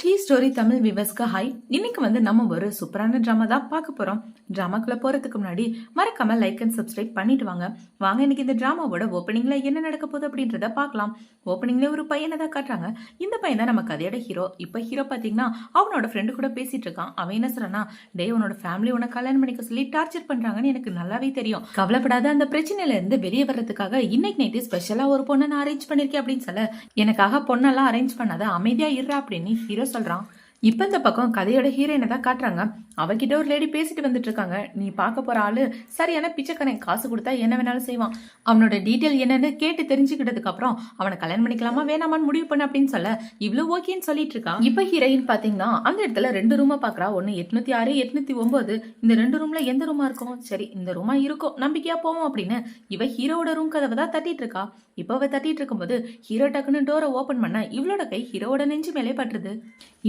D story Tamil விவஸ்க்கு hi. இன்னைக்கு நம்ம ஒரு சூப்பரான டிராமா தான் பார்க்க போறோம். டிராமாக்குள்ள போறதுக்கு முன்னாடி மறக்காம லைக் அண்ட் சப்ஸ்கிரைப் பண்ணிட்டு வாங்க இன்னைக்கு இந்த டிராமாவோட ஓப்பனிங்ல என்ன நடக்க போகுது அப்படின்றத பார்க்கலாம். ஓப்பனிங்ல ஒரு பையனை தான் காட்டுறாங்க. இந்த பையன் தான் நம்ம கதையோட ஹீரோ. இப்ப ஹீரோ பாத்தீங்கன்னா அவனோட ஃப்ரெண்டு கூட பேசிட்டு இருக்கான். அவன் என்ன சொல்றானா, டே உன்னோட ஃபேமிலி உன்னை கல்யாணம் பண்ணிக்க சொல்லி டார்ச்சர் பண்றாங்கன்னு எனக்கு நல்லாவே தெரியும். கவலைப்படாத, அந்த பிரச்சனையில இருந்து வெளியே வர்றதுக்காக இன்னைக்கு நைட்டு ஸ்பெஷலா ஒரு பொண்ணை நான் அரேஞ்ச் பண்ணிருக்கேன் அப்படின்னு சொல்ல, எனக்காக பொண்ணெல்லாம் அரேஞ்ச் பண்ணாத, அமைதியா இருறா அப்படின்னு ஹீரோ சொல்றான். இப்ப இந்த பக்கம் கதையோட ஹீரோயினை தான் காட்டுறாங்க. அவகிட்ட ஒரு லேடி பேசிட்டு வந்துட்டு இருக்காங்க. நீ பார்க்க போற ஆளு சரியான பிச்சைக்கணை, காசு கொடுத்தா என்ன வேணாலும் செய்வான். அவனோட டீட்டெயில் என்னன்னு கேட்டு தெரிஞ்சுக்கிட்டதுக்கு அப்புறம் அவனை கல்யாணம் பண்ணிக்கலாமா வேணாமான்னு முடிவு பண்ண அப்படின்னு சொல்ல இவ்வளவு ஓகேன்னு சொல்லிட்டு இருக்கான். இப்ப ஹீரோயின் பாத்தீங்கன்னா அந்த இடத்துல 2 ரூமா பாக்குறா. ஒன்னு 806 809. இந்த 2 ரூம்ல எந்த ரூமா இருக்கும்? சரி இந்த ரூமா இருக்கும், நம்பிக்கையா போவோம் அப்படின்னு இவ ஹீரோட ரூம் கதவை தான் தட்டிட்டு இருக்கா. இப்ப அவ தட்டிட்டு இருக்கும்போது ஹீரோ டக்குன்னு டோரை ஓபன் பண்ண இவளோட கை ஹீரோட நெஞ்சு மேலே பட்டுருது.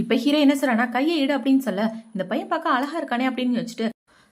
இப்ப ஹீரோ என்ன சொல்றானா, கையை இடு அப்படின்னு சொல்ல, இந்த பையன் பார்க்க அழகா இருக்கானே அப்படின்னு வச்சுட்டு,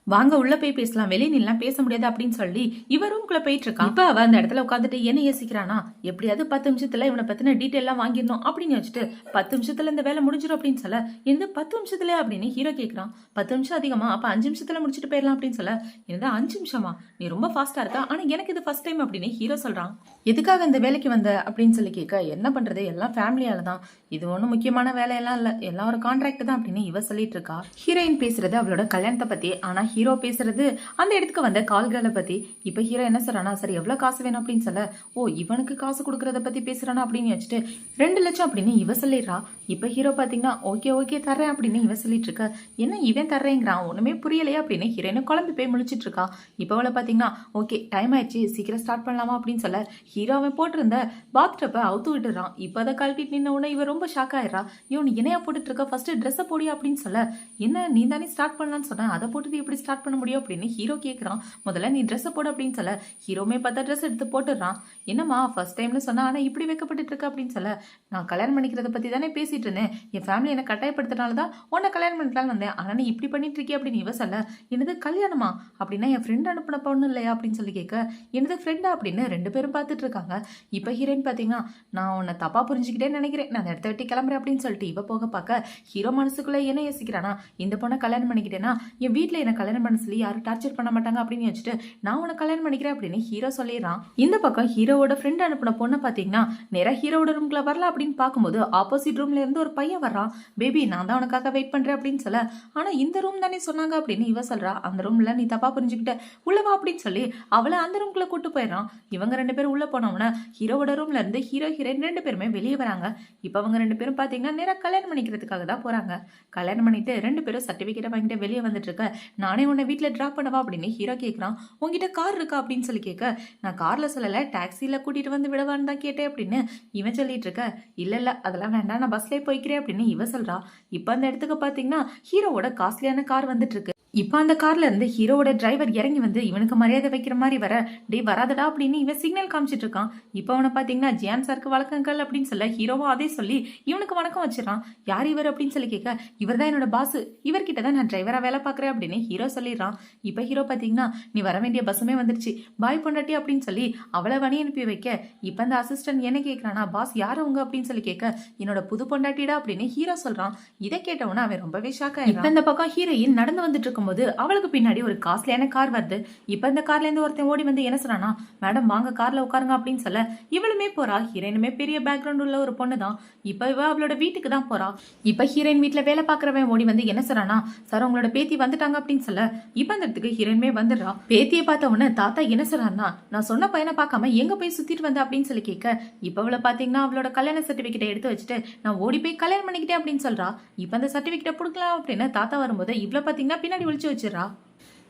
வாங்க உள்ள போய் பேசலாம், வெளியே நில்லாம் பேச முடியாது அப்படின்னு சொல்லி இவ ரூம்குள்ள போயிட்டு இருக்கான். இப்ப அவ அந்த இடத்துல உட்காந்துட்டு என்ன யோசிக்கிறானா, எப்படியாவது 10 நிமிஷத்துல இவனை பத்தின டீட்டெயில் எல்லாம் வாங்கிடணும் அப்படின்னு வச்சுட்டு 10 நிமிஷத்துல இந்த வேலை முடிஞ்சிடும் அப்படின்னு சொல்ல, இந்த 10 நிமிஷத்துல அப்படின்னு ஹீரோ கேட்கறான். 10 நிமிஷம் அதிகமா, அப்ப 5 நிமிஷத்துல முடிச்சுட்டு போயிடலாம் அப்படின்னு சொல்ல, என்னது 5 நிமிஷமா, நீ ரொம்ப ஃபாஸ்டா இருக்கா, ஆனா எனக்கு இது ஃபர்ஸ்ட் டைம் அப்படின்னு ஹீரோ சொல்றான். எதுக்காக இந்த வேலைக்கு வந்த அப்படின்னு சொல்லி கேட்க, என்ன பண்றது எல்லாம் ஃபேமிலியால தான், இது ஒன்றும் முக்கியமான வேலையெல்லாம் இல்ல, எல்லாம் ஒரு கான்ட்ராக்ட் தான் அப்படின்னு இவ சொல்லிட்டு இருக்கா. ஹீரோயின் பேசுறது அவளோட கல்யாணத்தை பத்தி, ஆனா ஹீரோ பேசுறது அந்த இடத்துக்கு வந்த கால்களை பத்தி. இப்ப ஹீரோ என்ன சொல்றானா, சரி எவ்வளவு காசு வேணும் அப்படின்னு சொல்ல, ஓ இவனுக்கு காசு கொடுக்கறத பத்தி பேசுறானா அப்படின்னு வச்சுட்டு 2 லட்சம் அப்படின்னு இவ சொல்லிடுறா. இப்ப ஹீரோ பாத்தீங்கன்னா ஓகே ஓகே தர்றேன் அப்படின்னு இவ சொல்லிட்டு இருக்க. என்ன இவன் தர்றேங்கிறான், ஒண்ணுமே புரியலையா அப்படின்னு ஹீரோயின் குழம்பு போய் முழிச்சிட்டு இருக்கா. இப்ப அவளை பாத்தீங்கன்னா ஓகே டைம் ஆயிடுச்சு, சீக்கிரம் ஸ்டார்ட் பண்ணலாமா அப்படின்னு சொல்ல, ஹீரோ அவன் போட்டிருந்த பாத்டப்ப அவுத்து விட்டுறான். இப்ப அதை கழட்டிட்டு நின்ன உடனே இவ ரொம்ப ஷாக் ஆயிடுறா. இவன் இணையா போட்டுட்டு இருக்க, ஃபர்ஸ்ட் ட்ரெஸ்ஸை போடியா அப்படின்னு சொல்ல, என்ன நீ தானே ஸ்டார்ட் பண்ணலான்னு சொன்ன, அதை போட்டுட்டு எப்படி ஸ்டார்ட் பண்ண முடியும் அப்படின்னு ஹீரோ கேக்குறான். முதல்ல நீ ட்ரெஸ் போடு அப்படின்னு சொல்ல, ஹீரோமே பார்த்தா ட்ரெஸ் எடுத்து போட்டுறான். என்னமா ஃபர்ஸ்ட் டைம்னு சொன்னா, ஆனா இப்படி வைக்கப்பட்டு இருக்க அப்படின்னு சொல்ல, நான் கல்யாணம் பண்ணிக்கிறத பத்தி தானே பேசிட்டு இருந்தேன், என் ஃபேமிலி என்ன கட்டாயப்படுத்தினாலதான் உன்னை கல்யாணம் பண்ணிக்கலாம்னு வந்தேன், ஆனா நீ இப்படி பண்ணிட்டு இருக்கே அப்படின்னு இவ சொல்ல, என்னது கல்யாணமா அப்படின்னா என் ஃப்ரெண்ட் அனுப்பின பொண்ணு இல்லையா அப்படின்னு சொல்லி கேட்க, என்னது ஃப்ரெண்டா அப்படின்னு 2 பேரும் பார்த்துட்டு இருக்காங்க. இப்ப ஹீரோயின் பாத்தீங்கன்னா, நான் உன்னை தப்பா புரிஞ்சுக்கிட்டேன்னு நினைக்கிறேன், நான் இடத்த விட்டு கிளம்புறேன் அப்படின்னு சொல்லிட்டு இவ போக பார்க்க, ஹீரோ மனசுக்குள்ள என்ன யோசிக்கிறானா, இந்த பொண்ணை கல்யாணம் பண்ணிக்கிட்டேன்னா என் வீட்டுல என்ன கல்யாணம் பண்ண சொல்லி யாரும் டார்ச்சர் பண்ண மாட்டாங்க அப்படின்னு வச்சுட்டு நான் உனக்கு கல்யாணம் பண்ணிக்கிறேன் அப்படின்னு ஹீரோ சொல்லிடுறான். இந்த பக்கம் ஹீரோவோட ஃப்ரெண்ட் அனுப்பின பொண்ணை பாத்தீங்கன்னா நேரா ஹீரோட ரூம்குள்ள வரலாம் அப்படின்னு பார்க்கும்போது ஆப்போசிட் ரூம்ல இருந்து ஒரு பையன் வர்றான். பேபி நான் தான் உனக்காக வெயிட் பண்றேன் அப்படின்னு சொல்ல, ஆனா இந்த ரூம் தானே சொன்னாங்க அப்படின்னு இவ சொல்றா. அந்த ரூம்ல நீ தப்பா புரிஞ்சுக்கிட்ட, உள்ளவா அப்படின்னு சொல்லி அவளை அந்த ரூம்குள்ள கூட்டு போயிடறான். இவங்க 2 பேரும் உள்ள போனவன ஹீரோவோட ரூம்ல இருந்து ஹீரோ ஹீரோயின் 2 பேருமே வெளியே வராங்க. இப்ப அவங்க 2 பேரும் பாத்தீங்கன்னா நேரா கல்யாணம் பண்ணிக்கிறதுக்காக தான் போறாங்க. கல்யாணம் பண்ணிட்டு 2 பேரும் சர்டிபிகேட் வாங்கிட்டு வெளியே வந்துட்டு இருக்க, நானே உன்னை வீட்டுல டிராப் பண்ணவா அப்படின்னு ஹீரோ கேட்கறான். உங்ககிட்ட கார் இருக்கா அப்படின்னு சொல்லி கேட்க, நான் கார்ல சொல்லல, டாக்ஸில கூட்டிட்டு வந்து விடவான்னு தான் கேட்டேன் அப்படின்னு இவன் சொல்லிட்டு இருக்க. இல்ல அதெல்லாம் வேண்டாம், நான் பஸ்லயே போய்க்கிறேன் அப்படின்னு இவ சொல்றா. இப்ப அந்த இடத்துக்கு பாத்தீங்கன்னா ஹீரோவோட காஸ்ட்லியான கார் வந்துட்டு இருக்கு. இப்ப அந்த கார்ல இருந்து ஹீரோவோட டிரைவர் இறங்கி வந்து இவனுக்கு மரியாதை வைக்கிற மாதிரி வர, டே வராதடா அப்படின்னு இவன் சிக்னல் காமிச்சிட்டு இருக்கான். இப்ப அவனை பாத்தீங்கன்னா ஜியான் சாருக்கு வணக்கங்கள் அப்படின்னு சொல்ல, ஹீரோவா அதே சொல்லி இவனுக்கு வணக்கம் வச்சிடறான். யார் இவர் அப்படின்னு சொல்லி கேட்க, இவர் தான் என்னோட பாஸ், இவர்கிட்ட தான் நான் டிரைவரா வேலை பாக்குறேன் அப்படின்னு ஹீரோ சொல்லிடுறான். இப்ப ஹீரோ பாத்தீங்கன்னா நீ வர வேண்டிய பஸ்ஸுமே வந்துருச்சு, பாய் பொண்டாட்டி அப்படின்னு சொல்லி அவளை வணி அனுப்பி வைக்க, இப்ப அந்த அசிஸ்டன்ட் என்ன கேட்கறானா, பாஸ் யார் அவங்க அப்படின்னு சொல்லி கேட்க, என்னோட புது பொண்டாட்டிடா அப்படின்னு ஹீரோ சொல்றான். இதை கேட்டவன அவன் ரொம்பவே ஷாக் ஆயிடுறான். இப்ப இந்த பக்கம் ஹீரோயின் நடந்து வந்துட்டு இருக்கும் போது அவளுக்கு பின்னாடி ஒரு காஸ்ட்லியான கார் வருது. இப்ப இந்த கார்ல இருந்து ஒருத்தன் ஓடி வந்து என்ன சொல்றானா, மேடம் வாங்க கார்ல உட்காருங்க அப்படின்னு சொல்ல இவளுமே போறா. ஹீரோயினுமே பெரிய பேக்ரவுண்ட் உள்ள ஒரு பொண்ணு தான். இப்ப இவ அவளோட வீட்டுக்கு தான் போறா. இப்ப ஹீரோயின் வீட்டுல வேலை பாக்குறவன் ஓடி வந்து என்ன சொல்றானா, சார் உங்களோட பேத்தி வந்துட்டாங்க அப்படின்னு சொல்ல, இப்ப அந்த இடத்துக்கு ஹீரோயினுமே வந்துடுறா. பேத்தியை பார்த்த உடனே தாத்தா என்ன சொல்றாருன்னா, நான் சொன்ன பையனை பார்க்காம எங்க போய் சுத்திட்டு வந்த அப்படின்னு சொல்லி கேட்க, இப்ப அவளை பாத்தீங்கன்னா அவளோட கல்யாண சர்டிபிகேட்டை எடுத்து வச்சுட்டு நான் ஓடி போய் கல்யாணம் பண்ணிக்கிட்டேன் அப்படின்னு சொல்றா. இப்ப அந்த சர்டிபிகேட்டை கொடுக்கலாம் அப்படின்னு தாத்தா வரும்போது இவ்வளவு பாத்தீங்கன்னா பின்னாடி ஒளிச்சு வச்சிடறா.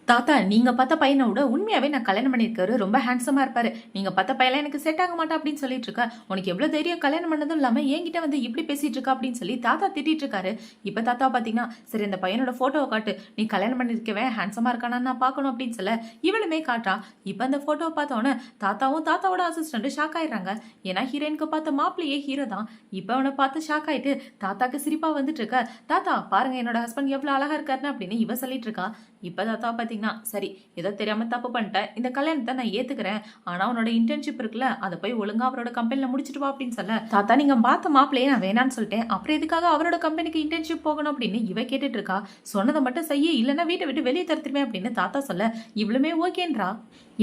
தாத்தா நீங்க பார்த்த பையனை விட உண்மையாவே நான் கல்யாணம் பண்ணிருக்காரு, ரொம்ப ஹேண்ட்ஸமா இருப்பாரு, நீங்க பார்த்த பையன் எனக்கு செட் ஆக மாட்டா அப்படின்னு சொல்லிட்டு இருக்க, உனக்கு எவ்வளவு தைரியம் கல்யாணம் பண்ணதும் இல்லாம என்கிட்ட வந்து இப்படி பேசிட்டு இருக்கா அப்படின்னு சொல்லி தாத்தா திட்டிட்டு இருக்காரு. இப்ப தாத்தா பாத்தீங்கன்னா சரி இந்த பையனோட போட்டோவை காட்டு, நீ கல்யாணம் பண்ணிருக்கவே ஹேண்ட்ஸமா இருக்கானா நான் பாக்கணும் அப்படின்னு சொல்ல இவளுமே காட்டுறா. இப்ப அந்த போட்டோவை பார்த்தவொன்னே தாத்தாவும் தாத்தாவோட அசிஸ்டன்ட் ஷாக் ஆயிடுறாங்க. ஏன்னா ஹீரோயினுக்கு பார்த்த மாப்பிள்ளையே ஹீரோ தான். இப்ப அவனை பார்த்து ஷாக் ஆயிட்டு தாத்தாக்கு சிரிப்பா வந்துட்டு இருக்க, தாத்தா பாருங்க என்னோட ஹஸ்பண்ட் எவ்வளவு அழகா இருக்காருன்னு அப்படின்னு இவ சொல்லிட்டு இருக்கா. இப்ப தாத்தா பாத்தீங்கன்னா சரி ஏதோ தெரியாம தப்பு பண்ணிட்டேன், இந்த கல்யாணத்தை நான் ஏத்துக்கிறேன், ஆனா உன்னோட இன்டர்ன்ஷிப் இருக்குல்ல அதை போய் ஒழுங்கா அவரோட கம்பெனில முடிச்சிட்டு வா அப்படின்னு சொல்ல, தாத்தா நீங்க பார்த்த மாப்பிளையே நான் வேணான்னு சொல்லிட்டேன், அப்புறம் எதுக்காக அவரோட கம்பெனிக்கு இன்டர்ன்ஷிப் போகணும் அப்படின்னு இவ கேட்டுட்டு இருக்கா. சொன்னதை மட்டும் செய்ய, இல்லைன்னா வீட்டை விட்டு வெளியே தருத்துருவேன் அப்படின்னு தாத்தா சொல்ல இவ்வளவுமே ஓகேன்றா.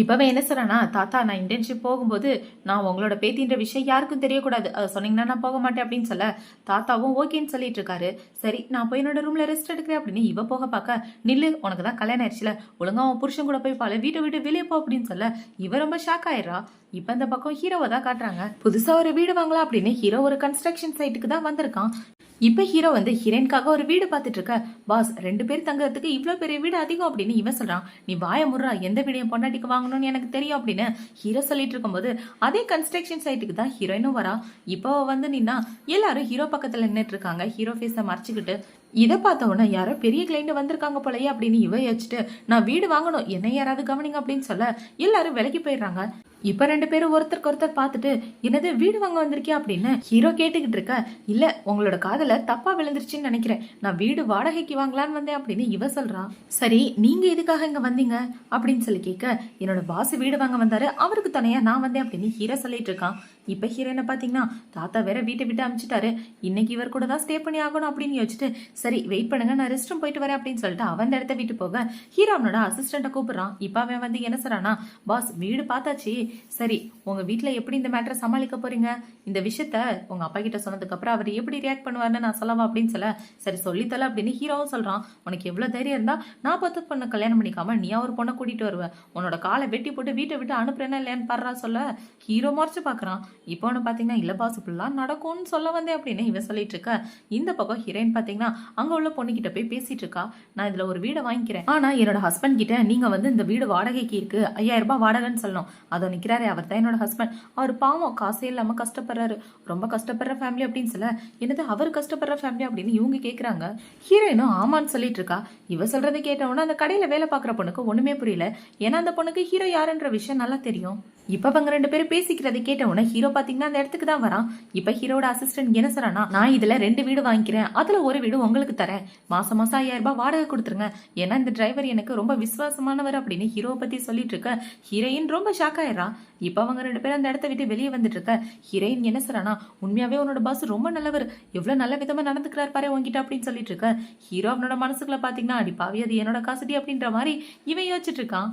இப்பவே என்ன சொல்றேன்னா, தாத்தா நான் இன்டர்ன்ஷிப் போகும்போது நான் உங்களோட பேத்தின்ற விஷயம் யாருக்கும் தெரியக்கூடாது, அதை சொன்னீங்கன்னா நான் போக மாட்டேன் அப்படின்னு சொல்ல தாத்தாவும் ஓகேன்னு சொல்லிட்டு இருக்காரு. சரி நான் போய் என்னோட ரூம்ல ரெஸ்ட் எடுக்கிறேன் அப்படின்னு இவ போக பார்க்க, நில்லு உனக்கு தான் கல்யாணம் ஆயிடுச்சுல, ஒழுங்கா உன் புருஷன் கூட போய் பாரு, வீட்டை விட்டு வெளியே போ அப்படின்னு சொல்ல இவ ரொம்ப ஷாக் ஆயிடுறா. இப்ப இந்த பக்கம் ஹீரோவை தான் காட்டுறாங்க. புதுசா ஒரு வீடு வாங்கலாம் அப்படின்னு ஹீரோ ஒரு கன்ஸ்ட்ரக்ஷன் சைட்டுக்கு தான் வந்திருக்கான். இப்ப ஹீரோ வந்து ஹீரோயின்காக ஒரு வீடு பார்த்துட்டு இருக்க. பாஸ் 2 பேர் தங்கறதுக்கு இவ்வளவு பெரிய வீடு அதிகம் அப்படின்னு இவன் சொல்றான். நீ வாய முடுறா, எந்த வீடையும் பொண்டாட்டிக்கு வாங்கணும்னு எனக்கு தெரியும் அப்படின்னு ஹீரோ சொல்லிட்டு இருக்கும்போது அதே கன்ஸ்ட்ரக்ஷன் சைட்டுக்கு தான் ஹீரோயினும் வரா. இப்போ வந்து நின்னா எல்லாரும் ஹீரோ பக்கத்துல நின்றுட்டு இருக்காங்க, ஹீரோ ஃபேஸை மறைச்சுக்கிட்டு. இதை பார்த்த உடனே யாரோ பெரிய கிளைண்ட் வந்திருக்காங்க போலயே அப்படின்னு இவ யோசிச்சுட்டு நான் வீடு வாங்கணும், என்ன யாராவது கவனிங்க அப்படின்னு சொல்ல எல்லாரும் விலகி போயிடுறாங்க. இப்ப 2 பேரும் ஒருத்தருக்கு ஒருத்தர் பார்த்துட்டு என்னது வீடு வாங்க வந்திருக்கியா அப்படின்னு ஹீரோ கேட்டுக்கிட்டு இருக்க. இல்ல உங்களோட காதல தப்பா விழுந்துருச்சுன்னு நினைக்கிறேன், நான் வீடு வாடகைக்கு வாங்கலான்னு வந்தேன் அப்படின்னு இவ சொல்றா. சரி நீங்க எதுக்காக இங்க வந்தீங்க அப்படின்னு சொல்லி கேட்க, என்னோட பாஸ் வீடு வாங்க வந்தாரு, அவருக்கு துணையா நான் வந்தேன் அப்படின்னு ஹீரோ சொல்லிட்டு இருக்கான். இப்ப ஹீரோயினை பாத்தீங்கன்னா தாத்தா வேற வீட்டை விட்டு அனுப்பிச்சிட்டாரு, இன்னைக்கு இவர் கூட தான் ஸ்டே பண்ணி ஆகணும் அப்படின்னு யோசிச்சுட்டு சரி வெயிட் பண்ணுங்க நான் ரெஸ்ட் ரூம் போயிட்டு வரேன் அப்படின்னு சொல்லிட்டு அவன் இடத்த விட்டு போக ஹீரோ அவனோட அசிஸ்டண்ட்டை கூப்பிடுறான். இப்ப அவன் வந்து என்ன சொல்றானா, பாஸ் வீடு பார்த்தாச்சு, சரி உங்க வீட்டுல எப்படி இந்த மேட்டரை சமாளிக்க போறீங்க, இந்த விஷயத்த உங்க அப்பா கிட்ட சொன்னதுக்கு அப்புறம் அவர் எப்படி ரியாக்ட் பண்ணுவாருன்னு நான் சொல்லவா அப்படின்னு சொல்ல சரி சொல்லித்தல அப்படின்னு ஹீரோவும் சொல்றான். உனக்கு எவ்வளவு தைரியம் இருந்தா நான் பார்த்து பொண்ணை கல்யாணம் பண்ணிக்காம நீ ஒரு பொண்ணை கூட்டிட்டு வருவேன், உன்னோட காலை வெட்டி போட்டு வீட்டை விட்டு அனுப்புறேன்னா இல்லையான்னு பாடுறா சொல்ல ஹீரோ மறைச்சு பாக்குறான். இப்போ ஒன்று பாத்தீங்கன்னா இல்ல பாஸ் இப்படிலாம் நடக்கும்னு சொல்ல வந்தேன் அப்படின்னு இவன் சொல்லிட்டு இருக்க. இந்த பக்கம் ஹீரோயின் பாத்தீங்கன்னா அங்க உள்ள பொண்ணு கிட்ட போய் பேசிட்டு இருக்கா. நான் இதுல ஒரு வீடை வாங்கிக்கிறேன், ஆனா என்னோட ஹஸ்பண்ட் கிட்ட நீங்க வந்து இந்த வீடு வாடகைக்கு இருக்கு 5000 ரூபாய் வாடகைன்னு சொல்லணும். அதோ நிக்கிறாரு அவர் தான் என்னோட ஹஸ்பண்ட், அவர் பாவம் காசே இல்லாம கஷ்டப்படுறாரு, ரொம்ப கஷ்டப்படுற ஃபேமிலி அப்படின்னு சொல்ல என்னது அவர் கஷ்டப்படுற ஃபேமிலி அப்படின்னு இவங்க கேக்குறாங்க. ஹீரோயினும் ஆமான்னு சொல்லிட்டு இருக்கா. இவ சொல்றதை கேட்டவொன்னு அந்த கடையில வேலை பாக்குற பொண்ணுக்கு ஒண்ணுமே புரியல, ஏன்னா அந்த பொண்ணுக்கு ஹீரோ யாருன்ற விஷயம் நல்லா தெரியும். இப்ப அவங்க 2 பேரும் பேசிக்கிறதை கேட்டவொன்னே ஹீரோ பாத்தீங்கன்னா அந்த இடத்துக்கு தான் வரான். இப்ப ஹீரோட அசிஸ்டன்ட் என்ன சொல்றானா, நான் இதுல 2 வீடு வாங்கிக்கிறேன், அதுல ஒரு வீடு உங்களுக்கு தரேன், மாசம் மாசம் 5000 ரூபாய் வாடகை கொடுத்துருங்க, ஏன்னா இந்த டிரைவர் எனக்கு ரொம்ப விசுவாசமானவர் அப்படின்னு ஹீரோ பத்தி சொல்லிட்டு இருக்க. ஹீரோயின் ரொம்ப ஷாக் ஆயிடுறா. இப்ப அவங்க 2 பேரும் அந்த இடத்த விட்டு வெளியே வந்துட்டு இருக்க. ஹீரோயின் என்ன சொல்றானா, உண்மையாவே உன்னோட பாஸ் ரொம்ப நல்லவர், எவ்வளவு நல்ல விதமா நடந்துக்கிறார் பாரு உங்ககிட்ட அப்படின்னு சொல்லிட்டு இருக்க. ஹீரோ அவனோட மனசுக்குள்ள பாத்தீங்கன்னா அடிப்பாவி அது என்னோட காசுடி அப்படின்ற மாதிரி இவன் யோசிச்சுட்டு இருக்கான்.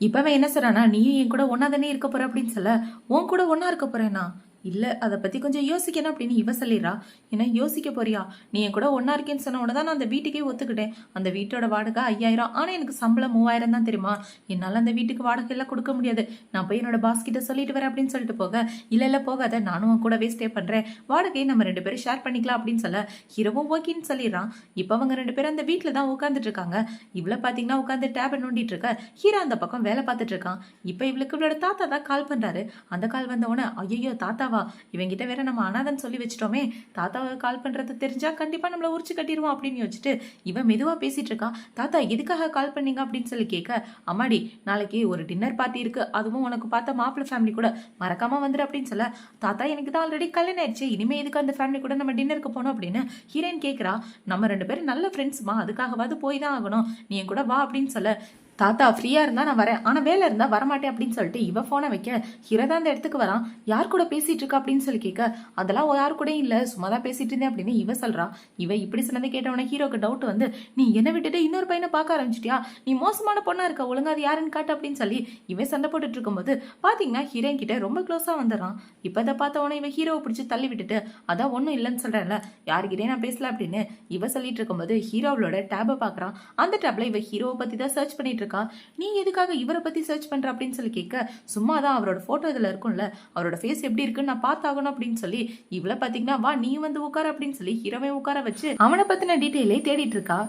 இப்பவே என்ன சொல்றானா, நீயும் என் கூட ஒன்னா தானே இருக்க போற அப்படின்னு சொல்ல உன் கூட ஒன்னா இருக்க போறேனா இல்ல அதை பத்தி கொஞ்சம் யோசிக்கணும் அப்படின்னு இவ சொல்லிடுறா. என்ன யோசிக்க போறியா, நீ என் கூட ஒன்னா இருக்கேன்னு சொன்ன உடனே நான் அந்த வீட்டுக்கே ஒத்துக்கிட்டேன், அந்த வீட்டோட வாடகை 5000, ஆனா எனக்கு சம்பளம் 3000 தான் தெரியுமா, என்னால அந்த வீட்டுக்கு வாடகை எல்லாம் கொடுக்க முடியாது, நான் போய் என்னோட பாஸ் கிட்ட சொல்லிட்டு வரேன் அப்படின்னு சொல்லிட்டு போக இல்ல போகாத நானும் உன் கூடவே ஸ்டே பண்றேன், வாடகையை நம்ம 2 பேரும் ஷேர் பண்ணிக்கலாம் அப்படின்னு சொல்ல ஹீரோவும் ஓகேன்னு சொல்லிடுறான். இப்ப அவங்க 2 பேரும் அந்த வீட்டுல தான் உட்காந்துட்டு இருக்காங்க. இவ்வளவு பாத்தீங்கன்னா உட்காந்து டேப் நோண்டிட்டு இருக்க. ஹீரோ அந்த பக்கம் வேலை பார்த்துட்டு இருக்கான். இப்ப இவளுக்கு இவளோட தாத்தா தான் கால் பண்றாரு. அந்த கால் வந்த உடனே ஐயோ தாத்தா இவங்கிட்ட வேற நம்ம அனாதன் சொல்லி வச்சிட்டோமே, தாத்தாவை கால் பண்றது தெரிஞ்சா கண்டிப்பா நம்மள உரிச்சு கட்டிடுவோம் அப்படின்னு யோசிச்சுட்டு இவன் மெதுவா பேசிட்டு இருக்கான். தாத்தா எதுக்காக கால் பண்ணீங்க அப்படின்னு சொல்லி கேட்க, அம்மாடி நாளைக்கு ஒரு டின்னர் பார்ட்டி இருக்கு, அதுவும் உனக்கு பார்த்த மாப்பிள்ளை ஃபேமிலி கூட, மறக்காம வந்துரு அப்படின்னு சொல்ல தாத்தா எனக்கு தான் ஆல்ரெடி கல்யாணம் ஆயிடுச்சு, இனிமே எதுக்கு அந்த ஃபேமிலி கூட நம்ம டின்னருக்கு போனோம் அப்படின்னு ஹீரோயின் கேட்கிறா. நம்ம 2 பேரும் நல்ல ஃப்ரெண்ட்ஸ்மா, அதுக்காகவாது போய் தான் ஆகணும், நீ என் கூட வா அப்படின்னு சொல்ல தாத்தா ஃப்ரீயா இருந்தா நான் வரேன், ஆனா வேலை இருந்தா வரமாட்டேன் அப்படின்னு சொல்லிட்டு இவ போனை வைக்க ஹீரோ தான் அந்த இடத்துக்கு வரான். யார் கூட பேசிட்டு இருக்கா அப்படின்னு சொல்லி கேட்க, அதெல்லாம் யாரு கூட இல்ல சும்மாதான் பேசிட்டு இருந்தேன் அப்படின்னு இவ சொல்றா. இவ இப்படி சொன்னதை கேட்டவன ஹீரோக்கு டவுட் வந்து, நீ என்ன விட்டுட்டு இன்னொரு பையனை பார்க்க ஆரம்பிச்சிட்டியா, நீ மோசமான பொண்ணா இருக்க, ஒழுங்கா அது யாருன்னு காட்டு அப்படின்னு சொல்லி இவன் சண்டை போட்டுட்டு இருக்கும்போது பாத்தீங்கன்னா ஹீரோயின் கிட்ட ரொம்ப க்ளோஸா வந்துடுறான். இப்ப அதை பார்த்தவன இவ ஹீரோவை பிடிச்சி தள்ளி விட்டுட்டு, அதான் ஒண்ணும் இல்லைன்னு சொல்றேன்ல, யாருக்கிட்டே நான் பேசல அப்படின்னு இவ சொல்லிட்டு இருக்கும்போது ஹீரோவோட டேபை பாக்குறான். அந்த டேப்ல இவ ஹீரோவை பத்தி தான் சர்ச் பண்ணிட்டு இருக்கா. நீ எதுக்காக இவரை பத்தி சர்ச் பண்ற அப்படின்னு சொல்லி கேட்க, சும்மாதான் அவரோட போட்டோ இதுல இருக்கும்ல, அவரோட ஃபேஸ் எப்படி இருக்குன்னு நான் பார்த்தாகணும் அப்படின்னு சொல்லி இவ்வளவு பாத்தீங்கன்னா வா நீ வந்து உட்கார அப்படின்னு சொல்லி ஹீரோவை உட்கார வச்சு அவனை பத்தின டீட்டெயிலே தேடிட்டு இருக்கா.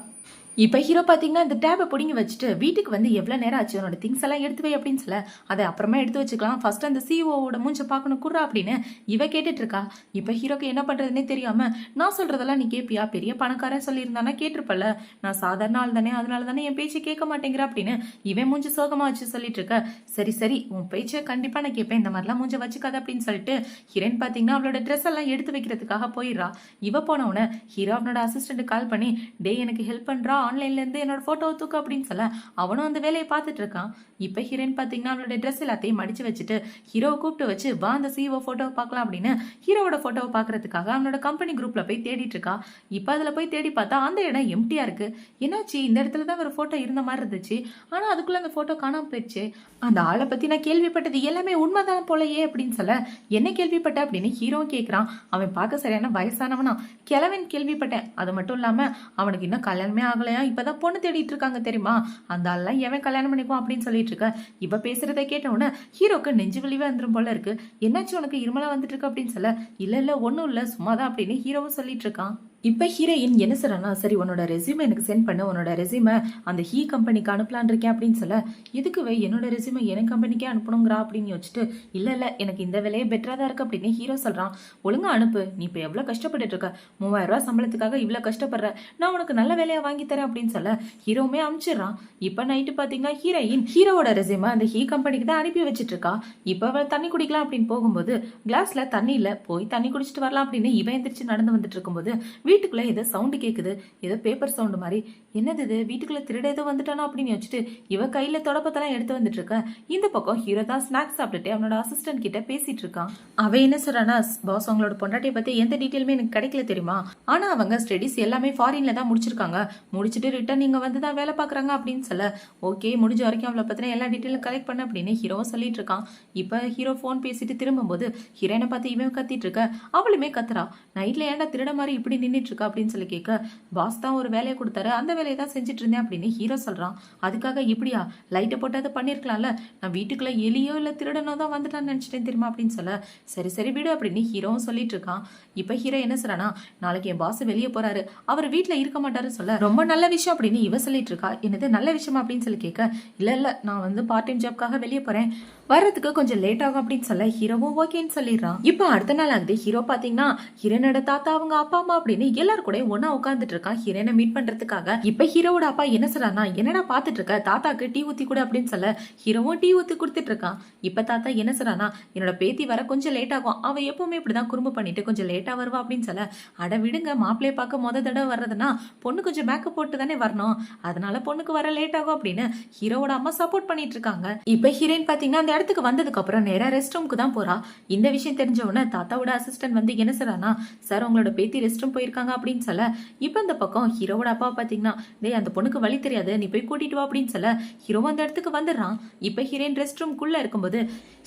இப்ப ஹீரோ பாத்தீங்கன்னா இந்த டேபை பிடிங்கி வச்சுட்டு வீட்டுக்கு வந்து எவ்வளவு நேரம் ஆச்சு, உன்னோட திங்ஸ் எல்லாம் எடுத்து வை அப்படின்னு சொல்ல, அதை அப்புறமா எடுத்து வச்சுக்கலாம், ஃபர்ஸ்ட் அந்த சிஓவோட மூஞ்ச பாக்கணும் குர்ரா அப்படின்னு இவ கேட்டுட்டு இருக்கா. இப்ப ஹீரோக்கு என்ன பண்றதுன்னே தெரியாம, நான் சொல்றதெல்லாம் நீ கேப்பியா, பெரிய பணக்காரன் சொல்லியிருந்தானா கேட்டிருப்பல, நான் சாதாரண ஆள் தானே, அதனால தானே என் பேச்சு கேட்க மாட்டேங்கிற அப்படின்னு இவன் மூஞ்சி சோகமா வச்சு சொல்லிட்டு இருக்க. சரி சரி உன் பேச்சை கண்டிப்பா நான் கேட்பேன், இந்த மாதிரிலாம் மூஞ்ச வச்சுக்காத அப்படின்னு சொல்லிட்டு ஹீரோயின் பாத்தீங்கன்னா அவளோட ட்ரெஸ் எல்லாம் எடுத்து வைக்கிறதுக்காக போயிடுறா. இவ போனவன ஹீரோ அவனோட அசிஸ்டன்ட் கால் பண்ணி, டே எனக்கு ஹெல்ப் பண்றா ஆன்லைன்ல இருந்து என்னோட போட்டோவை தூக்கு அப்படின்னு சொல்ல அவனும் அந்த வேலையை பார்த்துட்டு இருக்கான். இப்ப ஹீரோயின் பாத்தீங்கன்னா அவளோட ட்ரெஸ் எல்லாத்தையும் மடிச்சு வச்சுட்டு ஹீரோவை கூப்பிட்டு வச்சு வா அந்த சிஓ போட்டோவை பார்க்கலாம் அப்படின்னு ஹீரோவோட போட்டோவை பாக்குறதுக்காக அவனோட கம்பெனி குரூப்ல போய் தேடிட்டு இருக்கா. இப்ப அதுல போய் தேடி பார்த்தா அந்த இடம் எம்டியா இருக்கு. என்னாச்சு, இந்த இடத்துல தான் ஒரு போட்டோ இருந்த மாதிரி இருந்துச்சு, ஆனா அதுக்குள்ள அந்த போட்டோ காணாம போயிடுச்சு. அந்த ஆளை பத்தி நான் கேள்விப்பட்டது எல்லாமே உண்மைதான் போலயே அப்படின்னு சொல்ல என்ன கேள்விப்பட்ட அப்படின்னு ஹீரோவும் கேட்கிறான். அவன் பார்க்க சரியான வயசானவனா, கிழவன் கேள்விப்பட்டேன். அது மட்டும் இல்லாம அவனுக்கு இன்னும் கல்யாணமே ஆகலையா, இப்பதான் பொண்ணு தேடிட்டு இருக்காங்க தெரியுமா, அந்த ஆள்லாம் எவன் கல்யாணம் பண்ணிக்குவான் அப்படின்னு சொல்லிட்டு இருக்க. இவ பேசுறத கேட்ட உடனே ஹீரோக்கு நெஞ்சு வலிவே வந்துரும் போல இருக்கு. என்னாச்சு உனக்கு இருமலா வந்துட்டு இருக்கு அப்படின்னு சொல்ல இல்ல ஒன்னும் இல்ல சும்மாதான் அப்படின்னு ஹீரோவும் சொல்லிட்டு இருக்கான். இப்ப ஹீரோயின் என்ன சொல்றானா, சரி உன்னோட ரெசியூமை எனக்கு சென்ட் பண்ணு, உன்னோட ரெசியூமை அந்த ஹீ கம்பெனிக்கு அனுப்பலான் இருக்கேன் அப்படின்னு சொல்ல இதுக்குவே என்னோட ரெசியூமை என் கம்பெனிக்கே அனுப்பணுங்கிறா அப்படின்னு யோசிச்சுட்டு இல்ல எனக்கு இந்த வேலையே பெட்டரா தான் இருக்கு அப்படின்னு ஹீரோ சொல்றான். ஒழுங்கா அனுப்பு, நீ இப்ப எவ்வளவு கஷ்டப்பட்டுட்டு இருக்க, 3000 ரூபாய் சம்பளத்துக்காக இவ்வளவு கஷ்டப்படுற, நான் உனக்கு நல்ல வேலையா வாங்கி தரேன் அப்படின்னு சொல்ல ஹீரோவுமே அனுப்பிச்சிடறான். இப்ப நைட்டு பாத்தீங்கன்னா ஹீரோயின் ஹீரோவோட ரெசியூமை அந்த ஹீ கம்பெனிக்கு தான் அனுப்பி வச்சிட்டு இருக்கா. இப்ப அவள் தண்ணி குடிக்கலாம் அப்படின்னு போகும்போது கிளாஸ்ல தண்ணி இல்ல, போய் தண்ணி குடிச்சிட்டு வரலாம் அப்படின்னு இவன் எந்திரிச்சு நடந்து வந்துட்டு இருக்கும்போது வீட்டுக்குள்ள ஏதோ சவுண்டு கேக்குது, ஏதோ பேப்பர் சவுண்டு மாதிரி. என்னது இது, வீட்டுக்குள்ள திருட ஏதோ வந்துட்டானோ அப்படின்னு வச்சுட்டு இவ கையில தொடப்பத்தெல்லாம் எடுத்து வந்துட்டு இருக்க. இந்த பக்கம் ஹீரோ தான் ஸ்நாக்ஸ் சாப்பிட்டுட்டு அவனோட அசிஸ்டன்ட் கிட்ட பேசிட்டு இருக்கான். அவ என்ன சொல்றானா, பாஸ் அவங்களோட பொண்டாட்டியை பத்தி எந்த டீட்டெயிலுமே எனக்கு கிடைக்கல தெரியுமா, ஆனா அவங்க ஸ்டடிஸ் எல்லாமே ஃபாரின்ல தான் முடிச்சிருக்காங்க, முடிச்சுட்டு ரிட்டர்ன் இங்க வந்து தான் வேலை பாக்குறாங்க அப்படின்னு சொல்ல ஓகே முடிஞ்ச வரைக்கும் அவளை பத்தின எல்லா டீட்டெயிலும் கலெக்ட் பண்ண அப்படின்னு ஹீரோவும் சொல்லிட்டு இருக்கான். இப்ப ஹீரோ போன் பேசிட்டு திரும்பும்போது ஹீரோனை பார்த்து இவன் கத்திட்டு இருக்க, அவளுமே கத்துறா. நைட்ல ஏன்டா திருட மாதிரி இப்படி நின்றுட்டு இருக்கா அப்படின்னு சொல்லி கேட்க பாஸ் தான் ஒரு வேலையை கொடுத்தாரு, அந்த வேலையை தான் செஞ்சுட்டு இருந்தேன் அப்படின்னு ஹீரோ சொல்றான். அதுக்காக இப்படியா லைட்டை போட்டு அதை பண்ணிருக்கலாம்ல, நான் வீட்டுக்குள்ள எலியோ இல்ல திருடனோ தான் வந்துட்டான்னு நினைச்சிட்டேன் தெரியுமா அப்படின்னு சொல்ல சரி விடு அப்படின்னு ஹீரோவும் சொல்லிட்டு இருக்கான். இப்ப ஹீரோ என்ன சொல்றானா, நாளைக்கு என் பாஸ் வெளியே போறாரு, அவர் வீட்டுல இருக்க மாட்டாரு சொல்ல ரொம்ப நல்ல விஷயம் அப்படின்னு இவ சொல்லிட்டு இருக்கா. என்னது நல்ல விஷயம் அப்படின்னு சொல்லி கேட்க இல்ல நான் வந்து பார்ட் டைம் ஜாப்காக வெளியே போறேன், வர்றதுக்கு கொஞ்சம் லேட் ஆகும் அப்படின்னு சொல்ல ஹீரோவும் ஓகேன்னு சொல்லிடுறான். இப்ப அடுத்த நாள் ஆகுது. ஹீரோ பாத்தீங்கன்னா ஹீரோனோட தாத்தா அவங்க அப்பா அம்மா அப்படின்னு எல்லாரும் கூட ஒன்னா உட்காந்துட்டு இருக்கான் ஹீரோனை மீட் பண்றதுக்காக. இப்ப ஹீரோவோட அப்பா என்ன சொல்றானா, என்னடா பாத்துட்டு இருக்க, தாத்தாக்கு டீ ஊத்தி கூட அப்படின்னு சொல்ல ஹீரோவும் டீ ஊத்தி கொடுத்துட்டு இருக்கான். இப்ப தாத்தா என்ன சொல்றானா, என்னோட பேத்தி வர கொஞ்சம் லேட் ஆகும், அவ எப்பவுமே இப்படிதான் குறும்பு பண்ணிட்டு கொஞ்சம் லேட்டா வருவா அப்படின்னு சொல்ல அட விடுங்க, மாப்பிள்ளைய பார்க்க முத தடவை வர்றதுன்னா பொண்ணு கொஞ்சம் மேக்கப் போட்டு தானே வரணும், அதனால பொண்ணுக்கு வர லேட் ஆகும் அப்படின்னு ஹீரோவோட அம்மா சப்போர்ட் பண்ணிட்டு இருக்காங்க. இப்ப ஹீரோயின் பாத்தீங்கன்னா அந்த இடத்துக்கு வந்ததுக்கு அப்புறம் நேரா ரெஸ்ட் ரூமுக்கு தான் போறா. இந்த விஷயம் தெரிஞ்ச உடனே தாத்தாவோட அசிஸ்டன்ட் வந்து என்ன சொல்றானா, சார் உங்களோட பேத்தி ரெஸ்ட் ரூம் போயிருக்காங்க அப்படின்னு சொல்ல இப்ப இந்த பக்கம் ஹீரோவோட அப்பா பாத்தீங்கன்னா டேய் அந்த பொண்ணுக்கு வழி தெரியாது, நீ போய் கூட்டிட்டு வா அப்படின்னு சொல்ல ஹீரோ அந்த இடத்துக்கு வந்துடுறான். இப்ப ஹீரோயின் ரெஸ்ட் ரூம்குள்ள இருக்கும்போது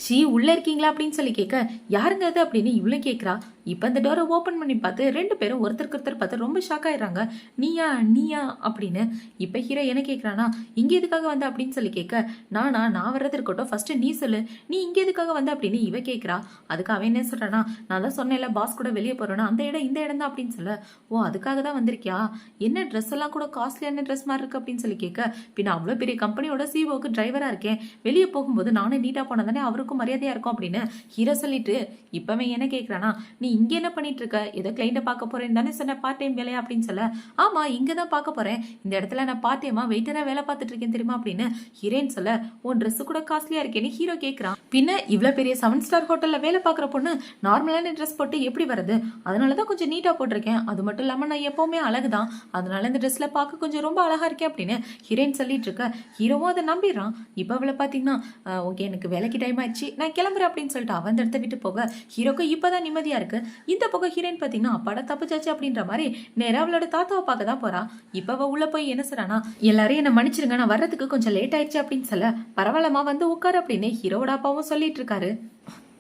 ஷீ உள்ள இருக்கீங்களா அப்படின்னு சொல்லி கேட்க யாருங்க அது அப்படின்னு இவ்வளவு கேக்குறா. இப்ப அந்த டோரை ஓபன் பண்ணி பார்த்து ரெண்டு பேரும் ஒருத்தருக்கு ஒருத்தர் பார்த்து ரொம்ப ஷாக் ஆயிடுறாங்க. நீயா அப்படின்னு. இப்ப ஹீரோ என்ன கேக்குறானா, இங்க எதுக்காக வந்த அப்படின்னு சொல்லி கேட்க நான் வர்றது இருக்கட்டும், ஃபர்ஸ்ட் நீ சொல்லு, நீ இங்க எதுக்காக வந்த அப்படின்னு இவ கேக்குறா. அதுக்கு அவன் என்ன சொல்றானா, நான் தான் சொன்னேன்ல பாஸ் கூட வெளியே போறேன்னா அந்த இடம் இந்த இடம் தான் அப்படின்னு சொல்ல ஓ அதுக்காக தான் வந்திருக்கியா, என்ன ட்ரெஸ் எல்லாம் கூட காஸ்ட்லியான ட்ரெஸ் மாதிரி இருக்கு அப்படின்னு சொல்லி கேட்க பின்ன அவ்வளவு பெரிய கம்பெனியோட சிஓக்கு டிரைவரா இருக்கேன், வெளியே போகும்போது நானும் நீட்டா போனதானே அவருக்கும் மரியாதையா இருக்கும் அப்படின்னு ஹீரோ சொல்லிட்டு இப்பவே என்ன கேக்குறானா, நீ இங்க என்ன பண்ணிட்டு இருக்க, ஏதோ கிளைண்ட பார்க்க போறேன்னு தானே சொன்ன பார்ட் டைம் வேலையா அப்படின்னு சொல்ல ஆமா இங்கதான் பார்க்க போறேன், இந்த இடத்துல நான் பார்ட் டைமா வெயிட்டரா வேலை பார்த்துட்டு இருக்கேன் தெரியுமா அப்படின்னு ஹீரோயின் சொல்ல உன் ட்ரெஸ் கூட காஸ்ட்லியா இருக்கேன்னு ஹீரோ கேட்கிறான். பின்ன இவ்வளவு பெரிய 7 ஸ்டார் ஹோட்டல்ல வேலை பார்க்குற பொண்ணு நார்மலான ட்ரெஸ் போட்டு எப்படி வருது, அதனாலதான் கொஞ்சம் நீட்டா போட்டிருக்கேன், அது மட்டும் இல்லாம நான் எப்பவுமே அழகுதான், அதனால இந்த ட்ரெஸ்ல பார்க்க கொஞ்சம் ரொம்ப அழகா இருக்கேன் அப்படின்னு ஹீரோயின் சொல்லிட்டு இருக்க. ஹீரோவும் அதை நம்பிடுறான். இப்ப அவளை பாத்தீங்கன்னா ஓகே எனக்கு வேலைக்கு டைம் ஆயிடுச்சு நான் கிளம்புறேன் அப்படின்னு சொல்லிட்டு அவன் இடத்த விட்டு போக ஹீரோக்கு இப்பதான் நிம்மதியா இருக்கு. இந்த பக்கம் ஹீரோயின் பாத்தீங்கன்னா அப்பாட தப்புச்சாச்சு அப்படின்ற மாதிரி நேரா அவளோட தாத்தாவை பார்க்க தான் போறா. இப்ப அவ உள்ள போய் என்ன சொல்றானா, எல்லாரும் என்ன மன்னிச்சிருங்க நான் வர்றதுக்கு கொஞ்சம் லேட் ஆயிடுச்சு அப்படின்னு சொல்ல பரவாயில்லமா வந்து உட்காரு அப்படின்னு ஹீரோட அப்பாவும் சொல்லிட்டு இருக்காரு.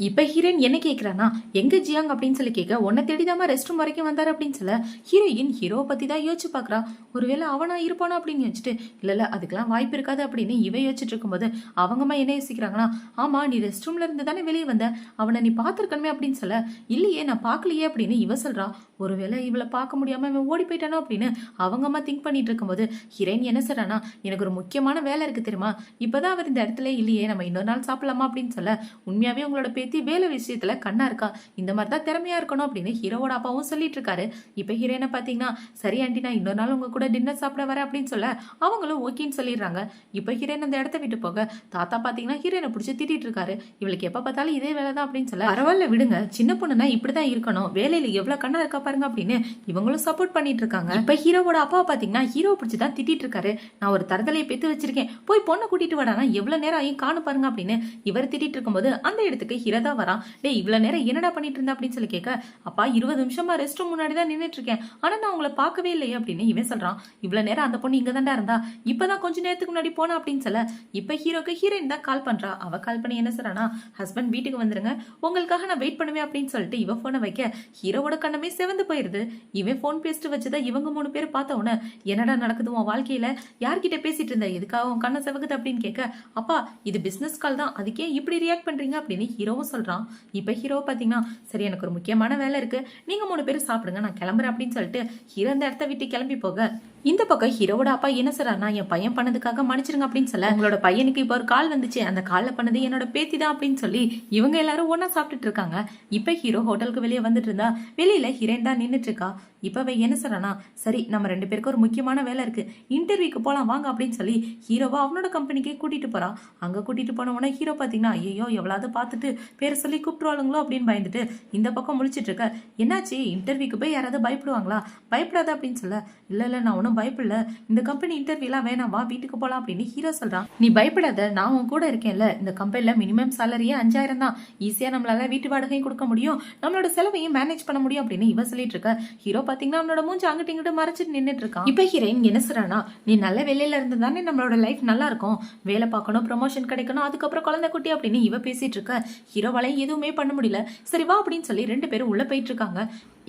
இப்ப ஹீரோயின் என்ன கேக்குறானா, எங்க ஜியாங் அப்படின்னு சொல்லி கேட்க உன்னை தேடிதாமா ரெஸ்ட் ரூம் வரைக்கும் வந்தாரு அப்படின்னு சொல்ல ஹீரோயின் ஹீரோவை பத்தி தான் யோசிச்சு பாக்குறா. ஒருவேளை அவனா இருப்பானா அப்படின்னு யோசிச்சுட்டு இல்ல அதுக்கெல்லாம் வாய்ப்பு இருக்காது அப்படின்னு இவ யோசிச்சுட்டு இருக்கும்போது அவங்கம்மா என்ன யோசிக்கிறாங்கன்னா, ஆமா நீ ரெஸ்ட் ரூம்ல இருந்து தானே வெளியே வந்த, அவனை நீ பாத்துருக்கணுமே அப்படின்னு சொல்ல இல்லையே நான் பாக்கலையே அப்படின்னு இவ சொல்றா. ஒருவேளை இவளை பார்க்க முடியாம இவன் ஓடி போயிட்டானோ அப்படின்னு அவங்கம்மா திங்க் பண்ணிட்டு இருக்கும்போது ஹீரோயின் என்ன சொல்றானா, எனக்கு ஒரு முக்கியமான வேலை இருக்கு தெரியுமா, இப்பதான் அவர் இந்த இடத்துல இல்லையே, நம்ம இன்னொரு நாள் சாப்பிடலாமா அப்படின்னு சொல்ல உண்மையாவே உங்களோட பேத்தி வேலை விஷயத்துல கண்ணா இருக்கா, இந்த மாதிரி தான் திறமையா இருக்கணும் அப்படின்னு ஹீரோவோட அப்பாவும் சொல்லிட்டு இருக்காரு. இப்ப ஹீரோயினை பாத்தீங்கன்னா, சரி ஆண்டி நான் இன்னொரு நாள் உங்க கூட டின்னர் சாப்பிட வரேன் அப்படின்னு சொல்ல அவங்களும் ஓகேன்னு சொல்லிடுறாங்க. இப்ப ஹீரோயின் அந்த இடத்த விட்டு போக தாத்தா பாத்தீங்கன்னா ஹீரோயினை பிடிச்சி திட்டிட்டு இருக்காரு. இவளுக்கு எப்ப பார்த்தாலும் இதே வேலை தான் அப்படின்னு சொல்ல, பரவாயில்ல விடுங்க, சின்ன பொண்ணுனா இப்படிதான் இருக்கணும், வேலையில எவ்வளவு கண்ணா இருக்கா பாருங்க அப்படின்னு இவங்களும் சப்போர்ட் பண்ணிட்டு இருக்காங்க. இப்ப ஹீரோவோட அப்பா பாத்தீங்கன்னா ஹீரோ பிடிச்சிதான் திட்டிட்டு இருக்காரு. நான் ஒரு தரதலையை பெத்து வச்சிருக்கேன், போய் பொண்ணை கூட்டிட்டு வாடானா எவ்வளவு நேரம் ஆயும் காணு பாருங்க அப்படின்னு இவர் திட்டிட்டு இருக்கும்போது அந்த இடத்துக்கு ஹீரோ தான் வரான். டே இவ்வளவு நேரம் என்னடா பண்ணிட்டு இருந்தா அப்படின்னு சொல்லி கேட்க, அப்பா 20 நிமிஷமா ரெஸ்ட் ரூம் முன்னாடி தான் நின்றுட்டு இருக்கேன், ஆனா நான் உங்களை பார்க்கவே இல்லையே அப்படின்னு இவன் சொல்றான். இவ்வளவு நேரம் அந்த பொண்ணு இங்க தாண்டா இருந்தா, இப்பதான் கொஞ்ச நேரத்துக்கு முன்னாடி போனா அப்படின்னு சொல்ல, இப்ப ஹீரோக்கு ஹீரோயின் தான் கால் பண்றா. அவ கால் பண்ணி என்ன சொல்றானா, ஹஸ்பண்ட் வீட்டுக்கு வந்துருங்க, உங்களுக்காக நான் வெயிட் பண்ணுவேன் அப்படின்னு சொல்லிட்டு இவ போனை வைக்க ஹீரோவோட கண்ணமே செவந்து போயிருது. இவன் போன் பேசிட்டு வச்சதா இவங்க 3 பேர் பார்த்த உடனே என்னடா நடக்குது உன் வாழ்க்கையில, யார்கிட்ட பேசிட்டு இருந்த, எதுக்காக உன் கண்ணை செவகுது அப்படின்னு கேட்க, அப்பா இது பிசினஸ் கால் தான், அதுக்கே இப்படி ரியாக்ட் பண்றீங்க அப்படின்னு ஹீரோவும் சொல்றான். இப்ப ஹீரோ பாத்தீங்கன்னா, சரி எனக்கு ஒரு முக்கியமான வேலை இருக்கு, நீங்க 3 பேரும் சாப்பிடுங்க, நான் கிளம்புறேன் அப்படின்னு சொல்லிட்டு ஹீரோ அந்த இடத்த விட்டு கிளம்பி போக இந்த பக்கம் ஹீரோவோட அப்பா என்ன சொல்றாருன்னா, என் பையன் பண்ணதுக்காக மன்னிச்சிருங்க அப்படின்னு சொல்ல, உங்களோட பையனுக்கு இப்ப ஒரு கால் வந்துச்சு, அந்த கால்ல பண்ணது என்னோட பேத்தி தான் அப்படின்னு சொல்லி இவங்க எல்லாரும் ஒன்னா சாப்பிட்டுட்டு இருக்காங்க. இப்ப ஹீரோ ஹோட்டலுக்கு வெளியே வந்துட்டு இருந்தா வெளியில ஹீரோயின் தான் நின்னுட்டு இருக்கா. இப்ப என்ன சொல்றானா, சரி நம்ம 2 பேருக்கு ஒரு முக்கியமான வேலை இருக்கு, இன்டர்வியூக்கு போலாம் வாங்க அப்படின்னு சொல்லி ஹீரோவா அவனோட கம்பெனிக்கே கூட்டிட்டு போறான். அங்க கூட்டிட்டு போன உடனே ஹீரோ பாத்தீங்கன்னா, ஐயோ எவ்வளவு பார்த்துட்டு பேரை சொல்லி கூப்பிட்டுருவாளுங்களோ அப்படின்னு பயந்துட்டு இந்த பக்கம் முழிச்சிட்டு இருக்க. என்னாச்சு, இன்டர்வியூக்கு போய் யாராவது பயப்படுவாங்களா, பயப்படாத அப்படின்னு சொல்ல, இல்ல நான் ஒன்னும் பயப்படல, இந்த கம்பெனி இன்டர்வியூலாம் வேணாம், வா வீட்டுக்கு போலாம் அப்படின்னு ஹீரோ சொல்றான். நீ பயப்படாத, நான் உன் கூட இருக்கேன்ல, இந்த கம்பெனில மினிமம் சேலரியே 5000 தான், ஈஸியா நம்மளால வீட்டு வாடகையும் கொடுக்க முடியும், நம்மளோட செலவையும் மேனேஜ் பண்ண முடியும் அப்படின்னு இவ சொல்லிட்டு இருக்க. ஹீரோ பாத்தீங்கன்னா அவனோட மூஞ்சி அங்கிட்டு இங்கிட்டு மறைச்சிட்டு நின்னுட்டு இருக்கான். இப்ப ஹீரோயின் என்ன சொல்றானா, நீ நல்ல வேலையில இருந்து தானே நம்மளோட லைஃப் நல்லா இருக்கும், வேலை பார்க்கணும், ப்ரமோஷன் கிடைக்கணும், அதுக்கப்புறம் குழந்தை குட்டி அப்படின்னு இவ பேசிட்டு இருக்க. ஹீரோவால எதுவுமே பண்ண முடியல. சரி வா அப்படின்னு சொல்லி 2 பேரும் உள்ள போயிட்டு இருக்காங்க.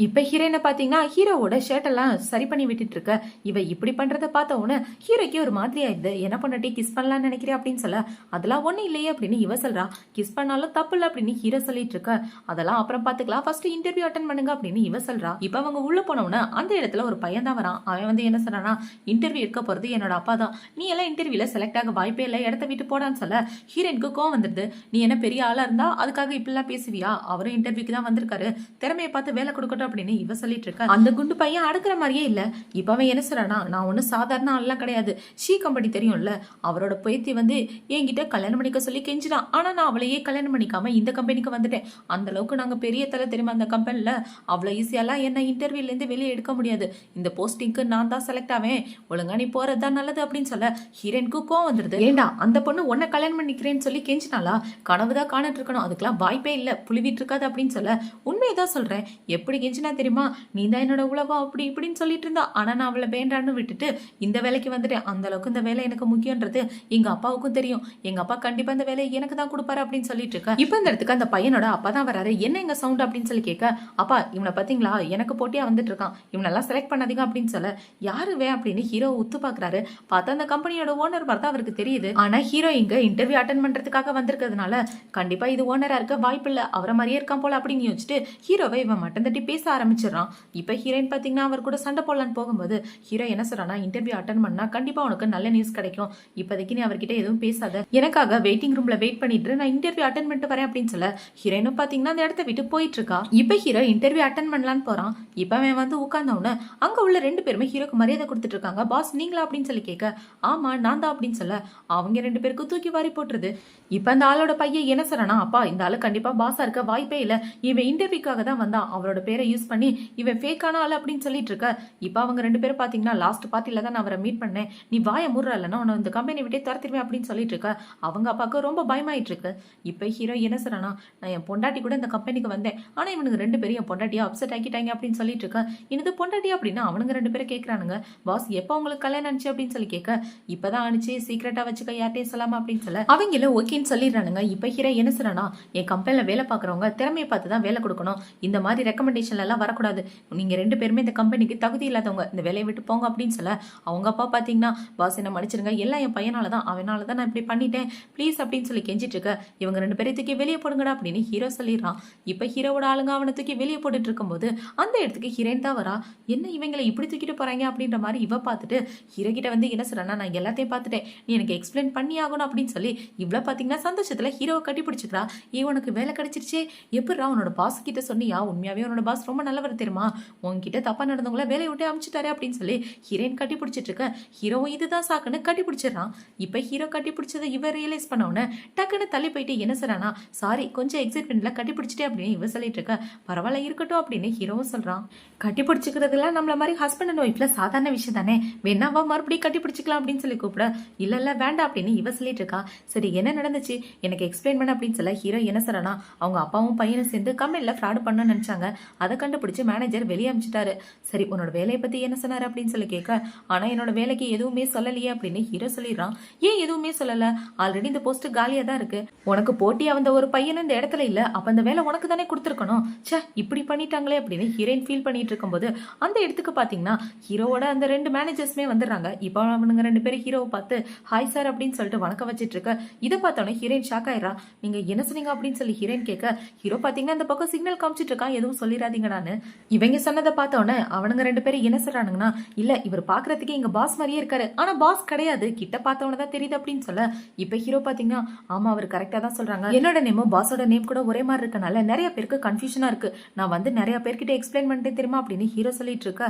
இப்ப ஹீரோயினை பாத்தீங்கன்னா ஹீரோவோட ஷர்ட் எல்லாம் சரி பண்ணி விட்டுட்டு இருக்க. இவ இப்படி பண்றத பார்த்த உடனே ஹீரோக்கே ஒரு மாதிரி ஆயிடுது. என்ன பண்ணட்டி கிஸ் பண்ணலாம்னு நினைக்கிறேன் அப்படின்னு சொல்ல, அதெல்லாம் ஒண்ணு இல்லையே அப்படின்னு இவ சொல்றா. கிஸ் பண்ணாலும் தப்பு இல்ல அப்படின்னு ஹீரோ சொல்லிட்டு இருக்க. அதெல்லாம் அப்புறம் பாத்துக்கலாம், ஃபர்ஸ்ட் இன்டர்வியூ அட்டன் பண்ணுங்க அப்படின்னு இவ சொல்றா. இப்ப அவங்க உள்ள போனவன அந்த இடத்துல ஒரு பையன் தான் வரான். அவன் வந்து என்ன சொல்றானா, இன்டர்வியூ இருக்க போறது என்னோட அப்பா தான், நீ எல்லாம் இன்டர்வியூல செலக்ட் ஆக வாய்ப்பே இல்லை, இடத்த விட்டு போடான்னு சொல்ல ஹீரோயினுக்கு கோவம் வந்துடுது. நீ என்ன பெரிய ஆளா இருந்தா அதுக்காக இப்படிலாம் பேசுவியா, அவரும் இன்டர்வியூக்கு தான் வந்திருக்காரு, திறமையை பார்த்து வேலை கொடுக்கட்டும் அப்படின்னு இவ சொல்லிட்டு இருக்க. அந்த குண்டு பையன் அடக்குற மாதிரியே இல்ல. இப்ப அவன் என்ன சொல்றானா, நான் ஒன்னும் சாதாரண ஆள்லாம் கிடையாது, ஷீ கம்பெனி தெரியும்ல, அவரோட பேத்தி வந்து என்கிட்ட கல்யாணம் பண்ணிக்க சொல்லி கெஞ்சிடான், ஆனா நான் அவளையே கல்யாணம் பண்ணிக்காம இந்த கம்பெனிக்கு வந்துட்டேன், அந்த அளவுக்கு நாங்க பெரிய தலை தெரியுமா அந்த கம்பெனில, அவ்வளவு ஈஸியாலாம் என்ன இன்டர்வியூல இருந்து வெளியே எடுக்க முடியாது, இந்த போஸ்டிங்க்கு நான் தான் செலக்ட் ஆவேன், ஒழுங்கா நீ போறதுதான் நல்லது அப்படின்னு சொல்ல ஹீரோயினுக்கு கோவம் வந்துருது. ஏண்டா அந்த பொண்ணு உன்னை கல்யாணம் பண்ணிக்கிறேன்னு சொல்லி கெஞ்சினாலா, கனவுதான் காணிட்டு இருக்கணும், அதுக்கெல்லாம் வாய்ப்பே இல்ல, புழுவிட்டு இருக்காது அப்படின்னு சொல்ல, உண்மையதான் சொல்றேன், எப்படி கெஞ்சினா தெரியுமா, நீ தான் என்னோட உலகம் அப்படி இப்படின்னு சொல்லிட்டு இருந்தா, ஆனா நான் அவளை வேண்டான்னு விட்டுட்டு இந்த வேலைக்கு வந்துட்டேன், அந்த அளவுக்கு இந்த வேலை எனக்கு முக்கியன்றது எங்க அப்பாவுக்கும் தெரியும், எங்க அப்பா கண்டிப்பா இந்த வேலையை எனக்கு தான் கொடுப்பாரு அப்படின்னு சொல்லிட்டு இருக்க. இப்ப இந்த இடத்துக்கு அந்த பையனோட அப்பா தான் வராரு. என்ன எங்க சவுண்ட் அப்படின்னு சொல்லி கேட்க, அப்பா இவனை பாத்தீங்களா எனக்கு போட்டியா வந்துட்டு இருக்கான், இவனெல்லாம் செலக்ட் பண்ணாதீங்க அப்படின்னு சொல்ல, யாருவே அப்படின்னு ஹீரோ உத்து பாக்குறாரு. பார்த்தா அந்த கம்பெனியோட ஓனர் பார்த்தா அவருக்கு தெரியுது. ஆனா ஹீரோ இங்க இன்டர்வியூ அட்டன் பண்றதுக்காக வந்திருக்கிறதுனால கண்டிப்பா இது ஓனரா இருக்க வாய்ப்பு இல்ல, அவரை மாதிரியே இருக்கான் போல அப்படின்னு யோசிச்சுட்டு ஹீரோவை இவன் மட்டும் தட்டி பேச ஆரம்பிச்சிடறான். இப்ப ஹீரோயின் பாத்தீங்கன்னா அவர் கூட சண்டை போடலான்னு போகும்போது ஹீரோ என்ன சொல்றானா, இன்டர்வியூ அட்டன் பண்ணா கண்டிப்பா உனக்கு நல்ல நியூஸ் கிடைக்கும், இப்போதைக்கு நீ அவர்கிட்ட எதுவும் பேசாத, எனக்காக வெயிட்டிங் ரூம்ல வெயிட் பண்ணிட்டு நான் இன்டர்வியூ அட்டன் பண்ணிட்டு வரேன் அப்படின்னு சொல்ல ஹீரோயினும் பாத்தீங்கன்னா அந்த இடத்த விட்டு போயிட்டு இருக்கா. இப்ப ஹீரோ இன்டர்வியூ அட்டன் பண்ணலான்னு போறான். இப்ப அவன் வந்து உட்கார்ந்தவன அங்க உள்ள 2 பேருமே ஹீரோக்கு மரியாதை கொடுத்துட்டு இருக்காங்க. பாஸ் நீங்களா அப்படின்னு சொல்லி கேட்க, ஆமா நான் தான் அப்படின்னு சொல்ல அவங்க 2 பேருக்கும் தூக்கி வாரி போட்டுருது. இப்ப அந்த ஆளோட பையன் என்ன சொல்றானா, அப்பா இந்த ஆளு கண்டிப்பா பாஸா இருக்க வாய்ப்பே இல்ல, இவன் இன்டர்வியூக்காக தான் வந்தான், அவரோட பேரை யூஸ் பண்ணி இவன் ஃபேக்கான ஆள் அப்படின்னு சொல்லிட்டு இருக்க. இப்ப அவங்க 2 பேரும் பாத்தீங்கன்னா லாஸ்ட் பார்ட்டில தான் நான் அவரை மீட் பண்ணேன், நீ வாய முடுற இல்லைன்னா உன்னை இந்த கம்பெனி விட்டே துரத்திடுவேன் அப்படின்னு சொல்லிட்டு இருக்க. அவங்க அப்பாவுக்கு ரொம்ப பயமாயிட்டு இருக்கு. இப்ப ஹீரோ என்ன சொல்றானா, நான் என் பொண்டாட்டி கூட இந்த கம்பெனிக்கு வந்தேன், ஆனா இவனுக்கு 2 பேரும் என் பொண்டாட்டியா அப்செட் ஆக்கிட்டாங்க அப்படின்னு சொல்லிட்டு இருக்க. இது பொண்டாட்டி அப்படின்னா அவனுங்க 2 பேரும் கேட்கறானுங்க, பாஸ் எப்ப உங்களுக்கு கல்யாணம் ஆனிச்சு அப்படின்னு சொல்லி கேட்க, இப்பதான் ஆனிச்சு, சீக்கிரட்டா வச்சுக்க, யார்ட்டையும் சொல்லாம அப்படின்னு சொல்ல அவங்களும் ஓகேன்னு சொல்லிடுறானுங்க. இப்ப ஹீரோ என்ன சொல்றானா, என் கம்பெனில வேலை பாக்குறவங்க திறமையை பார்த்து தான் வேலை கொடுக்கணும், இந்த மாதிரி ரெக்கமெண்டேஷன் பொசிஷன்ல எல்லாம் வரக்கூடாது, நீங்க 2 பேருமே இந்த கம்பெனிக்கு தகுதி இல்லாதவங்க, இந்த வேலையை விட்டு போங்க அப்படின்னு சொல்ல அவங்க அப்பா பாத்தீங்கன்னா பாஸ் என்ன மன்னிச்சிருங்க, எல்லாம் என் பையனால தான், அவனால தான் நான் இப்படி பண்ணிட்டேன் ப்ளீஸ் அப்படின்னு சொல்லி கெஞ்சிட்டு இருக்க. இவங்க 2 பேரை தூக்கி வெளியே போடுங்கடா அப்படின்னு ஹீரோ சொல்லிடுறான். இப்ப ஹீரோவோட ஆளுங்க அவனை தூக்கி வெளியே போட்டுட்டு இருக்கும்போது அந்த இடத்துக்கு ஹீரோயின் தான் வரா. என்ன இவங்களை இப்படி தூக்கிட்டு போறாங்க அப்படின்ற மாதிரி இவ பார்த்துட்டு ஹீரோ கிட்ட வந்து என்ன சொல்றானா, நான் எல்லாத்தையும் பார்த்துட்டேன், நீ எனக்கு எக்ஸ்பிளைன் பண்ணி ஆகணும் அப்படின்னு சொல்லி இவ்வளவு பாத்தீங்கன்னா சந்தோஷத்துல ஹீரோவை கட்டி பிடிச்சிக்கிறா. உனக்கு வேலை கிடைச்சிருச்சே, எப்படா உன்னோட பாஸ் கிட்ட சொன்னியா, உண்மையாவே உன்னோட பாஸ் ரொம்ப நல்லவர் தெரியுமா, உன்கிட்ட தப்பா நடந்தவங்கள வேலையை விட்டு அமிச்சுட்டாரு அப்படின்னு சொல்லி ஹீரோயின் கட்டி பிடிச்சிட்டு இருக்க. ஹீரோ இதுதான் சாக்குன்னு கட்டி பிடிச்சிடறான். இப்ப ஹீரோ கட்டி பிடிச்சதை இவ ரியலைஸ் பண்ண உடனே டக்குன்னு தள்ளி போயிட்டு என்ன சொல்றானா, சாரி கொஞ்சம் எக்ஸைட்மெண்ட்ல கட்டி பிடிச்சிட்டே அப்படின்னு இவ சொல்லிட்டு இருக்க. பரவாயில்ல இருக்கட்டும் அப்படின்னு ஹீரோவும் சொல்றான். கட்டி பிடிச்சிக்கிறதுல நம்மள மாதிரி ஹஸ்பண்ட் அண்ட் ஒய்ஃப்ல சாதாரண விஷயம் தானே, வேணாவா மறுபடியும் கட்டி பிடிச்சிக்கலாம் அப்படின்னு சொல்லி கூப்பிட. இல்ல வேண்டாம் அப்படின்னு இவ சொல்லிட்டு இருக்கா. சரி என்ன நடந்துச்சு எனக்கு எக்ஸ்பிளைன் பண்ண அப்படின்னு சொல்ல ஹீரோ என்ன சொல்றானா, அவங்க அப்பாவும் பையனும் சேர்ந்து கம்பெனில ஃப்ராட் பண்ண நினைச்சாங்க, அதை கண்டுபிடிச்சு மேனேஜர் வெளியே அமிச்சிட்டாரு. சரி உன்னோட வேலையை பத்தி என்ன சொன்னாரு அப்படின்னு சொல்லி கேட்க, ஆனா என்னோட வேலைக்கு எதுவுமே சொல்லலையே அப்படின்னு ஹீரோ சொல்லிடுறான். ஏன் எதுவுமே சொல்லல, ஆல்ரெடி இந்த போஸ்ட் காலியா தான் இருக்கு, உனக்கு போட்டியா வந்த ஒரு பையன் இந்த இடத்துல இல்ல, அப்ப அந்த வேலை உனக்கு தானே கொடுத்துருக்கணும், சே இப்படி பண்ணிட்டாங்களே அப்படின்னு ஹீரோயின் ஃபீல் பண்ணிட்டு இருக்கும்போது அந்த இடத்துக்கு பாத்தீங்கன்னா ஹீரோவோட அந்த 2 மேனேஜர்ஸ்மே வந்துடுறாங்க. இப்போ அவனுங்க 2 பேரும் ஹீரோவை பார்த்து ஹாய் சார் அப்படின்னு சொல்லிட்டு வணக்கம் வச்சிட்டு இருக்க. இதை பார்த்தோன்னே ஹீரோயின் ஷாக் ஆயிரா. நீங்க என்ன சொன்னீங்க அப்படின்னு சொல்லி ஹீரோயின் கேட்க, ஹீரோ பாத்தீங்கன்னா இந்த பக்கம் சிக்னல் காமிச்சிட்டு இருக்கான், எதுவும் சொல்லிடாதீங்கடான்னு. இவங்க சொன்னதை பார்த்தோன்னே அவனுங்க 2 பேரும் என்ன சொல்றானுங்கன்னா, இல்ல இவர் பாக்குறதுக்கு எங்க பாஸ் மாதிரியே இருக்காரு, ஆனா பாஸ் கிடையாது, கிட்ட பார்த்தவன தான் தெரியுது அப்படின்னு சொல்ல. இப்ப ஹீரோ பாத்தீங்கன்னா ஆமா அவர் கரெக்டா தான் சொல்றாங்க, என்னோட நேமும் பாஸோட நேம் கூட ஒரே மாதிரி இருக்கனால நிறைய பேருக்கு கன்ஃபியூஷனா இருக்கு, நான் வந்து நிறைய பேர்கிட்ட எக்ஸ்பிளைன் பண்ணிட்டே தெரியுமா அப்படின்னு ஹீரோ சொல்லிட்டு இருக்க.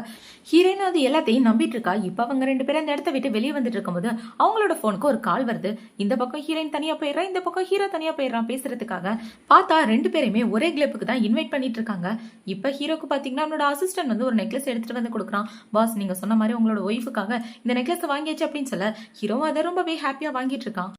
ஹீரோயின் அது எல்லாத்தையும் நம்பிட்டு இருக்கா. இப்ப அவங்க 2 பேரும் அந்த இடத்த விட்டு வெளியே வந்துட்டு இருக்கும்போது அவங்களோட போனுக்கு ஒரு கால் வருது. இந்த பக்கம் ஹீரோயின் தனியா போயிடுறா, இந்த பக்கம் ஹீரோ தனியா போயிடுறான் பேசுறதுக்காக. பார்த்தா 2 பேருமே ஒரே கிளப்புக்கு தான் இன்வைட் பண்ணிட்டு இருக்காங்க. இப்ப ஹீரோக்கு பாத்தீங்கன்னா அவனோட அசிஸ்டன்ட் வந்து ஒரு நெக்லஸ் எடுத்துட்டு வந்து கொடுக்குறான். பாஸ் நீங்க சொன்ன மாதிரி உங்களோட ஒய்ஃபுக்காக இந்த நெக்லஸ் வாங்கியாச்சு அப்படின்னு சொல்ல ஹீரோ அதை ரொம்பவே ஹாப்பியா வாங்கிட்டு இருக்கான்.